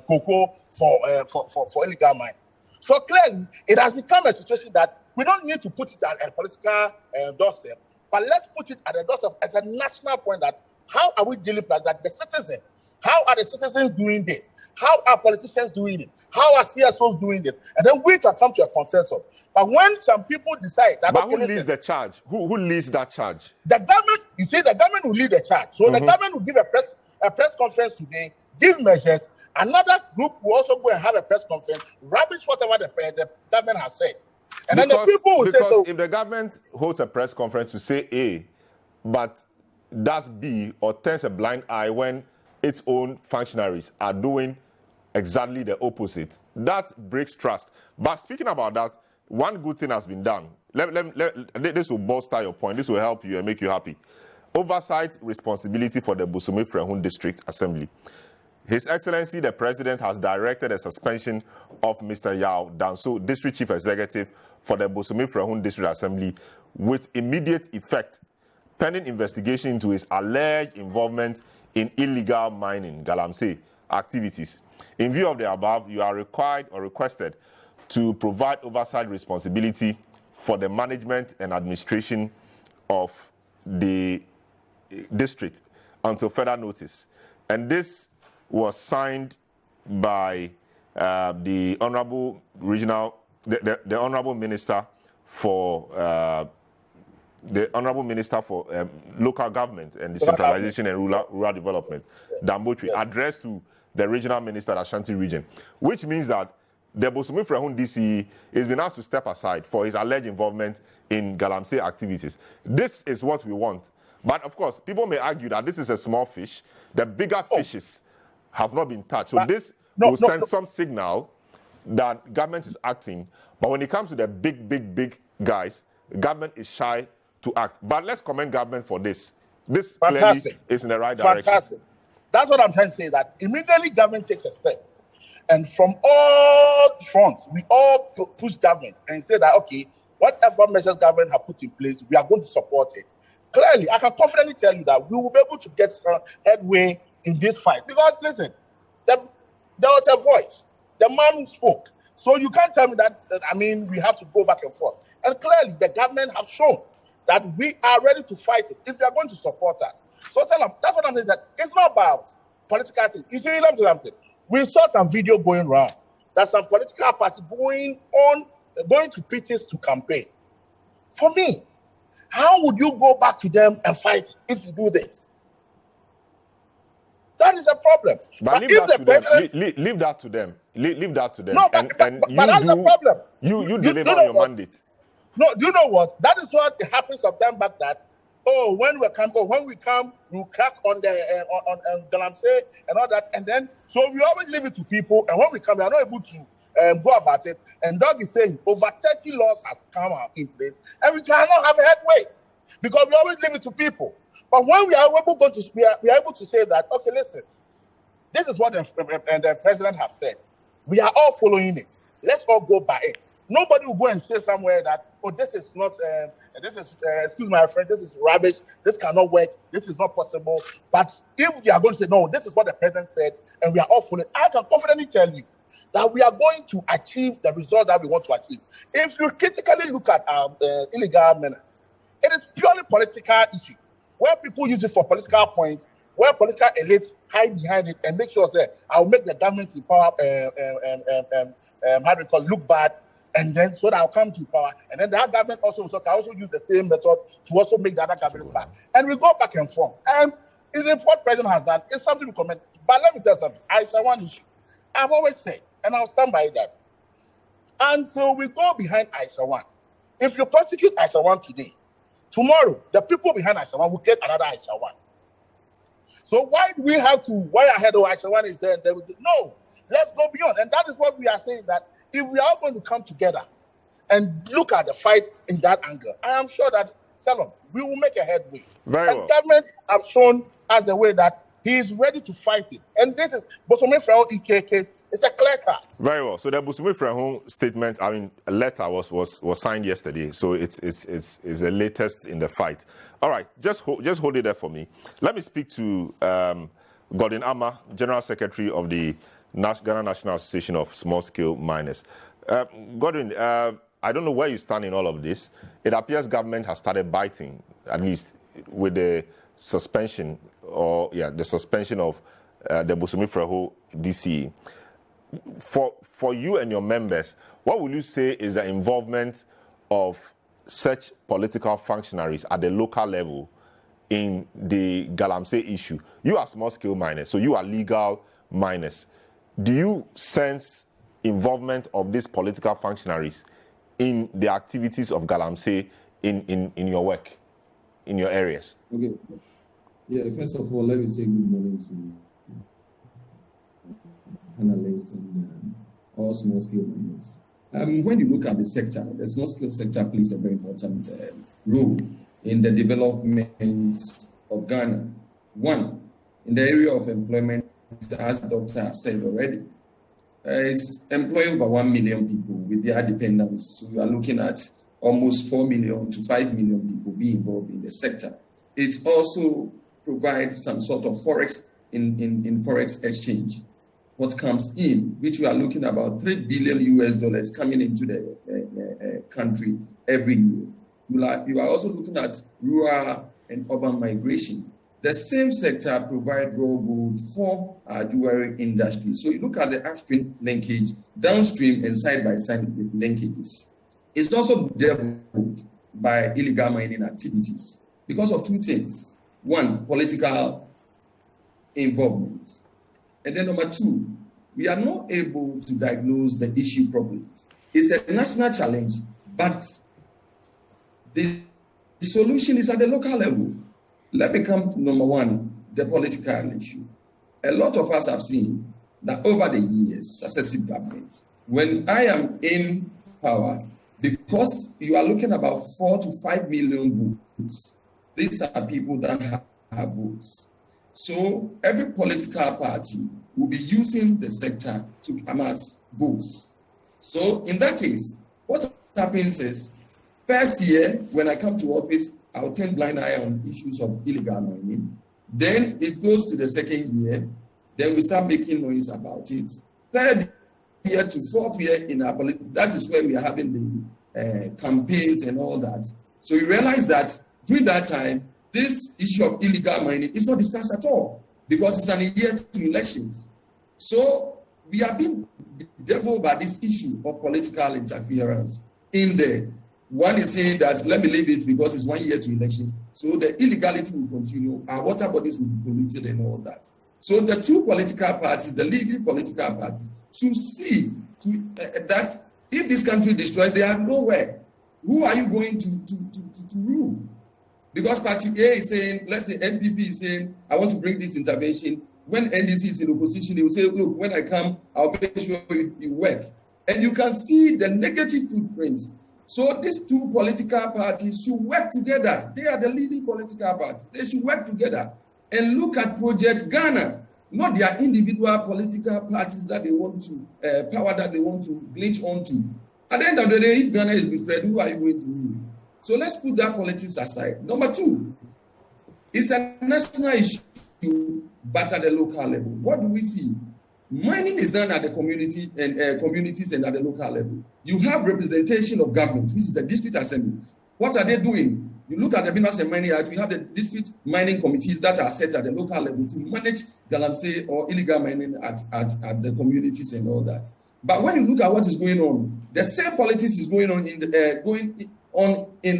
cocoa for illegal mine. So clearly, it has become a situation that we don't need to put it at a political doorstep, but let's put it at the doorstep as a national point that how are we dealing with that? The citizen, how are the citizens doing this? How are politicians doing it? How are CSOs doing this? And then we can come to a consensus. But when some people decide that... But who leads the charge? Who leads that charge? The government, you see, the government will lead the charge. So the government will give a press conference today, give measures. Another group will also go and have a press conference, rubbish whatever the government has said. And then the people will say... So, if the government holds a press conference to say A, but does B, or turns a blind eye when its own functionaries are doing exactly the opposite, that breaks trust. But speaking about that, one good thing has been done. This will bolster your point. This will help you and make you happy. Oversight responsibility for the Bosomi Frehun District Assembly. His Excellency, the President, has directed a suspension of Mr. Yao Danso, District Chief Executive for the Bosomi Frehun District Assembly, with immediate effect, pending investigation into his alleged involvement in illegal mining, Galamsey, activities. In view of the above, you are required or requested to provide oversight responsibility for the management and administration of the district until further notice. And this was signed by the Honorable the Honorable Minister for Local Government and Decentralization and Rural Development, Dambotri, addressed to the Regional Minister of Ashanti Region, which means that the Bosomi Frehun DCE is being asked to step aside for his alleged involvement in Galamsey activities. This is what we want. But of course, people may argue that this is a small fish. The bigger fishes have not been touched. So this will send some signal that government is acting. But when it comes to the big guys, government is shy to act. But let's commend government for this. This clearly is in the right direction. Fantastic. That's what I'm trying to say, that immediately government takes a step. And from all fronts, we all push government and say that, okay, whatever measures government have put in place, we are going to support it. Clearly, I can confidently tell you that we will be able to get some headway in this fight. Because, listen, there was a voice, the man who spoke. So you can't tell me that, we have to go back and forth. And clearly, the government have shown that we are ready to fight it if they are going to support us. So, Salam, that's what I'm saying, that it's not about political things. You see, let me tell you something. We saw some video going around that some political party going to pitches to campaign. For me, how would you go back to them and fight if you do this? That is a problem. But leave that to them. Leave that to them. No, but that's the problem. You deliver on your mandate. No, do you know what? That is what happened sometime back. That when we come, we crack on the on Galamsey and all that, and then so we always leave it to people. And when we come, we are not able to go about it. And Doug is saying over 30 laws has come out in place, and we cannot have a headway because we always leave it to people. But when we are able to say that, okay, listen, this is what the president has said. We are all following it. Let's all go by it. Nobody will go and say somewhere that, this is not, excuse my friend, this is rubbish, this cannot work, this is not possible. But if we are going to say, no, this is what the president said, and we are all following, I can confidently tell you that we are going to achieve the result that we want to achieve. If you critically look at illegal menace, it is purely political issue, where people use it for political points, where political elites hide behind it and make sure that I will make the government in power, look bad, and then so that I'll come to power. And then that government also use the same method to also make the other government back. And we go back and forth. And is it what president has done? It's something we comment. But let me tell you something. one issue. I've always said, and I'll stand by that, until we go behind Aisha 1, if you prosecute Aisha 1 today, tomorrow, the people behind Aisha 1 will get another Aisha 1. So why do we have to, why ahead of Aisha 1 is there and then we do? No, let's go beyond. And that is what we are saying, that if we are going to come together and look at the fight in that angle, I am sure that, Salom, we will make a headway. And government have shown us the way that he is ready to fight it. And this is, Bosome Freho EK case, it's a clear cut. Very well. So the Bosome Freho statement, a letter was signed yesterday. So it's the latest in the fight. All right, just hold it there for me. Let me speak to Gordon Ama, General Secretary of the Ghana National Association of Small-Scale Miners. Gordon, I don't know where you stand in all of this. It appears government has started biting, at least with the suspension of the Bosome Freho DCE. For you and your members, what will you say is the involvement of such political functionaries at the local level in the Galamsey issue? You are small-scale miners, so you are legal miners. Do you sense involvement of these political functionaries in the activities of Galamsey in your work, in your areas? Okay. Yeah, first of all, let me say good morning to analysts and all small-scale miners. When you look at the sector, the small-scale sector plays a very important role in the development of Ghana. One, in the area of employment, as the doctor have said already, it's employing over 1 million people with their dependents. So we are looking at almost 4 million to 5 million people being involved in the sector. It also provides some sort of forex in forex exchange. What comes in, which we are looking about $3 billion US coming into the country every year. You are also looking at rural and urban migration. The same sector provides raw gold for our jewelry industry. So you look at the upstream linkage, downstream and side-by-side linkages. It's also developed by illegal mining activities because of two things. One, political involvement. And then number two, we are not able to diagnose the issue properly. It's a national challenge, but the solution is at the local level. Let me come to number one, the political issue. A lot of us have seen that over the years, successive governments, when I am in power, because you are looking about 4 to 5 million votes, these are people that have votes. So every political party will be using the sector to amass votes. So in that case, what happens is, first year, when I come to office, I'll turn blind eye on issues of illegal mining. Then it goes to the second year. Then we start making noise about it. Third year to fourth year in our politics, that is where we are having the campaigns and all that. So you realize that during that time, this issue of illegal mining is not discussed at all because it's an year to elections. So we are being deviled by this issue of political interference in there. One is saying that let me leave it because it's 1 year to elections. So the illegality will continue. Our water bodies will be polluted and all that. So the two political parties, the leading political parties, should see that if this country destroys, they are nowhere. who are you going to rule? Because Party A is saying, let's say NPP is saying, I want to bring this intervention. When NDC is in opposition, they will say, look, when I come, I'll make sure you work. And you can see the negative footprints. So these two political parties should work together. They are the leading political parties. They should work together and look at Project Ghana, not their individual political parties that they want to, power that they want to glitch onto. At the end of the day, if Ghana is destroyed, who are you going to rule? So let's put that politics aside. Number two, it's a national issue, but at the local level. What do we see? Mining is done at the community and communities and at the local level. You have representation of government, which is the district assemblies. What are they doing? You look at the Minerals and Mining Act, we have the district mining committees that are set at the local level to manage galamsey or illegal mining at the communities and all that. But when you look at what is going on, the same politics is going on in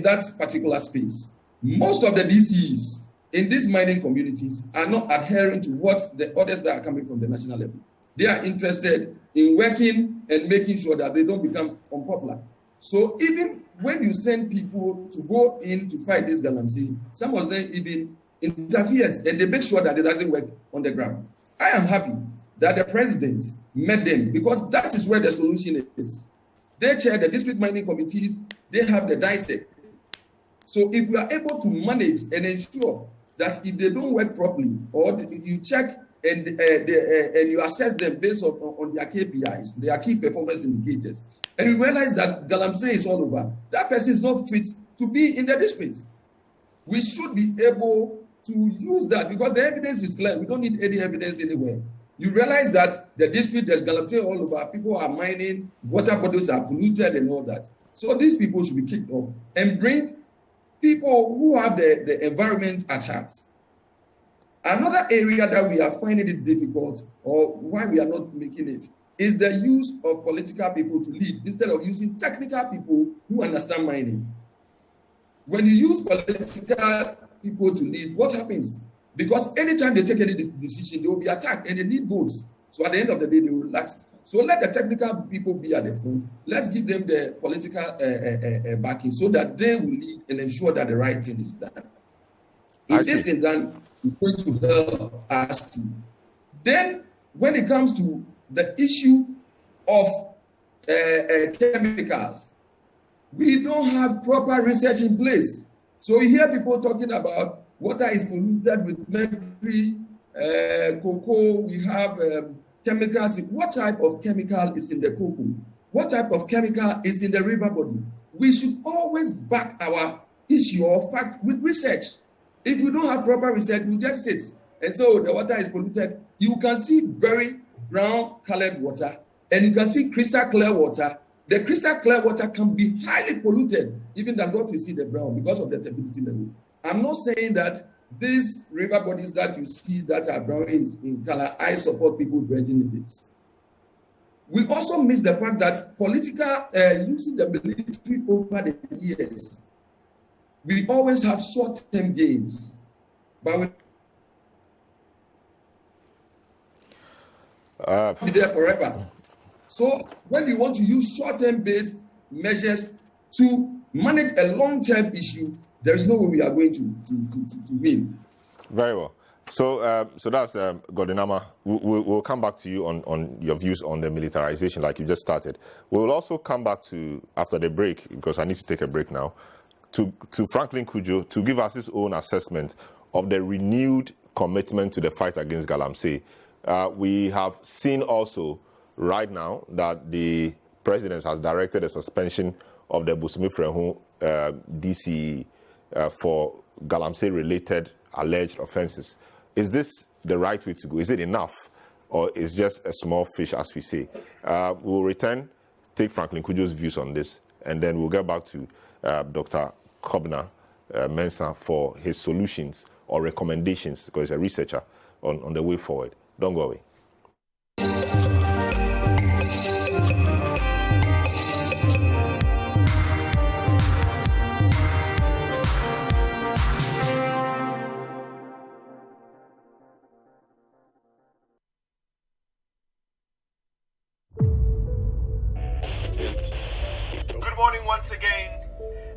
that particular space. Most of the DCs in these mining communities are not adhering to what the orders that are coming from the national level. They are interested in working and making sure that they don't become unpopular. So even when you send people to go in to fight this galamsey, some of them even interferes and they make sure that it doesn't work on the ground. I am happy that the president met them because that is where the solution is. They chair the district mining committees, they have the dissect. So if we are able to manage and ensure that if they don't work properly, or you check and you assess them based on their KPIs, their key performance indicators, and you realize that galamsey is all over, that person is not fit to be in the district. We should be able to use that because the evidence is clear. We don't need any evidence anywhere. You realize that the district, there's galamsey all over, people are mining, water bodies are polluted and all that. So these people should be kicked off and bring people who have the environment at heart. Another area that we are finding it difficult, or why we are not making it, is the use of political people to lead instead of using technical people who understand mining. When you use political people to lead, what happens? Because anytime they take any decision, they will be attacked and they need votes. So at the end of the day, they will relax. So let the technical people be at the front. Let's give them the political backing so that they will lead and ensure that the right thing is done. If this is done, it's going to help us too. Then, when it comes to the issue of chemicals, we don't have proper research in place. So you hear people talking about water is polluted with mercury, cocoa, we have chemicals. What type of chemical is in the cocoa? What type of chemical is in the river body? We should always back our issue or fact with research. If we don't have proper research, we just sit. And so the water is polluted. You can see very brown colored water and you can see crystal clear water. The crystal clear water can be highly polluted, even than what we see the brown because of the turbidity level. I'm not saying that these river bodies that you see that are brown in color, I support people dredging it. We also miss the fact that political using the military over the years, we always have short-term gains, but we be there forever. So when you want to use short-term based measures to manage a long-term issue, there is no way we are going to win. Very well. So that's Godinama. We'll come back to you on your views on the militarization, like you just started. We'll also come back to, after the break, because I need to take a break now, to Franklin Cudjoe to give us his own assessment of the renewed commitment to the fight against galamsey. We have seen also right now that the president has directed a suspension of the Busumi Frehu DC for galamsey-related alleged offenses. Is this the right way to go? Is it enough? Or is just a small fish, as we say? We'll return, take Franklin Cudjoe's views on this, and then we'll get back to Dr. Kobna Mensah for his solutions or recommendations, because he's a researcher, on the way forward. Don't go away. Good morning once again.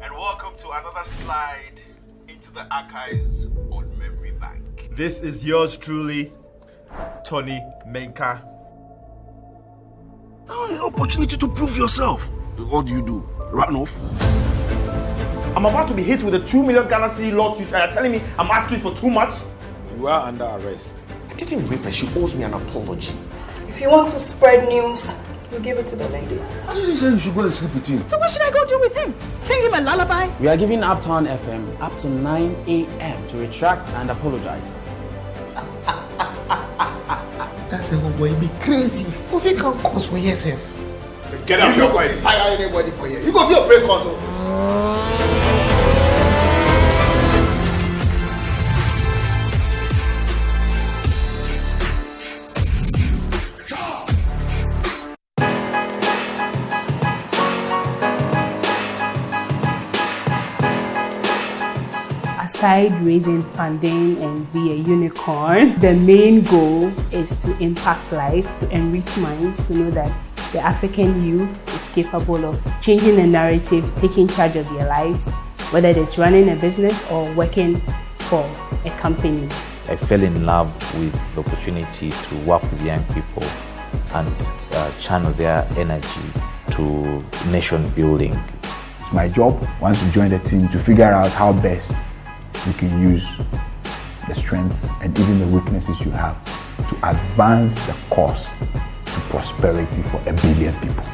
and welcome to another slide into the archives on Memory Bank. This is yours truly, Tony Menka. An opportunity to prove yourself. What do you do? Run off? I'm about to be hit with a 2 million Ghana Cedi lawsuit and you're telling me I'm asking for too much? You are under arrest. I didn't rape her. She owes me an apology. If you want to spread news, you give it to the ladies. I didn't say you should go and sleep with him. So what should I go do with him? Sing him a lullaby? We are giving Uptown FM up to 9 a.m. to retract and apologize. That's a boy, be crazy. If you can't cause for yourself. So get out. You don't go and fire anybody for you. You go for your press council. Aside raising funding and be a unicorn, the main goal is to impact life, to enrich minds, to know that the African youth is capable of changing the narrative, taking charge of their lives, whether it's running a business or working for a company. I fell in love with the opportunity to work with young people and channel their energy to nation building. It's my job, once you join the team, to figure out how best you can use the strengths and even the weaknesses you have to advance the cause to prosperity for 1 billion people.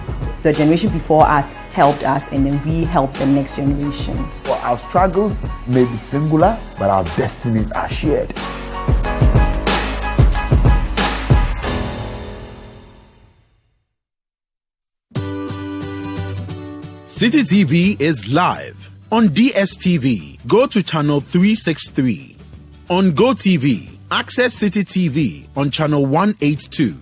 The generation before us helped us, and then we help the next generation. Well, our struggles may be singular, but our destinies are shared. Citi TV is live. On DSTV, go to channel 363. On GoTV, access Citi TV on channel 182.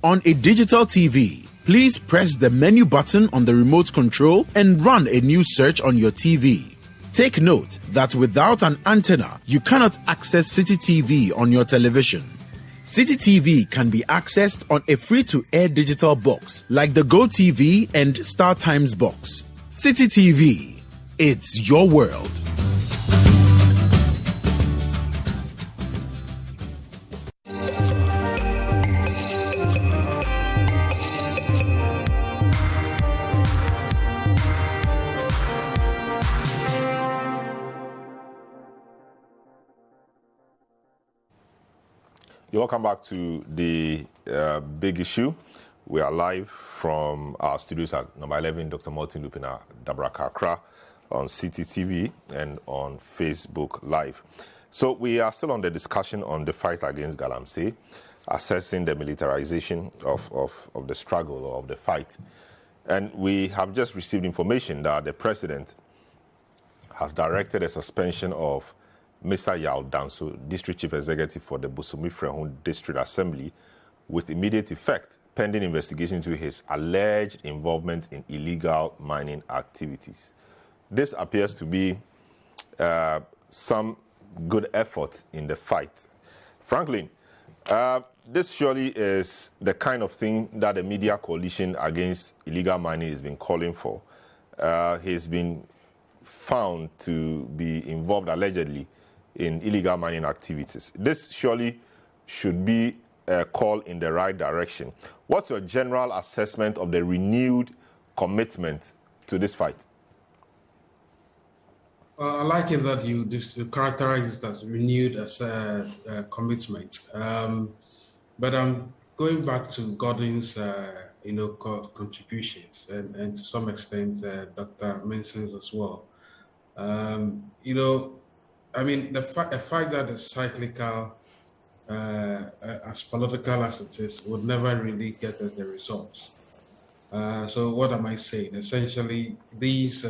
On a digital TV, please press the menu button on the remote control and run a new search on your TV. Take note that without an antenna, you cannot access Citi TV on your television. Citi TV can be accessed on a free-to-air digital box like the GoTV and StarTimes box. Citi TV. It's your world. You're welcome back to the big issue. We are live from our studios at number 11, Dr. Martin Lupina, Dabraka, Accra, on Citi TV and on Facebook Live. So we are still on the discussion on the fight against Galamsey, assessing the militarization of the struggle or of the fight. And we have just received information that the president has directed a suspension of Mr. Yao Danso, District Chief Executive for the Busumi Frehun District Assembly, with immediate effect, pending investigation into his alleged involvement in illegal mining activities. This appears to be some good effort in the fight. Franklin, this surely is the kind of thing that the media coalition against illegal mining has been calling for. He's been found to be involved allegedly in illegal mining activities. This surely should be a call in the right direction. What's your general assessment of the renewed commitment to this fight? I like it that you characterize it as renewed as a commitment. But I'm going back to Gordon's, contributions and to some extent Dr. Menson's as well. The fact that it's cyclical, as political as it is, would never really get us the results. So what am I saying? Essentially, these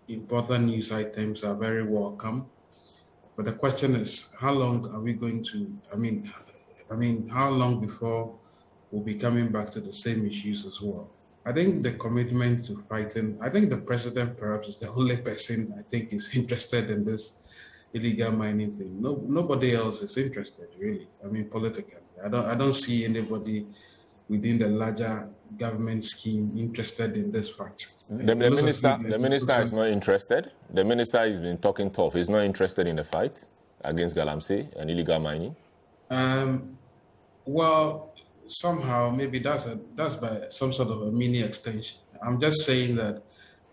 important news items are very welcome, but the question is, how long are we going to? How long before we'll be coming back to the same issues as well? I think the commitment to fighting. I think the president perhaps is the only person I think is interested in this illegal mining thing. Nobody else is interested, really. Politically, I don't see anybody within the larger government scheme interested in this fact. The minister is not interested. The minister has been talking tough. He's not interested in the fight against Galamsey and illegal mining. Well, somehow maybe that's by some sort of a mini extension. I'm just saying that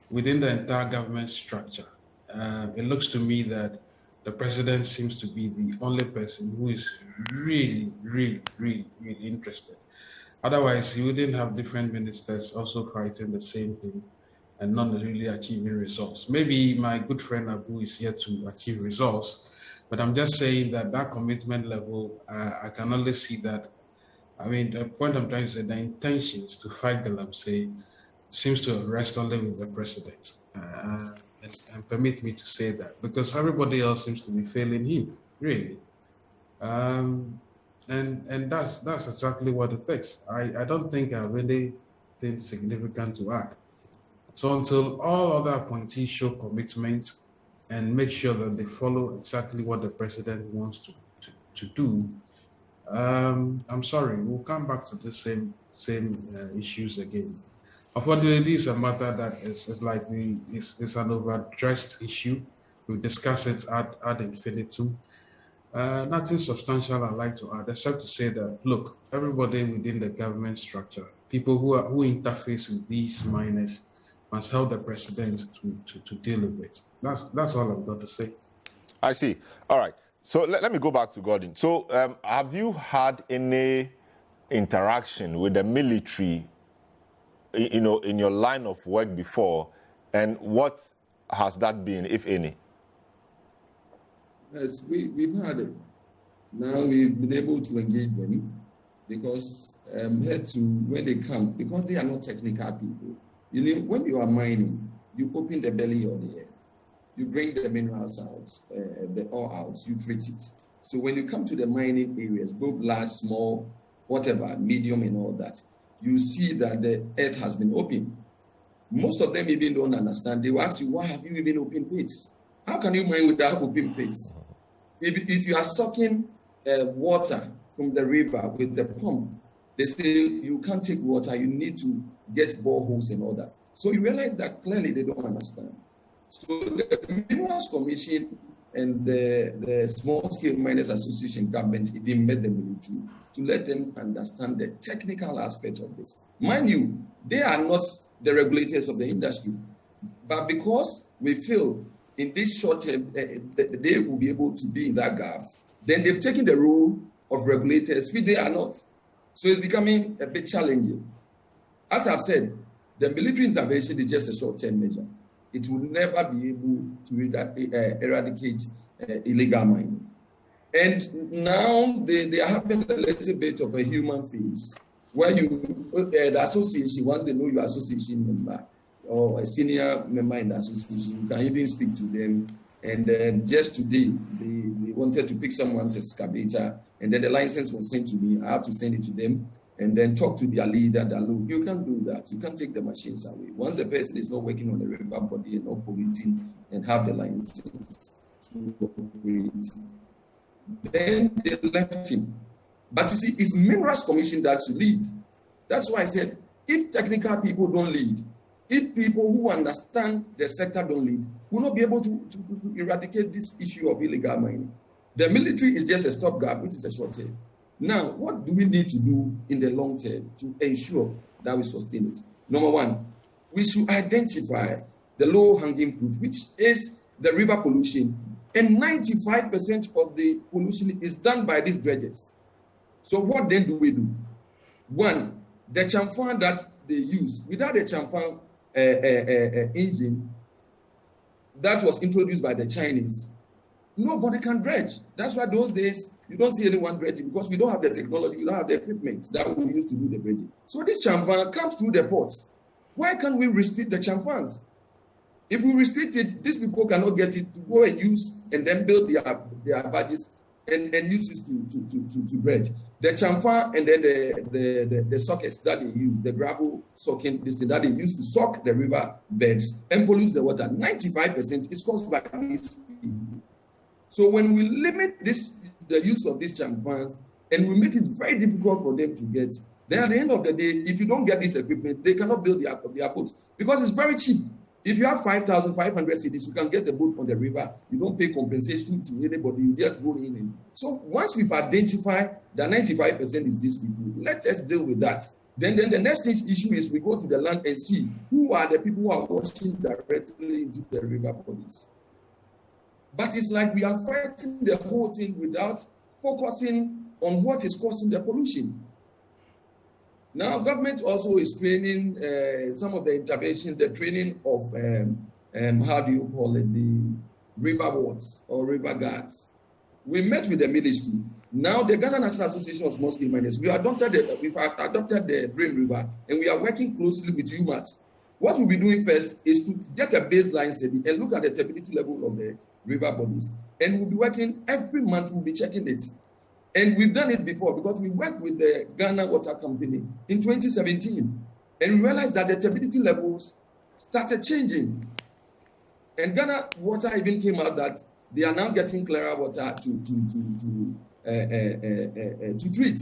within the entire government structure, it looks to me that the president seems to be the only person who is really interested. Otherwise, you wouldn't have different ministers also fighting the same thing and not really achieving results. Maybe my good friend Abu is here to achieve results, but I'm just saying that commitment level, I can only see that. I mean, the point I'm trying to say, the intentions to fight Galamsey seems to rest only with the president. And permit me to say that, because everybody else seems to be failing him, really. And that's exactly what it takes. I don't think I have anything significant to add. So until all other appointees show commitment and make sure that they follow exactly what the president wants to do, I'm sorry, we'll come back to the same issues again. Unfortunately, this is a matter that is like it's an overdressed issue. We discuss it ad infinitum. Nothing substantial I'd like to add, except to say that, look, everybody within the government structure, people who interface with these miners, must help the president to deal with it. That's all I've got to say. I see. All right. So let me go back to Gordon. So have you had any interaction with the military, in your line of work before, and what has that been, if any? Yes, we've had it. Now we've been able to engage them because when they come, because they are not technical people. When you are mining, you open the belly of the earth, you bring the minerals out, the ore out, you treat it. So when you come to the mining areas, both large, small, whatever, medium and all that, you see that the earth has been opened. Most of them even don't understand. They will ask you, why have you even opened pits? How can you mine without open pits? If you are sucking water from the river with the pump, they say you can't take water, you need to get boreholes and all that. So you realize that clearly they don't understand. So the Minerals Commission and the Small Scale Miners Association government even met them to let them understand the technical aspect of this. Mind you, they are not the regulators of the industry, but because we feel in this short term they will be able to be in that gap, then they've taken the role of regulators, which they are not. So it's becoming a bit challenging. As I've said, the military intervention is just a short-term measure. It will never be able to eradicate illegal mining. And now they are having a little bit of a human face, where the association, once they know your association member or a senior member in the association, you can even speak to them. And just today, they wanted to pick someone's excavator, and then the license was sent to me. I have to send it to them and then talk to their leader that, look, you can't do that. You can't take the machines away. Once the person is not working on the river body and not polluting and have the license to operate, then they left him. But you see, it's Minerals Commission that should lead. That's why I said, if technical people don't lead, if people who understand the sector don't lead, will not be able to eradicate this issue of illegal mining. The military is just a stopgap, which is a short term. Now, what do we need to do in the long term to ensure that we sustain it? Number one, we should identify the low-hanging fruit, which is the river pollution. And 95% of the pollution is done by these dredges. So what then do we do? One, the chamfan that they use, without the chamfan engine that was introduced by the Chinese, nobody can dredge. That's why those days you don't see anyone dredging, because we don't have the technology, we don't have the equipment that we use to do the dredging. So this chamfan comes through the ports. Why can't we restrict the chamfans? If we restrict it, these people cannot get it to go and use and then build their barges and use it to dredge. The chamfan and then the sockets that they use, the gravel soaking this thing that they use to soak the river beds and pollute the water, 95% is caused by these people. So when we limit the use of these chamfans and we make it very difficult for them to get, Then at the end of the day, if you don't get this equipment, they cannot build their boats because it's very cheap. If you have 5,500 cedis, you can get a boat on the river. You don't pay compensation to anybody. You just go in. And so once we've identified that 95% is these people, let us deal with that. Then the next issue is we go to the land and see who are the people who are washing directly into the river bodies. But it's like we are fighting the whole thing without focusing on what is causing the pollution. Now, government also is training some of the intervention, the training of, how do you call it, the river wards or river guards. We met with the ministry. Now, the Ghana National Association of Small-Scale Miners, we've adopted the Brain River, and we are working closely with UMAT. What we'll be doing first is to get a baseline study and look at the turbidity level of the river bodies. And we'll be working every month, we'll be checking it. And we've done it before because we worked with the Ghana Water Company in 2017. And we realized that the turbidity levels started changing. And Ghana Water even came out that they are now getting clearer water to treat.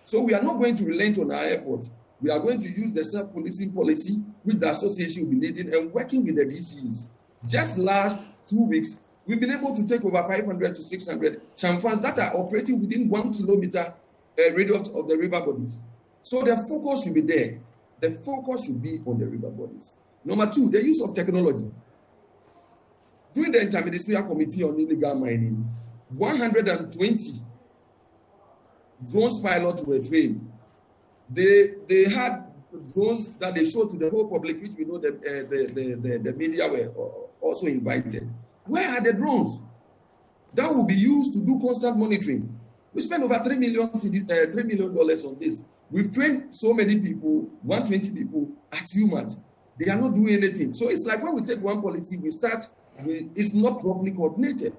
So we are not going to relent on our efforts. We are going to use the self-policing policy which the association will be leading and working with the DCs. Just last 2 weeks, we've been able to take over 500 to 600 chamfans that are operating within 1 kilometer radius of the river bodies. So the focus should be there. The focus should be on the river bodies. Number two, the use of technology. During the Interministerial Committee on Illegal Mining, 120 drones pilots were trained. They had drones that they showed to the whole public, which we know the media were also invited. Where are the drones? That will be used to do constant monitoring. We spent over $3 million on this. We've trained so many people, 120 people at UMAT. They are not doing anything. So it's like when we take one policy, we start with, it's not properly coordinated.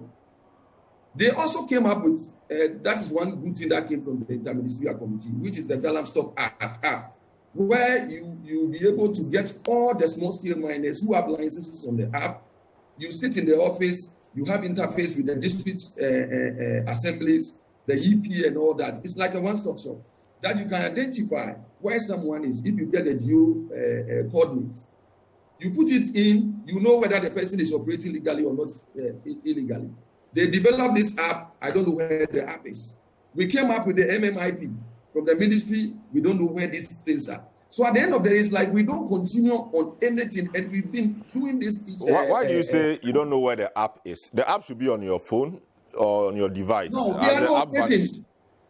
They also came up with, that is one good thing that came from the Interministerial Committee, which is the Galam Stop app, where you'll be able to get all the small-scale miners who have licenses on the app. You sit in the office, you have interface with the district assemblies, the EP and all that. It's like a one-stop shop that you can identify where someone is if you get the geo coordinates. You put it in, you know whether the person is operating legally or not illegally. They developed this app. I don't know where the app is. We came up with the MMIP from the ministry. We don't know where these things are. So at the end of the day, it's like we don't continue on anything, and we've been doing this. Why do you say you don't know where the app is? The app should be on your phone or on your device. No, we are not operating.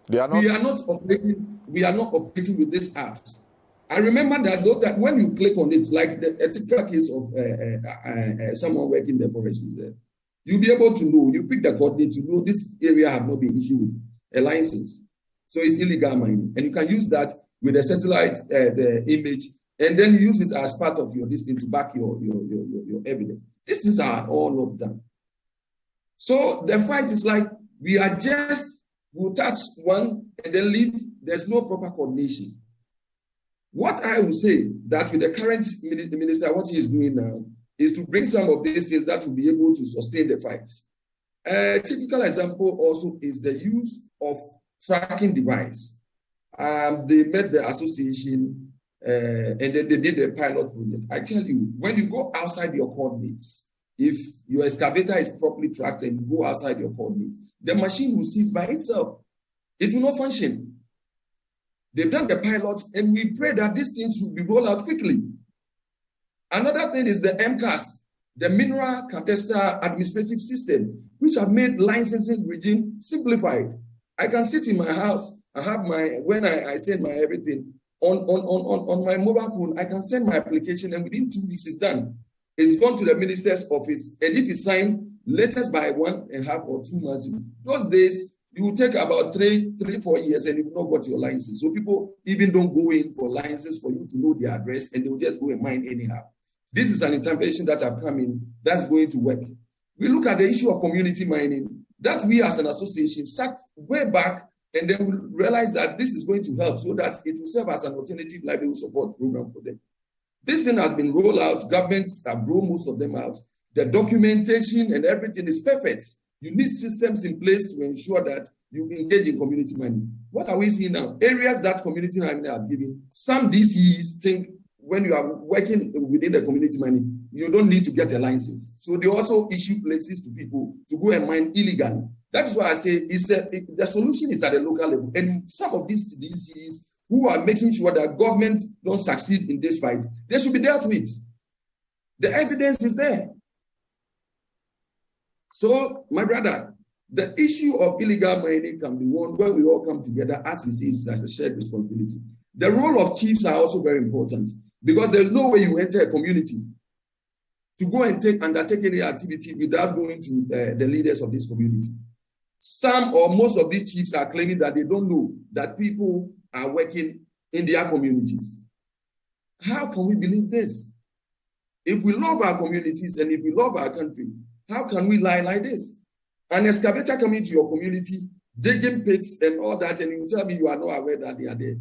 We are not operating. We are not operating with these apps. I remember that when you click on it, like the typical case of someone working the forest reserve, you'll be able to know. You pick the coordinates. You know this area have not been issued with a license, so it's illegal mining, and you can use that with a satellite the image, and then you use it as part of your listing to back your evidence. These things are all not done. So the fight is like we'll touch one and then leave. There's no proper coordination. What I will say that with the current minister, what he is doing now is to bring some of these things that will be able to sustain the fight. A typical example also is the use of tracking device. They met the association and then they did a pilot project. I tell you, when you go outside your coordinates, if your excavator is properly tracked and you go outside your coordinates, the machine will cease by itself. It will not function. They've done the pilot, and we pray that these things should be rolled out quickly. Another thing is the MCAS, the Mineral Cadastral Administrative System, which have made licensing regime simplified. I can sit in my house. I have when I send my everything on my mobile phone, I can send my application, and within 2 weeks it's done. It's gone to the minister's office, and if it's signed, latest by 1.5 or 2 months. Those days, you will take about 3-4 years, and you will not got your license. So people even don't go in for license for you to know their address, and they will just go and mine anyhow. This is an intervention that have come in that's going to work. We look at the issue of community mining, that we as an association sat way back, and then we realize that this is going to help so that it will serve as an alternative livelihood support program for them. This thing has been rolled out. Governments have rolled most of them out. The documentation and everything is perfect. You need systems in place to ensure that you engage in community mining. What are we seeing now? Areas that community mining are giving, some DCs think when you are working within the community mining, you don't need to get a license. So they also issue places to people to go and mine illegally. That is why I say the solution is at a local level. And some of these DCs who are making sure that government don't succeed in this fight, they should be dealt with. The evidence is there. So, my brother, the issue of illegal mining can be one where we all come together as we see it as a shared responsibility. The role of chiefs are also very important because there's no way you enter a community to go and undertake any activity without going to the leaders of this community. Some or most of these chiefs are claiming that they don't know that people are working in their communities. How can we believe this? If we love our communities and if we love our country, how can we lie like this? An excavator coming to your community, digging pits and all that, and you tell me you are not aware that they are there.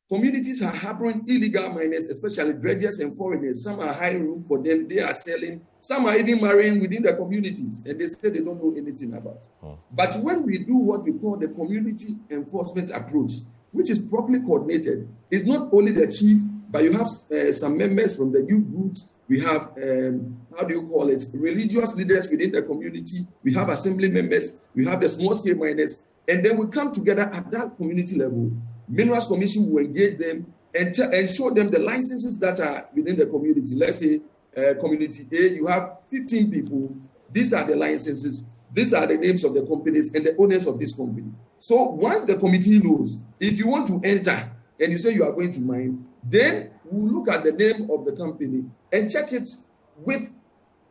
Communities are harboring illegal miners, especially dredgers and foreigners. Some are hiring room for them, they are selling. Some are even marrying within the communities, and they say they don't know anything about it. But when we do what we call the community enforcement approach, which is properly coordinated, it's not only the chief, but you have some members from the youth groups. We have, religious leaders within the community. We have assembly members. We have the small-scale miners. And then we come together at that community level. Minerals Commission will engage them and show them the licenses that are within the community. Let's say community A, you have 15 people. These are the licenses. These are the names of the companies and the owners of this company. So once the committee knows, if you want to enter and you say you are going to mine, then we'll look at the name of the company and check it with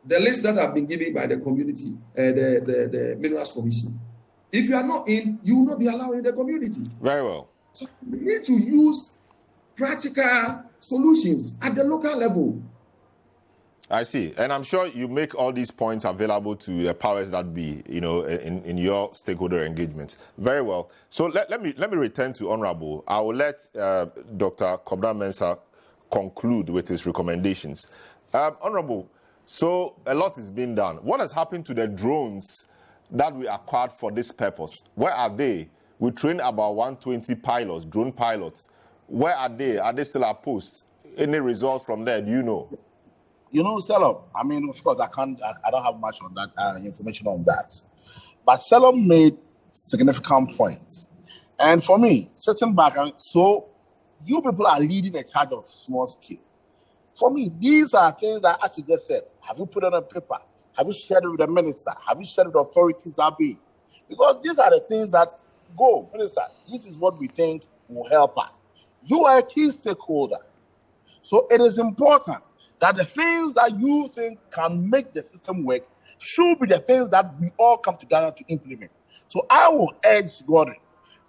the list that have been given by the community, the Minerals Commission. If you are not in, you will not be allowed in the community. Very well. So we need to use practical solutions at the local level. I see. And I'm sure you make all these points available to the powers that be, in your stakeholder engagements. Very well. So let me return to Honorable. I will let Dr. Kobna Mensah conclude with his recommendations. Honorable, so a lot is being done. What has happened to the drones that we acquired for this purpose? Where are they? We trained about 120 pilots, drone pilots. Where are they? Are they still at post? Any results from there? Do you know? Selim, I mean, of course, I don't have much on that information on that. But Selim made significant points. And for me, sitting back, so you people are leading a charge of small scale. For me, these are things that, as you just said, have you put on a paper? Have you shared it with the minister? Have you shared it with authorities that be? Because these are the things that go, minister, this is what we think will help us. You are a key stakeholder. So it is important that the things that you think can make the system work should be the things that we all come together to implement. So I will urge Gordon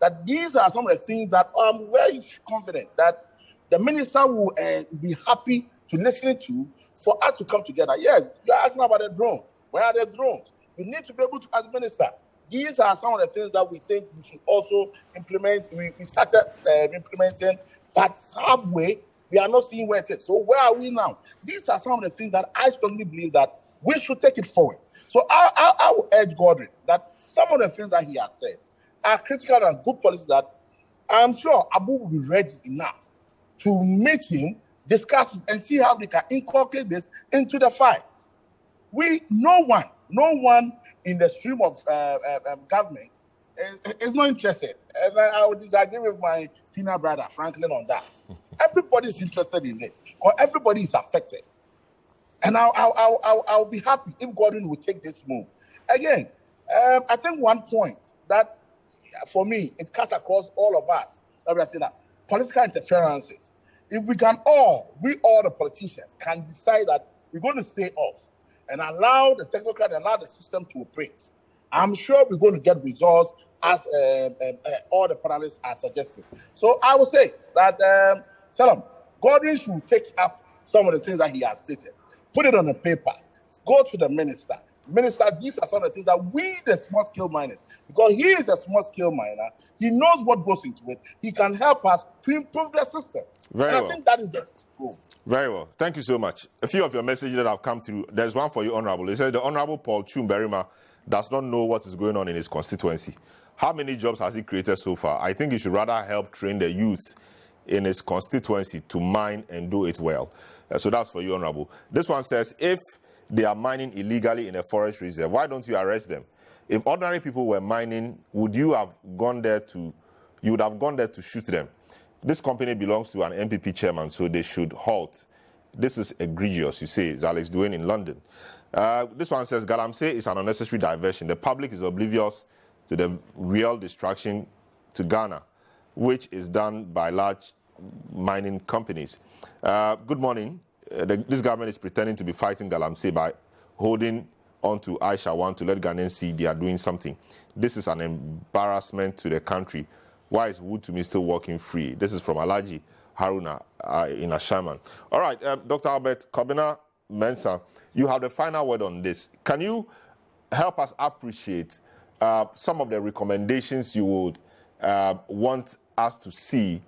that these are some of the things that I'm very confident that the minister will be happy to listen to for us to come together. Yes, you're asking about the drone. Where are the drones? You need to be able to, as minister, these are some of the things that we think we should also implement. We started implementing, but halfway, we are not seeing where it is. So where are we now? These are some of the things that I strongly believe that we should take it forward. So I will urge Gordon that some of the things that he has said are critical and good policies that I'm sure Abu will be ready enough to meet him, discuss it, and see how we can inculcate this into the fight. No one in the stream of government is not interested. And I would disagree with my senior brother, Franklin, on that. Everybody is interested in this, or everybody is affected. And I'll be happy if Gordon will take this move. Again, I think one point that, for me, it cuts across all of us, that we are saying that political interferences. If we all the politicians can decide that we're going to stay off and allow the technocrat, allow the system to operate, I'm sure we're going to get results as all the panelists are suggesting. So I would say that, Selim, Gordon should take up some of the things that he has stated, put it on the paper, go to the minister. Minister, these are some of the things that we, the small-scale miners, because he is a small-scale miner, he knows what goes into it. He can help us to improve the system. I think that is the goal. Very well. Thank you so much. A few of your messages that have come through. There's one for you, Honorable. It says the Honorable Paul Chumberima does not know what is going on in his constituency. How many jobs has he created so far? I think he should rather help train the youth in his constituency to mine and do it well. So that's for you, Honorable. This one says, if they are mining illegally in a forest reserve, why don't you arrest them? If ordinary people were mining, would you have gone there to shoot them? This company belongs to an MPP chairman, so they should halt. This is egregious, you say, is Alex Duane in London. This one says, Galamsey is an unnecessary diversion. The public is oblivious to the real destruction to Ghana, which is done by large mining companies. Good morning. This government is pretending to be fighting Galamsey by holding on to Aisha 1 to let Ghanaians see they are doing something. This is an embarrassment to the country. Why is Wood to me still walking free? This is from Alaji Haruna in Ashaman. All right, Dr. Albert Kobina Mensah, you have the final word on this. Can you help us appreciate some of the recommendations you would want us to see,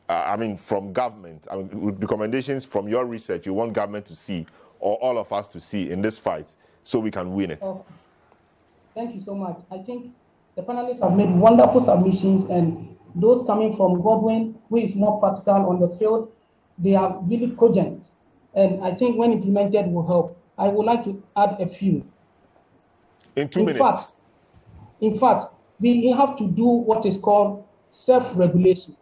from government, recommendations from your research you want government to see or all of us to see in this fight so we can win it? Thank you so much. I think the panelists have made wonderful submissions, and those coming from Godwin, who is more practical on the field, they are really cogent. And I think when implemented will help. I would like to add a few. In 2 minutes. In fact, we have to do what is called self-regulation.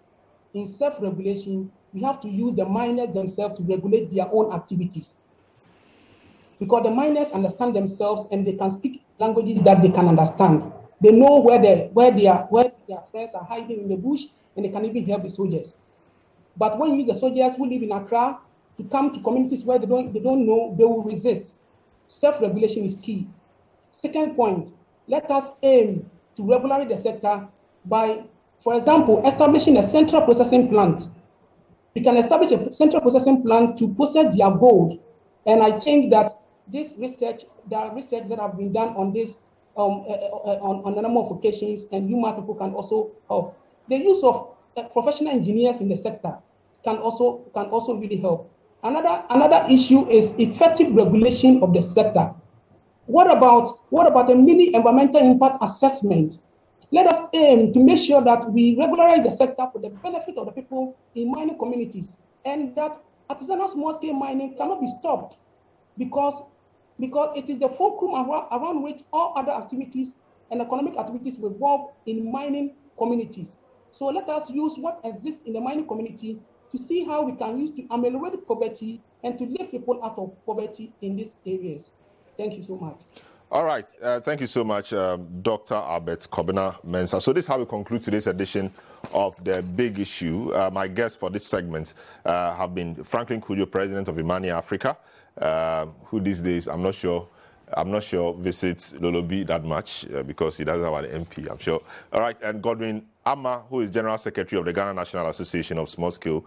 In self-regulation, we have to use the miners themselves to regulate their own activities. Because the miners understand themselves and they can speak languages that they can understand. They know where their friends are hiding in the bush, and they can even help the soldiers. But when you use the soldiers who live in Accra to come to communities where they don't know, they will resist. Self-regulation is key. Second point, let us aim to regulate the sector by, for example, establishing a central processing plant. We can establish a central processing plant to process their gold. And I think that this research, the research that have been done on this on a number of occasions, and human people can also help. The use of professional engineers in the sector can also really help. Another issue is effective regulation of the sector. What about a mini environmental impact assessment? Let us aim to make sure that we regularize the sector for the benefit of the people in mining communities, and that artisanal small-scale mining cannot be stopped because it is the fulcrum around which all other activities and economic activities revolve in mining communities. So let us use what exists in the mining community to see how we can use to ameliorate poverty and to lift people out of poverty in these areas. Thank you so much. All right. Thank you so much, Dr. Albert Kobina Mensah. So this is how we conclude today's edition of The Big Issue. My guests for this segment have been Franklin Kudjo, President of Imani Africa, who these days, I'm not sure visits Lolobi that much because he doesn't have an MP, I'm sure. All right. And Godwin Amma, who is General Secretary of the Ghana National Association of Small-Scale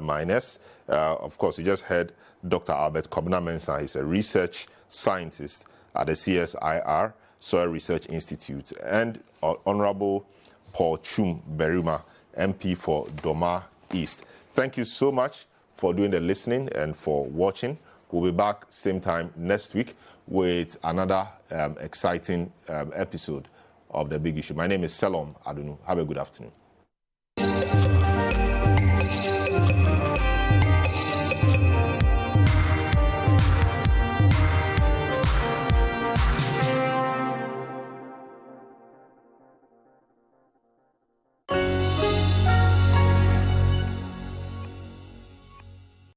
Miners. Of course, you just heard Dr. Albert Kobina Mensah. He's a research scientist at the CSIR, Soil Research Institute, and Honorable Paul Chum Beruma, MP for Doma East. Thank you so much for doing the listening and for watching. We'll be back same time next week with another exciting episode of The Big Issue. My name is Selom Adunu. Have a good afternoon.